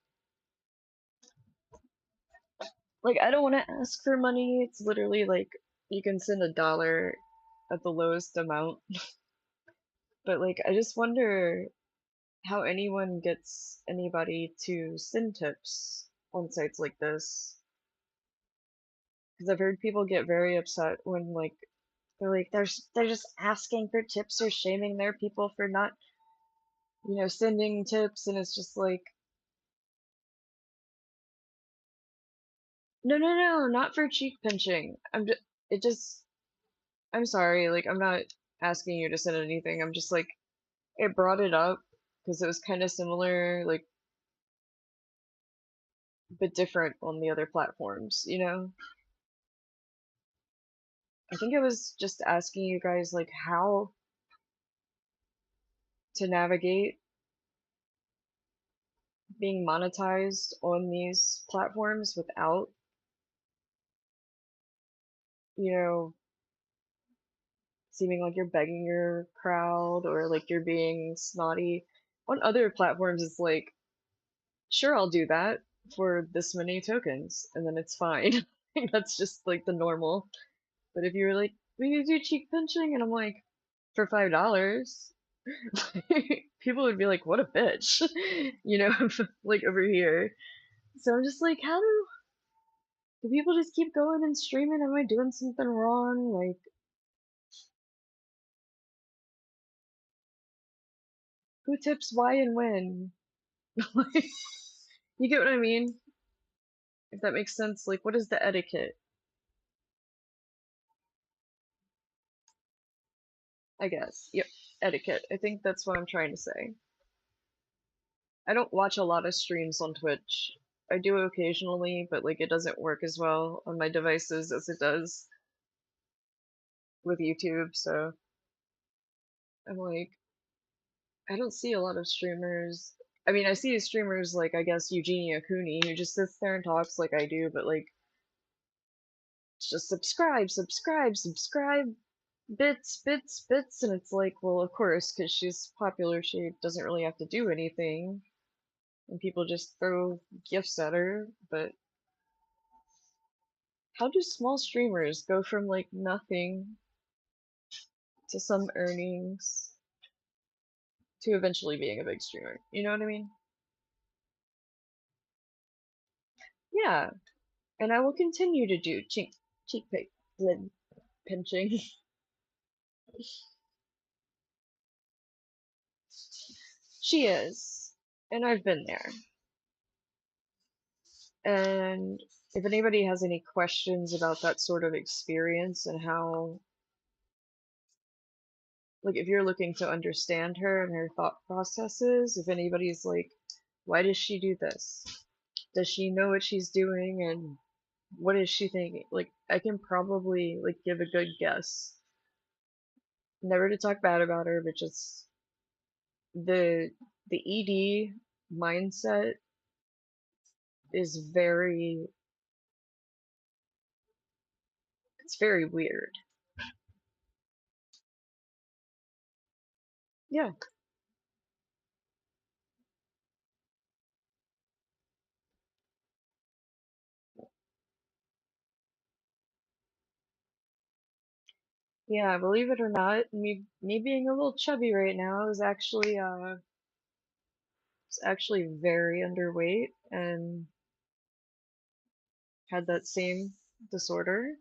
S1: I don't want to ask for money. It's literally like you can send $1 at the lowest amount. But like I just wonder how anyone gets anybody to send tips on sites like this. Because I've heard people get very upset when like they're like they're just asking for tips or shaming their people for not, sending tips, and it's just like no, no, no, not for cheek pinching. It just, I'm sorry, like, I'm not asking you to send anything. I'm just like, it brought it up because it was kind of similar, like, but different on the other platforms. I think I was just asking you guys, like, how to navigate being monetized on these platforms without, you know, seeming like you're begging your crowd or like you're being snotty. On other platforms, it's like, sure, I'll do that for this many tokens, and then it's fine. That's just like the normal. But if you were like, will you do cheek pinching? And I'm like, for $5. People would be like, "What a bitch," you know, like over here. So I'm just like, how do people just keep going and streaming? Am I doing something wrong? Like, who tips why and when? Like, you get what I mean? If that makes sense. Like, what is the etiquette? I guess. Yep, etiquette. I think that's what I'm trying to say. I don't watch a lot of streams on Twitch. I do occasionally, but like it doesn't work as well on my devices as it does with YouTube, so I'm like, I don't see a lot of streamers. I mean, I see streamers like I guess Eugenia Cooney who just sits there and talks like I do, but like just subscribe, subscribe, subscribe, bits, bits, bits, and it's like, well, of course, because she's popular, she doesn't really have to do anything, and people just throw gifts at her. But how do small streamers go from like nothing to some earnings to eventually being a big streamer? You know what I mean? Yeah, and I will continue to do cheek pick lid pinching. She is, and I've been there. And if anybody has any questions about that sort of experience and how, like, if you're looking to understand her and her thought processes, if anybody's like, why does she do this? Does she know what she's doing and what is she thinking? Like, I can probably like give a good guess. Never to talk bad about her, but just the ED mindset is it's very weird. Yeah. Yeah, believe it or not, me being a little chubby right now is actually very underweight and had that same disorder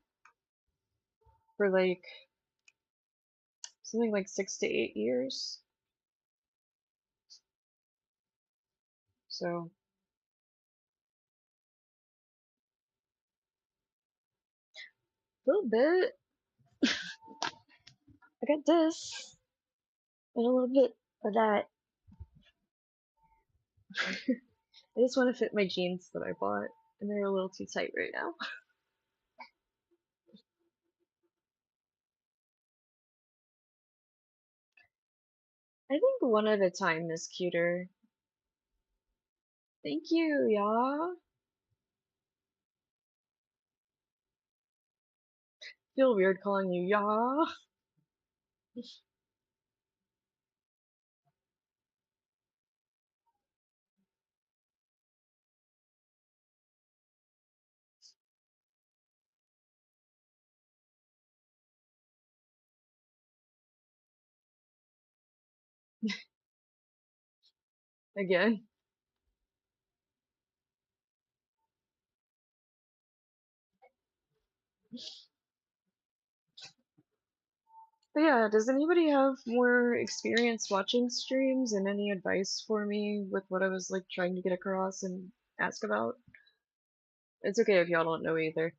S1: for like something like 6 to 8 years. So a little bit. I got this and a little bit of that. I just want to fit my jeans that I bought, and they're a little too tight right now. I think one at a time is cuter. Thank you, y'all. Feel weird calling you y'all. Again. But yeah, does anybody have more experience watching streams and any advice for me with what I was like trying to get across and ask about? It's okay if y'all don't know either.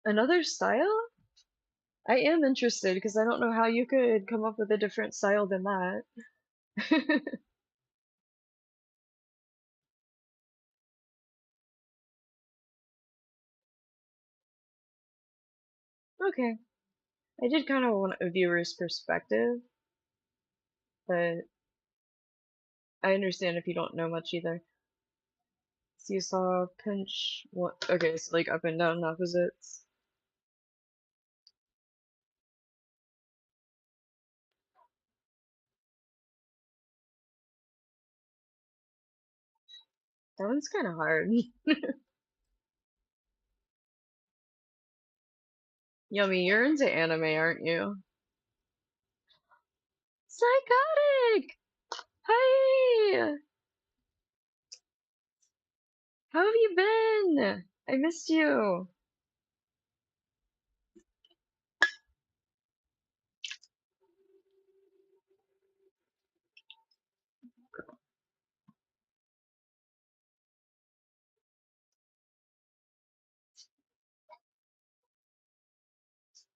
S1: Another style? I am interested because I don't know how you could come up with a different style than that. Okay. I did kind of want a viewer's perspective, but I understand if you don't know much either. Seesaw, pinch, what? Okay, so like up and down opposites. That one's kind of hard. Yummy, you're into anime, aren't you? Psychotic! Hi! How have you been? I missed you.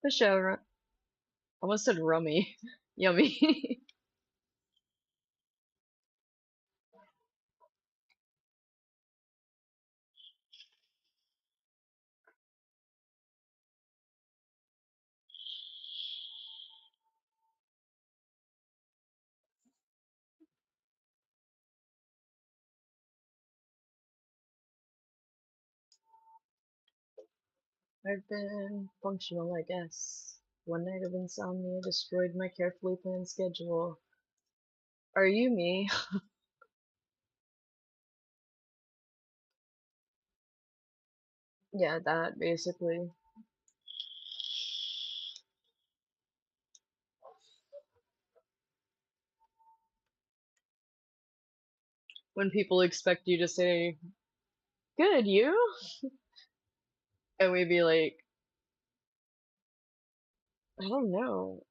S1: The show, almost said rummy. Yummy. I've been functional, I guess. One night of insomnia destroyed my carefully planned schedule. Are you me? Yeah, that basically. When people expect you to say, good, you? And we'd be like, I don't know.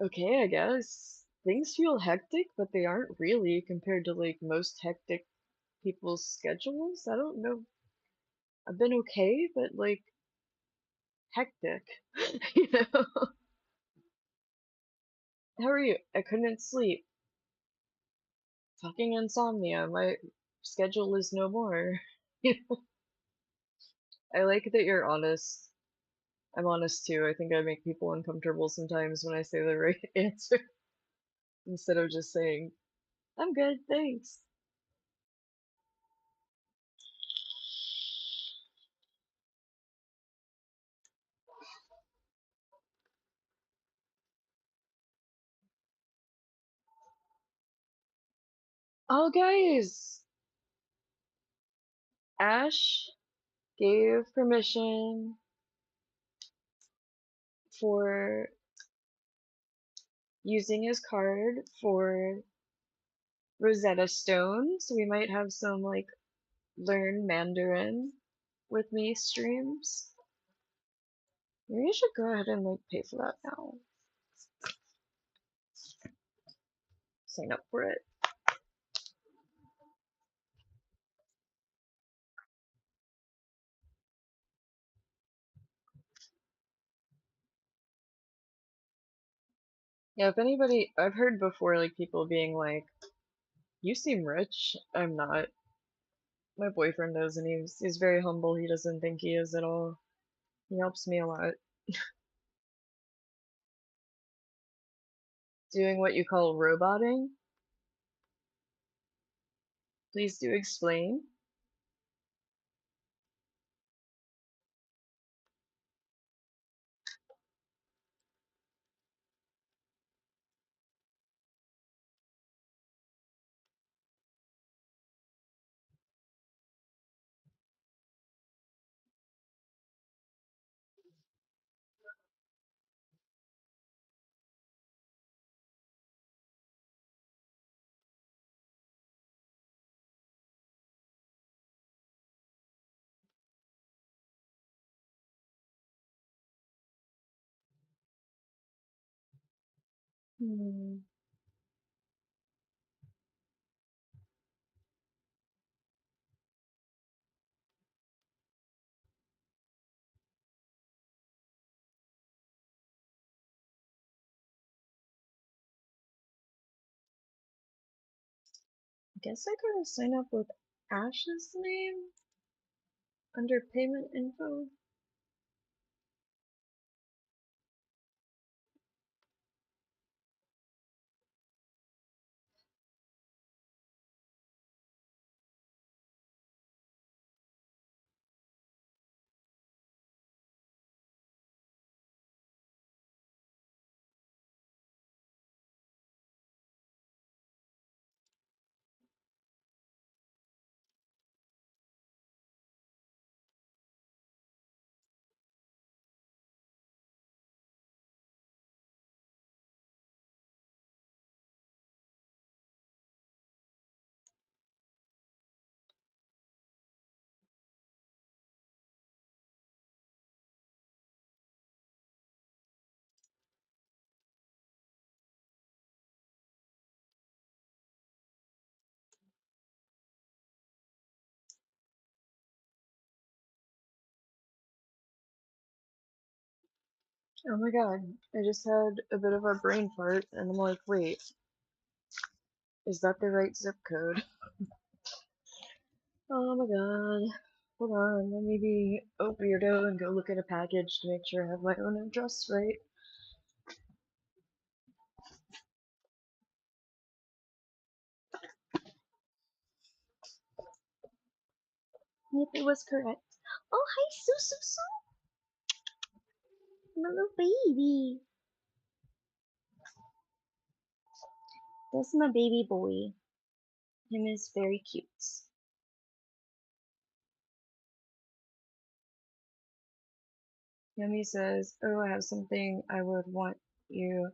S1: Okay, I guess. Things feel hectic, but they aren't really compared to like most hectic people's schedules. I don't know. I've been okay, but like hectic. You know? How are you? I couldn't sleep. Fucking insomnia. My schedule is no more. I like that you're honest. I'm honest too. I think I make people uncomfortable sometimes when I say the right answer instead of just saying, I'm good, thanks. Oh, guys! Ash gave permission for using his card for Rosetta Stone, so we might have some like learn Mandarin with me streams. Maybe I should go ahead and like pay for that now. Sign up for it. Yeah, if anybody, I've heard before like people being like, "You seem rich." I'm not. My boyfriend does, and he's very humble. He doesn't think he is at all. He helps me a lot. Doing what you call roboting? Please do explain. Hmm. I guess I gotta sign up with Ash's name under payment info. Oh my god, I just had a bit of a brain fart, and I'm like, wait, is that the right zip code? Oh my god. Hold on, let me be a weirdo and go look at a package to make sure I have my own address right. Yep, it was correct. Oh, hi, Su. My little baby. That's my baby boy. Him is very cute. Yummy says, oh, I have something I would want you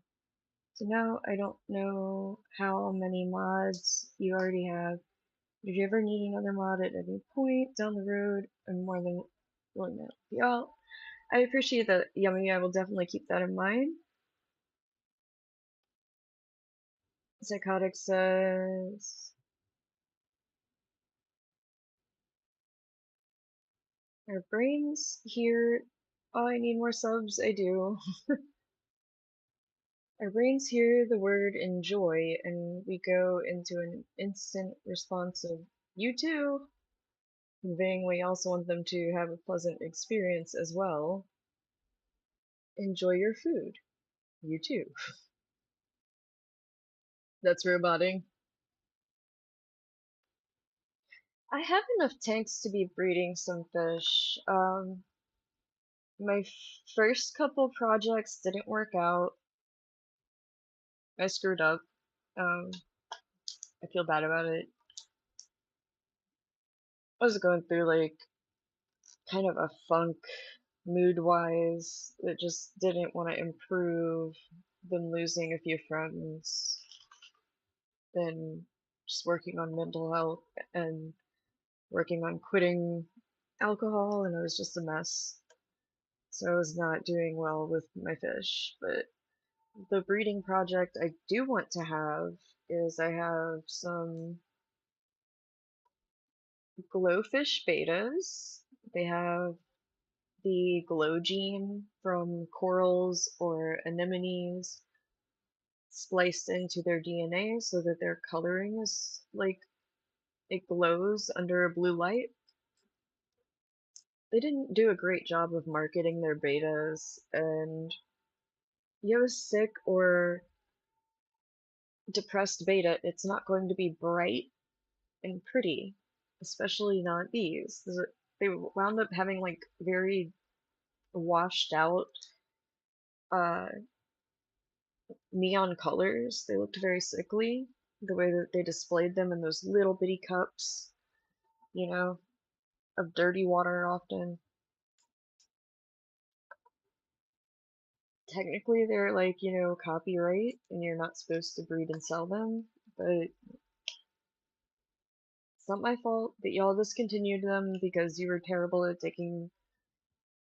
S1: to know. I don't know how many mods you already have. If you ever need another mod at any point down the road, I'm more than willing to help you out. I appreciate that, Yummy. I will definitely keep that in mind. Psychotic says, our brains hear. Oh, I need more subs. I do. Our brains hear the word enjoy, and we go into an instant response of you too, conveying we also want them to have a pleasant experience as well. Enjoy your food. You too. That's roboting. I have enough tanks to be breeding some fish. My first couple projects didn't work out. I screwed up. Um, I feel bad about it. I was going through like kind of a funk mood wise that just didn't want to improve, then losing a few friends, then just working on mental health and working on quitting alcohol, and it was just a mess. So I was not doing well with my fish. But the breeding project I do want to have is I have some glowfish betas. They have the glow gene from corals or anemones spliced into their DNA so that their coloring is like it glows under a blue light. They didn't do a great job of marketing their betas, and you have a sick or depressed beta, it's not going to be bright and pretty, especially not these. They wound up having like very washed out uh, neon colors. They looked very sickly, the way that they displayed them in those little bitty cups, you know, of dirty water often. Technically, they're like, copyright, and you're not supposed to breed and sell them, but it's not my fault that y'all discontinued them because you were terrible at taking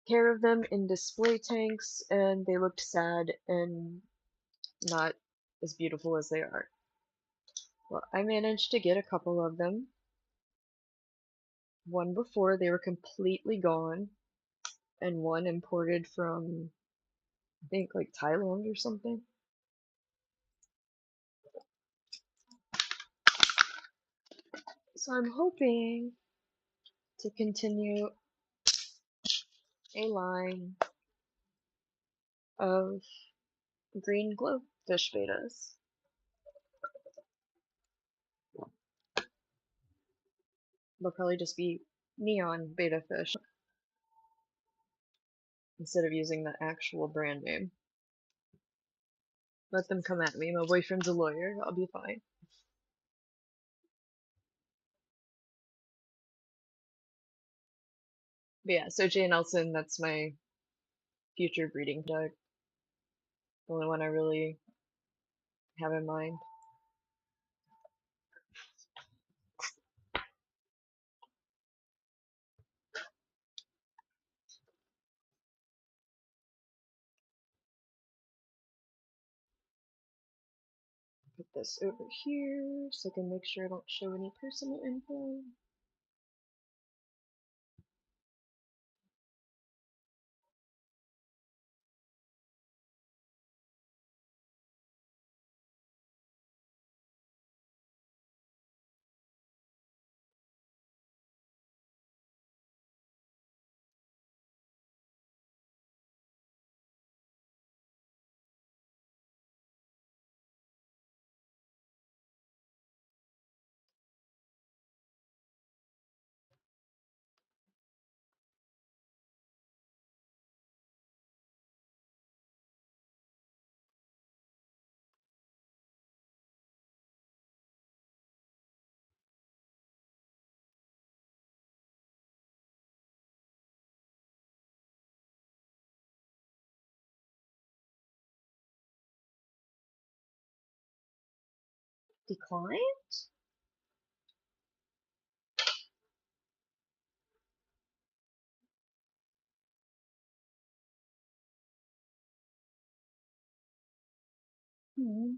S1: care of them in display tanks and they looked sad and not as beautiful as they are. Well, I managed to get a couple of them. One before they were completely gone, and one imported from, I think, like Thailand or something. So I'm hoping to continue a line of green glowfish betas. They'll probably just be neon beta fish instead of using the actual brand name. Let them come at me. My boyfriend's a lawyer. I'll be fine. But yeah, so Jay Nelson, that's my future breeding dog. The only one I really have in mind. Put this over here so I can make sure I don't show any personal info. Decline? Hmm.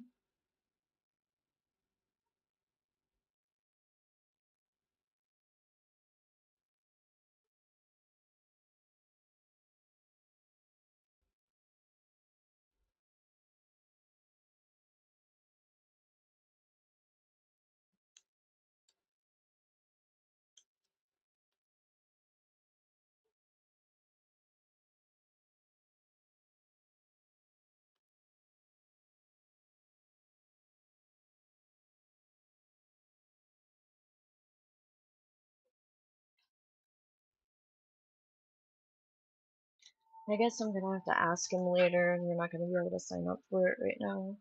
S1: I guess I'm gonna have to ask him later, and you're not gonna be able to sign up for it right now.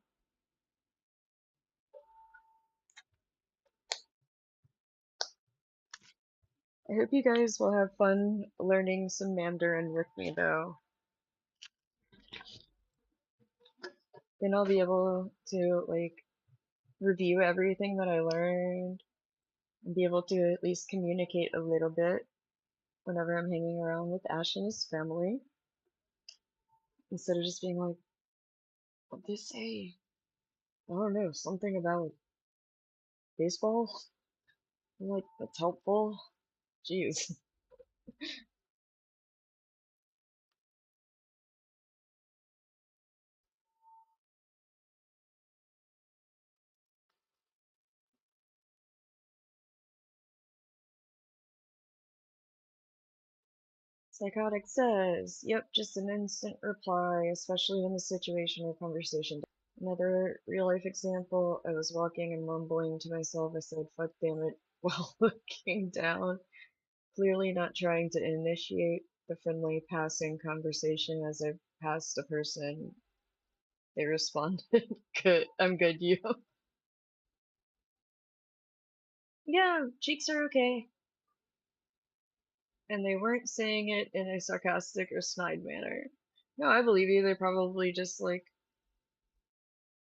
S1: I hope you guys will have fun learning some Mandarin with me, though. Then I'll be able to, like, review everything that I learned, and be able to at least communicate a little bit whenever I'm hanging around with Ash and his family, instead of just being like, what did they say? I don't know, something about baseball? I'm like, that's helpful? Jeez. Psychotic says, yep, just an instant reply, especially when the situation or conversation. Another real life example, I was walking and mumbling to myself, I said, fuck damn it, while looking down, clearly not trying to initiate the friendly passing conversation. As I passed a person, they responded, good, I'm good, you. Yeah, cheeks are okay. And they weren't saying it in a sarcastic or snide manner. No, I believe you, they're probably just like,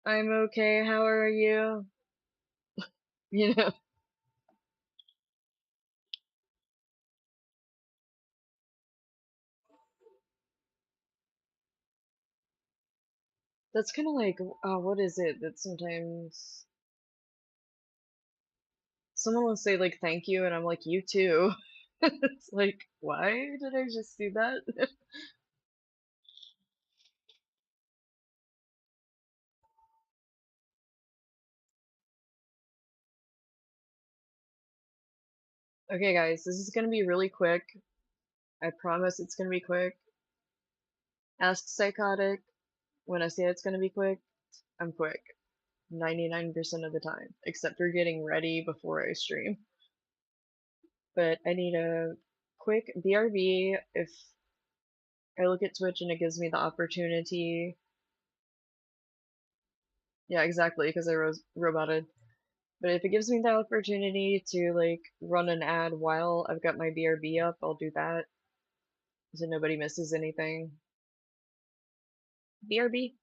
S1: I'm okay, how are you? You know, that's kind of like, what is it that sometimes someone will say, like, thank you, and I'm like, you too. It's like, why did I just do that? Okay, guys, this is gonna be really quick. I promise it's gonna be quick. Ask Psychotic. When I say it's gonna be quick, I'm quick. 99% of the time, except for getting ready before I stream. But I need a quick BRB if I look at Twitch and it gives me the opportunity. Yeah, exactly, because I roboted. But if it gives me the opportunity to like run an ad while I've got my BRB up, I'll do that so nobody misses anything. BRB.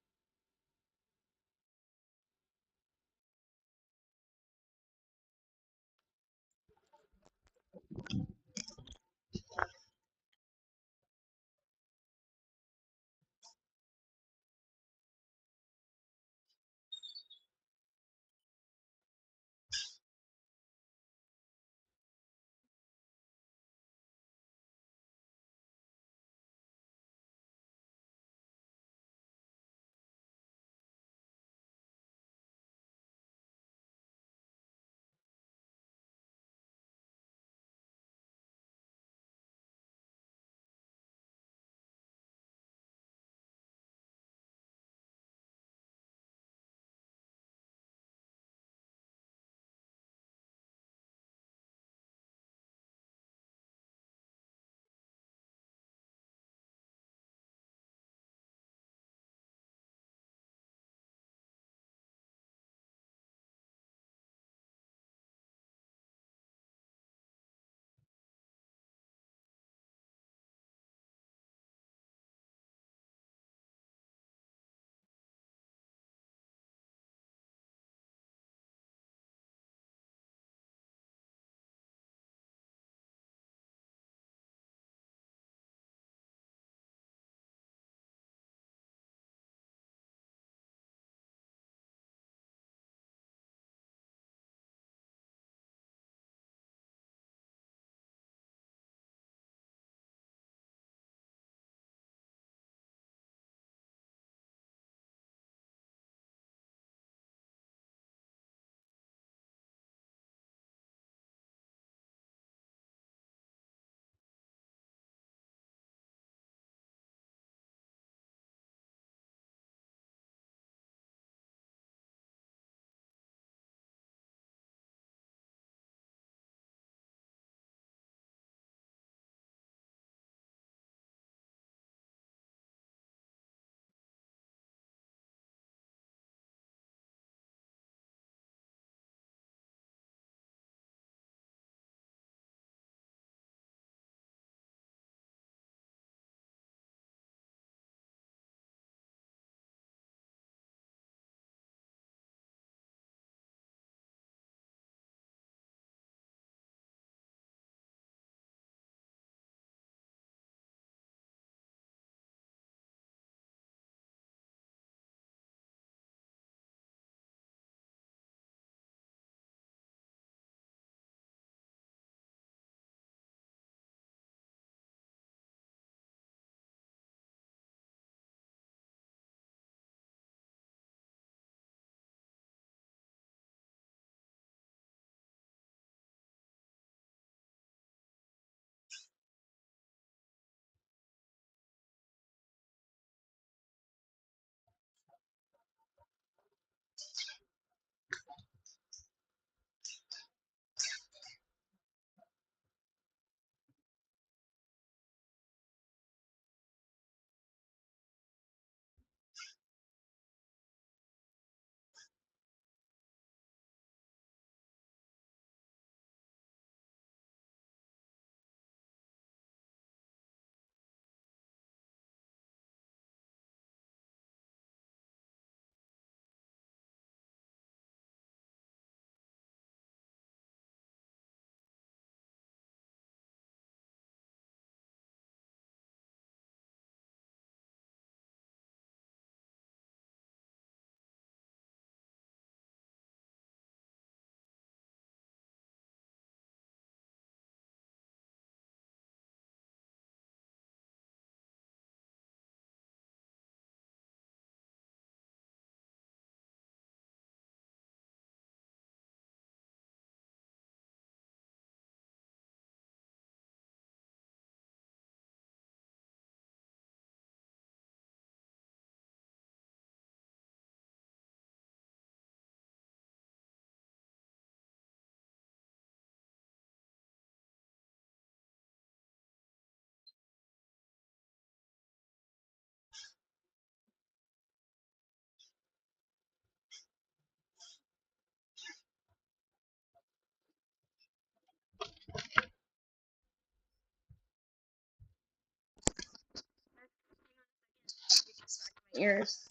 S1: Ears.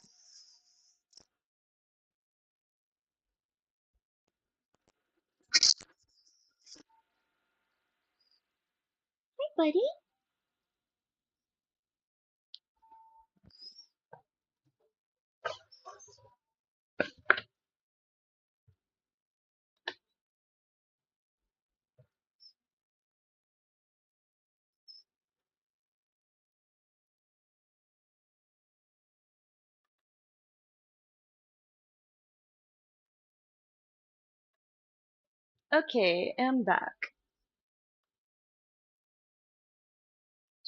S1: Hi, buddy. Okay, I'm back.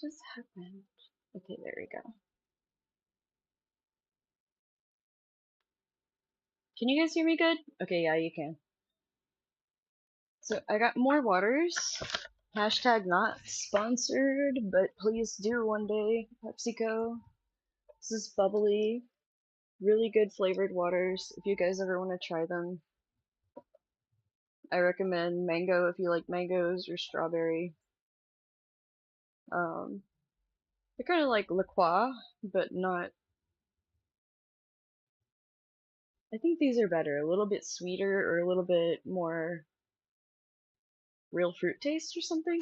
S1: Just happened. Okay, there we go. Can you guys hear me good? Okay, yeah, you can. So I got more waters. Hashtag not sponsored, but please do one day, PepsiCo. This is bubbly, really good flavored waters. If you guys ever want to try them, I recommend mango if you like mangoes or strawberry. Um, they're kind of like La Croix, but not. I think these are better, a little bit sweeter or a little bit more real fruit taste or something.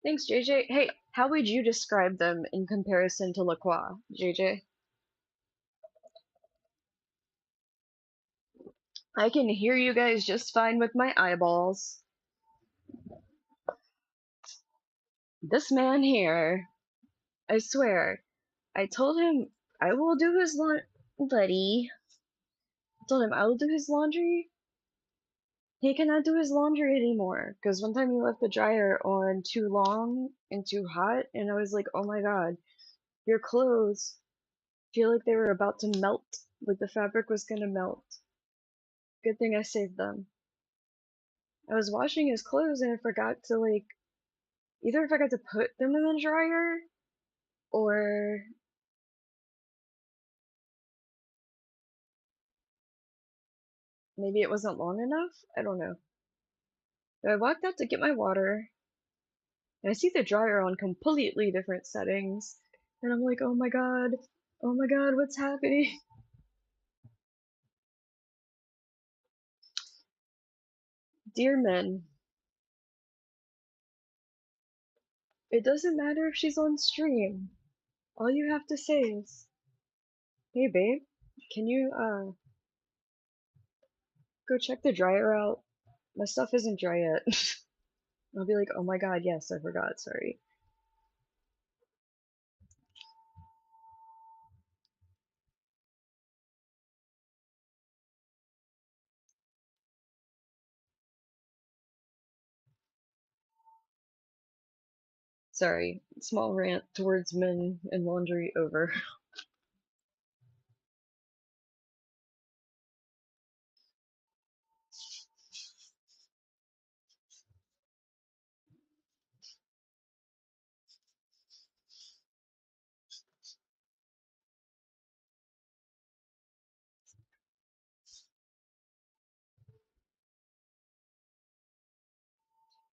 S1: Thanks, JJ. Hey, how would you describe them in comparison to La Croix, JJ? I can hear you guys just fine with my eyeballs. This man here, I swear, I told him I will do his buddy. I told him I will do his laundry. He cannot do his laundry anymore because one time he left the dryer on too long and too hot, and I was like, oh my god, your clothes feel like they were about to melt, like the fabric was gonna melt. Good thing I saved them. I was washing his clothes and I forgot to either I forgot to put them in the dryer or maybe it wasn't long enough. I don't know. But I walked out to get my water and I see the dryer on completely different settings. And I'm like, oh my god, what's happening? Dear men, it doesn't matter if she's on stream. All you have to say is, hey babe, can you go check the dryer out? My stuff isn't dry yet. I'll be like, oh my god, yes, I forgot, sorry. Sorry, small rant towards men and laundry over.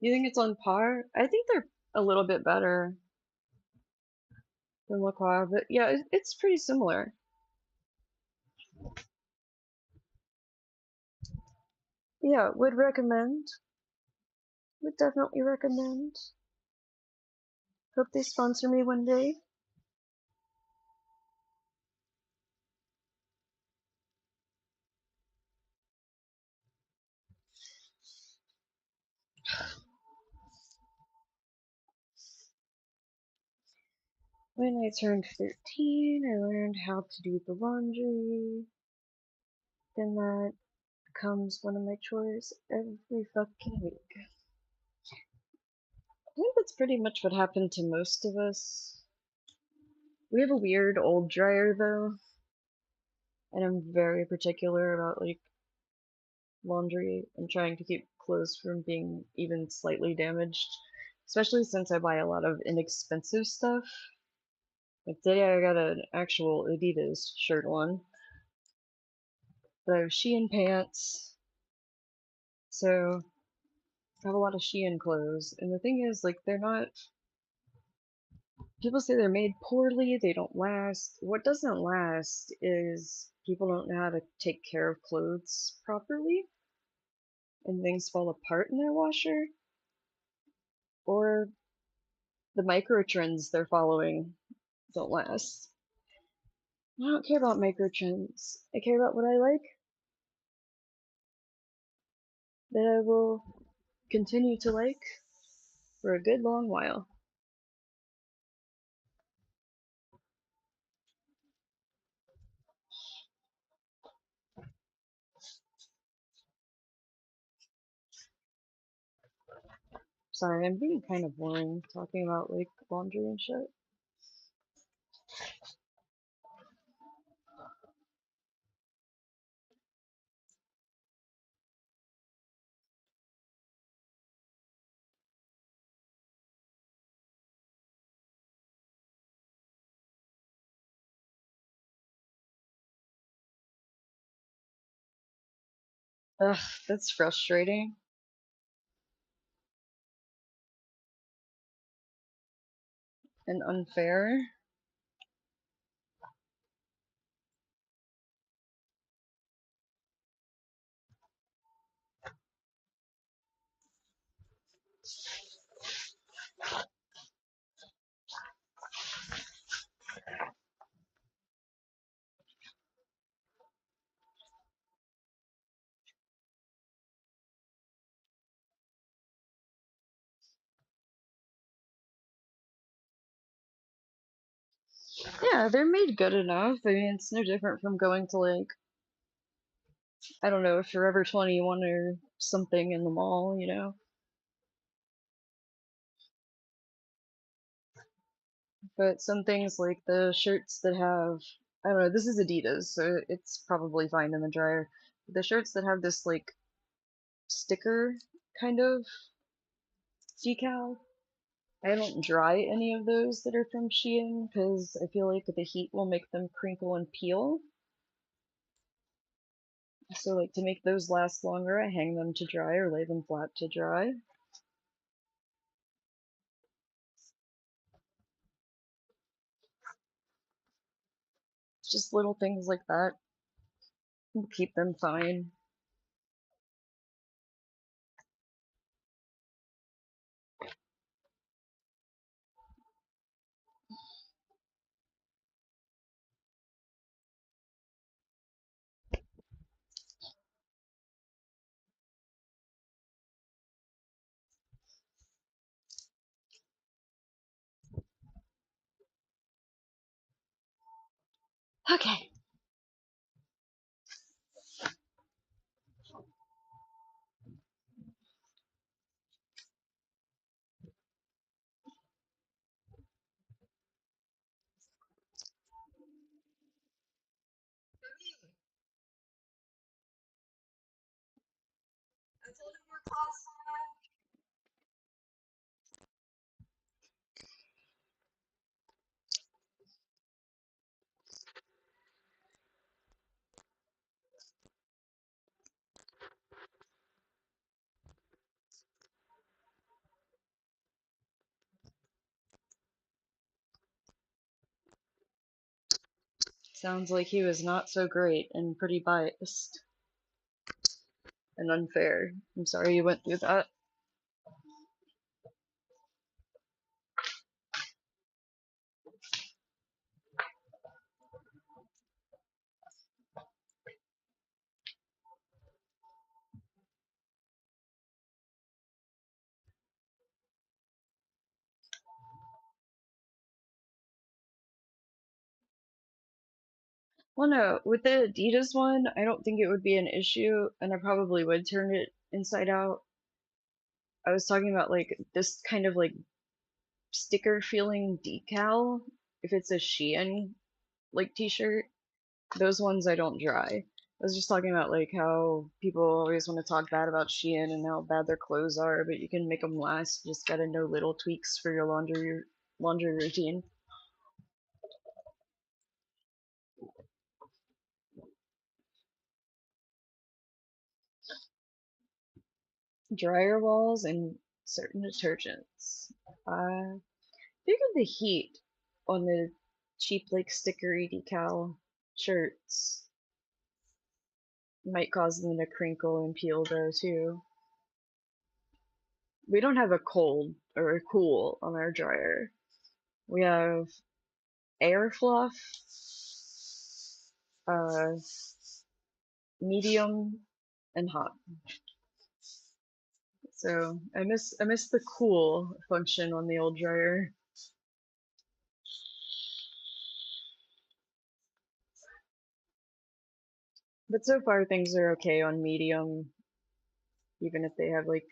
S1: You think it's on par? I think they're a little bit better than La Croix, but yeah, it's pretty similar. Yeah, would recommend. Would definitely recommend. Hope they sponsor me one day. When I turned 13, I learned how to do the laundry. Then that becomes one of my chores every fucking week. I think that's pretty much what happened to most of us. We have a weird old dryer though, and I'm very particular about laundry and trying to keep clothes from being even slightly damaged, especially since I buy a lot of inexpensive stuff. Like today I got an actual Adidas shirt on, but I have Shein pants, so I have a lot of Shein clothes. And the thing is, they're not People say they're made poorly, they don't last. What doesn't last is people don't know how to take care of clothes properly and things fall apart in their washer, or the micro trends they're following don't last. I don't care about micro trends. I care about what I like, that I will continue to like for a good long while. Sorry, I'm being kind of boring talking about like laundry and shit. Ugh, that's frustrating and unfair. Yeah, they're made good enough. I mean, it's no different from going to like, I don't know, Forever 21 or something in the mall, you know? But some things like the shirts that have, I don't know, this is Adidas, so it's probably fine in the dryer. The shirts that have this like sticker kind of decal, I don't dry any of those that are from Shein because I feel like the heat will make them crinkle and peel. So like to make those last longer, I hang them to dry or lay them flat to dry. Just little things like that will keep them fine. Okay. Sounds like he was not so great and pretty biased and unfair. I'm sorry you went through that. Well, no, with the Adidas one, I don't think it would be an issue, and I probably would turn it inside out. I was talking about like this kind of like sticker feeling decal. If it's a Shein like t-shirt, those ones I don't dry. I was just talking about like how people always want to talk bad about Shein and how bad their clothes are, but you can make them last. You just gotta know little tweaks for your laundry routine. Dryer walls and certain detergents. Figure the heat. on the cheap like stickery decal shirts might cause them to crinkle and peel though too. We don't have a cold or a cool on our dryer. We have air fluff, uh, medium, and hot. So I miss the cool function on the old dryer. But so far things are okay on medium, even if they have like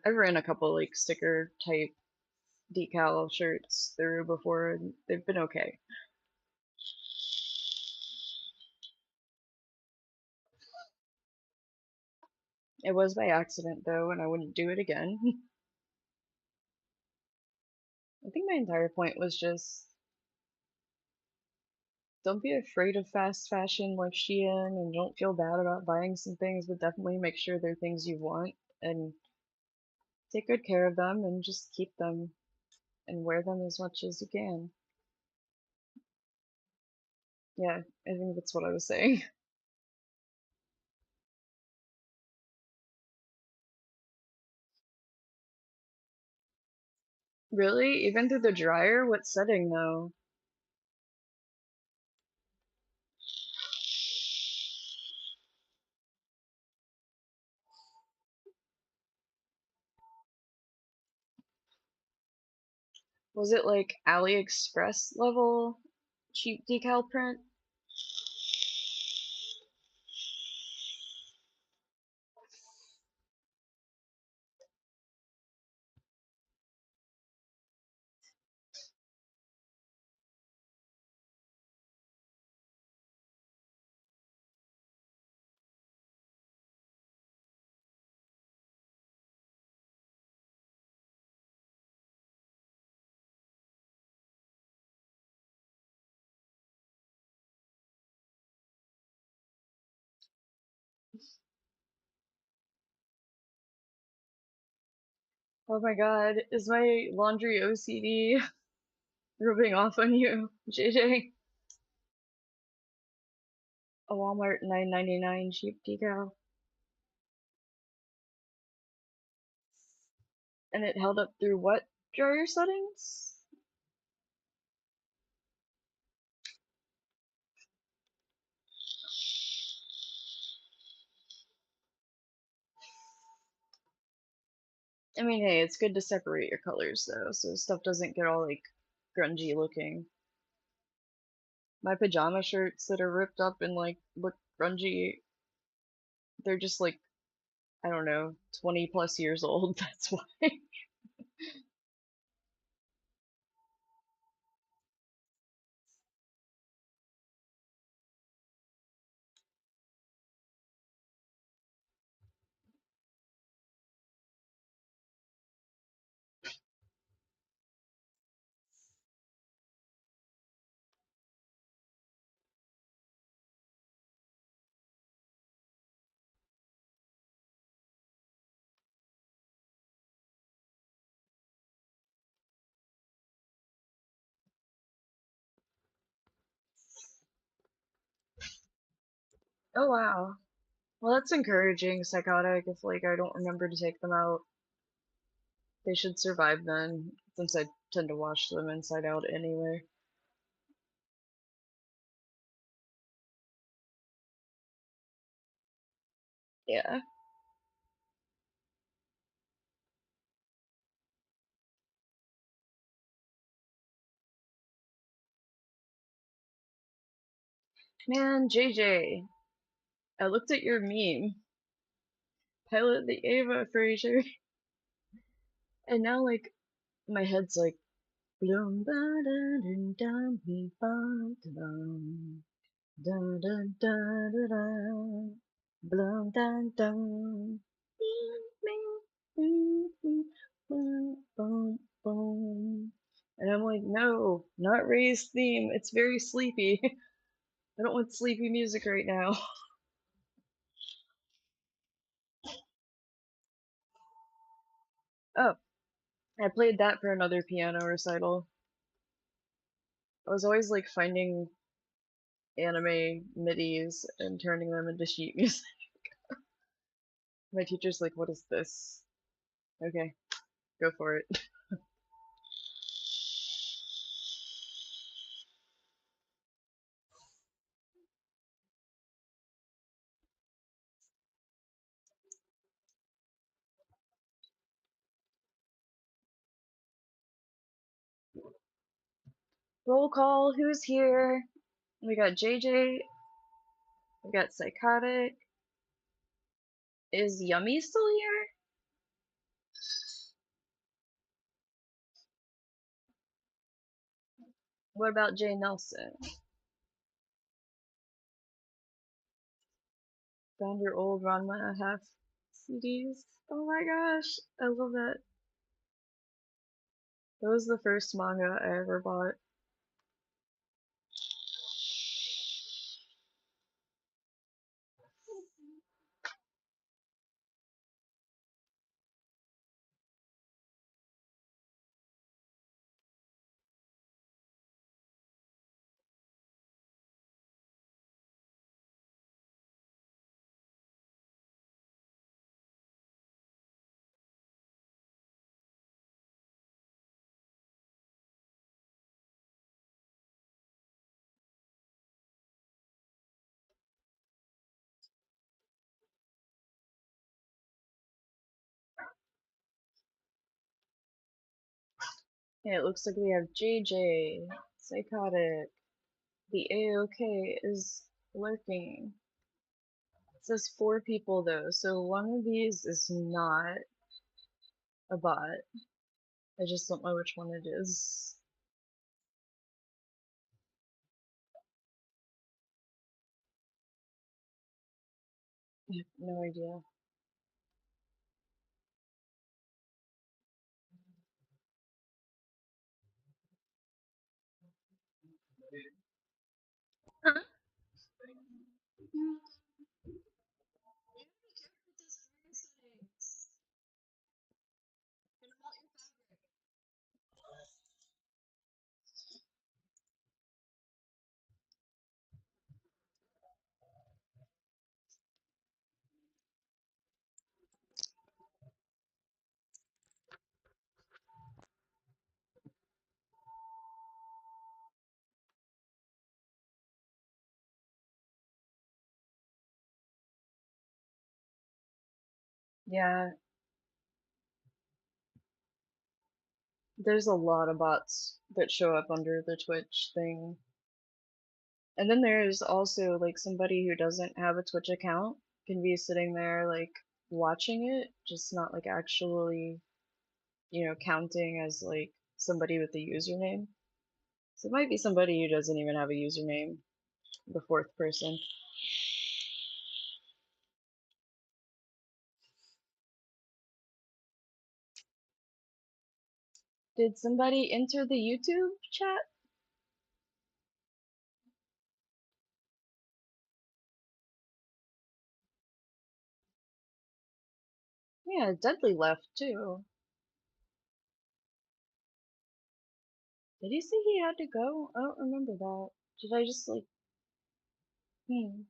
S1: I've ran a couple like sticker type decal shirts through before and they've been okay. It was by accident though, and I wouldn't do it again. I think my entire point was just don't be afraid of fast fashion like Shein and don't feel bad about buying some things, but definitely make sure they're things you want and take good care of them and just keep them and wear them as much as you can. Yeah, I think that's what I was saying. Really? Even through the dryer? What setting though? Was it like AliExpress level cheap decal print? Oh my god, is my laundry OCD rubbing off on you, JJ? A Walmart 9.99 cheap decal. And it held up through what dryer settings? I mean, hey, it's good to separate your colors though, so stuff doesn't get all like grungy looking. My pajama shirts that are ripped up and like look grungy, they're just like, I don't know, 20 plus years old. That's why. Oh wow. Well, that's encouraging, psychotic, if like I don't remember to take them out. They should survive then, since I tend to wash them inside out anyway. Yeah. Man, JJ, I looked at your meme, Pilot the Ava Fraser, and now like my head's like bloom ba da dun dun ba dum dun dun dun dun dun bloom dun dun boom boom boom. And I'm like, no, not Ray's theme. It's very sleepy. I don't want sleepy music right now. Oh, I played that for another piano recital. I was always like finding anime midis and turning them into sheet music. My teacher's like, "What is this?" Okay, go for it. Roll call. Who's here? We got JJ. We got Psychotic. Is Yummy still here? What about Jay Nelson? Found your old Ranma half CDs. Oh my gosh, I love that. That was the first manga I ever bought. Yeah, it looks like we have JJ, Psychotic. The AOK is lurking. It says 4 people though, so one of these is not a bot. I just don't know which one it is. I have no idea. Yeah, there's a lot of bots that show up under the Twitch thing. And then there's also like somebody who doesn't have a Twitch account can be sitting there like watching it, just not like actually, counting as like somebody with a username. So it might be somebody who doesn't even have a username, the 4th person. Did somebody enter the YouTube chat? Yeah, Dudley left too. Did he say he had to go? I don't remember that. Did I just like, hmm.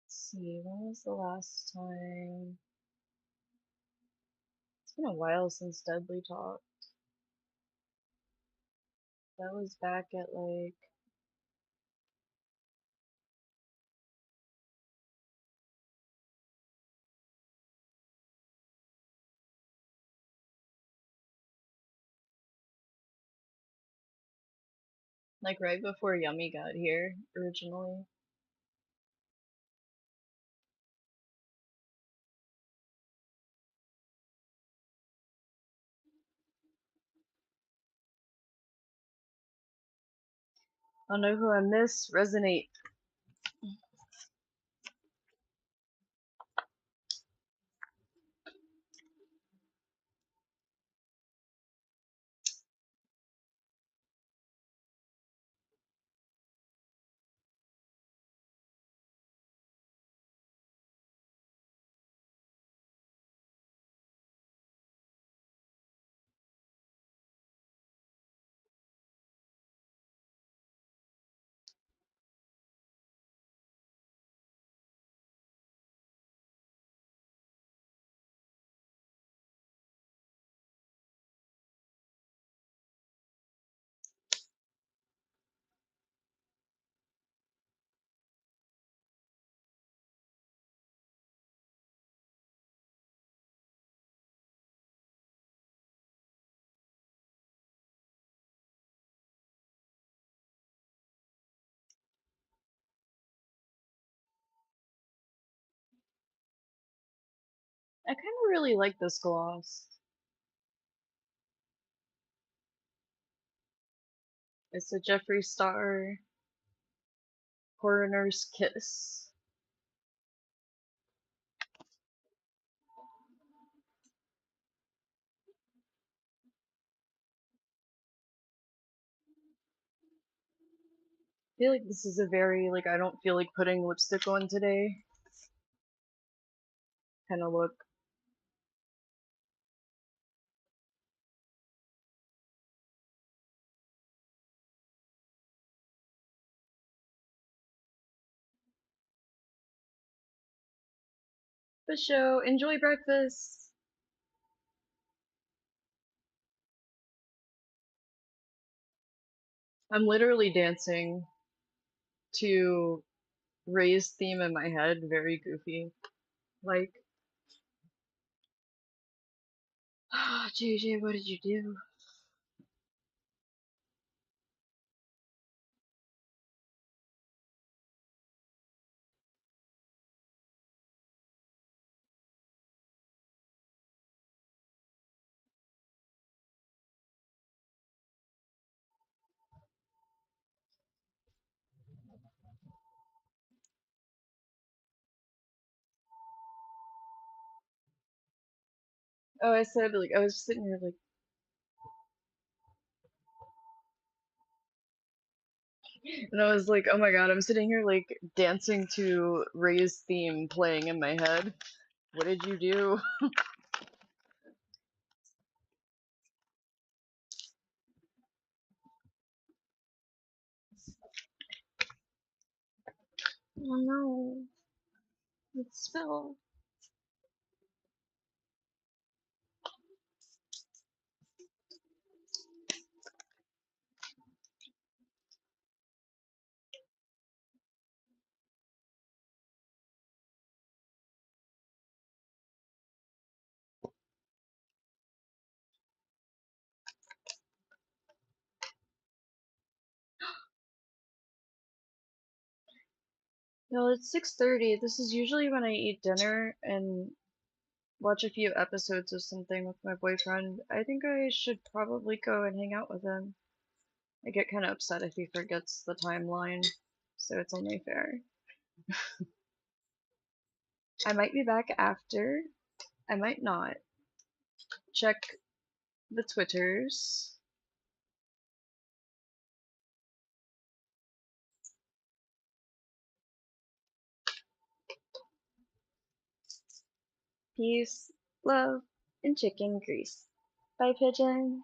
S1: Let's see, when was the last time? It's been a while since Dudley talked. That was back at like right before Yummy got here originally. I don't know who I miss. Resonate. I kind of really like this gloss. It's a Jeffree Star Coroner's Kiss. I feel like this is a very, like, I don't feel like putting lipstick on today kind of look. But show, enjoy breakfast. I'm literally dancing to Ray's theme in my head, very goofy. Like, JJ, what did you do? Oh, I said, like, I was sitting here, like, and I was like, oh my god, I'm sitting here, like, dancing to Ray's theme playing in my head. What did you do? Oh no, it spilled. No, it's 6:30. This is usually when I eat dinner and watch a few episodes of something with my boyfriend. I think I should probably go and hang out with him. I get kind of upset if he forgets the timeline, so it's only fair. I might be back after. I might not. Check the Twitters. Peace, love, and chicken grease. Bye, pigeons.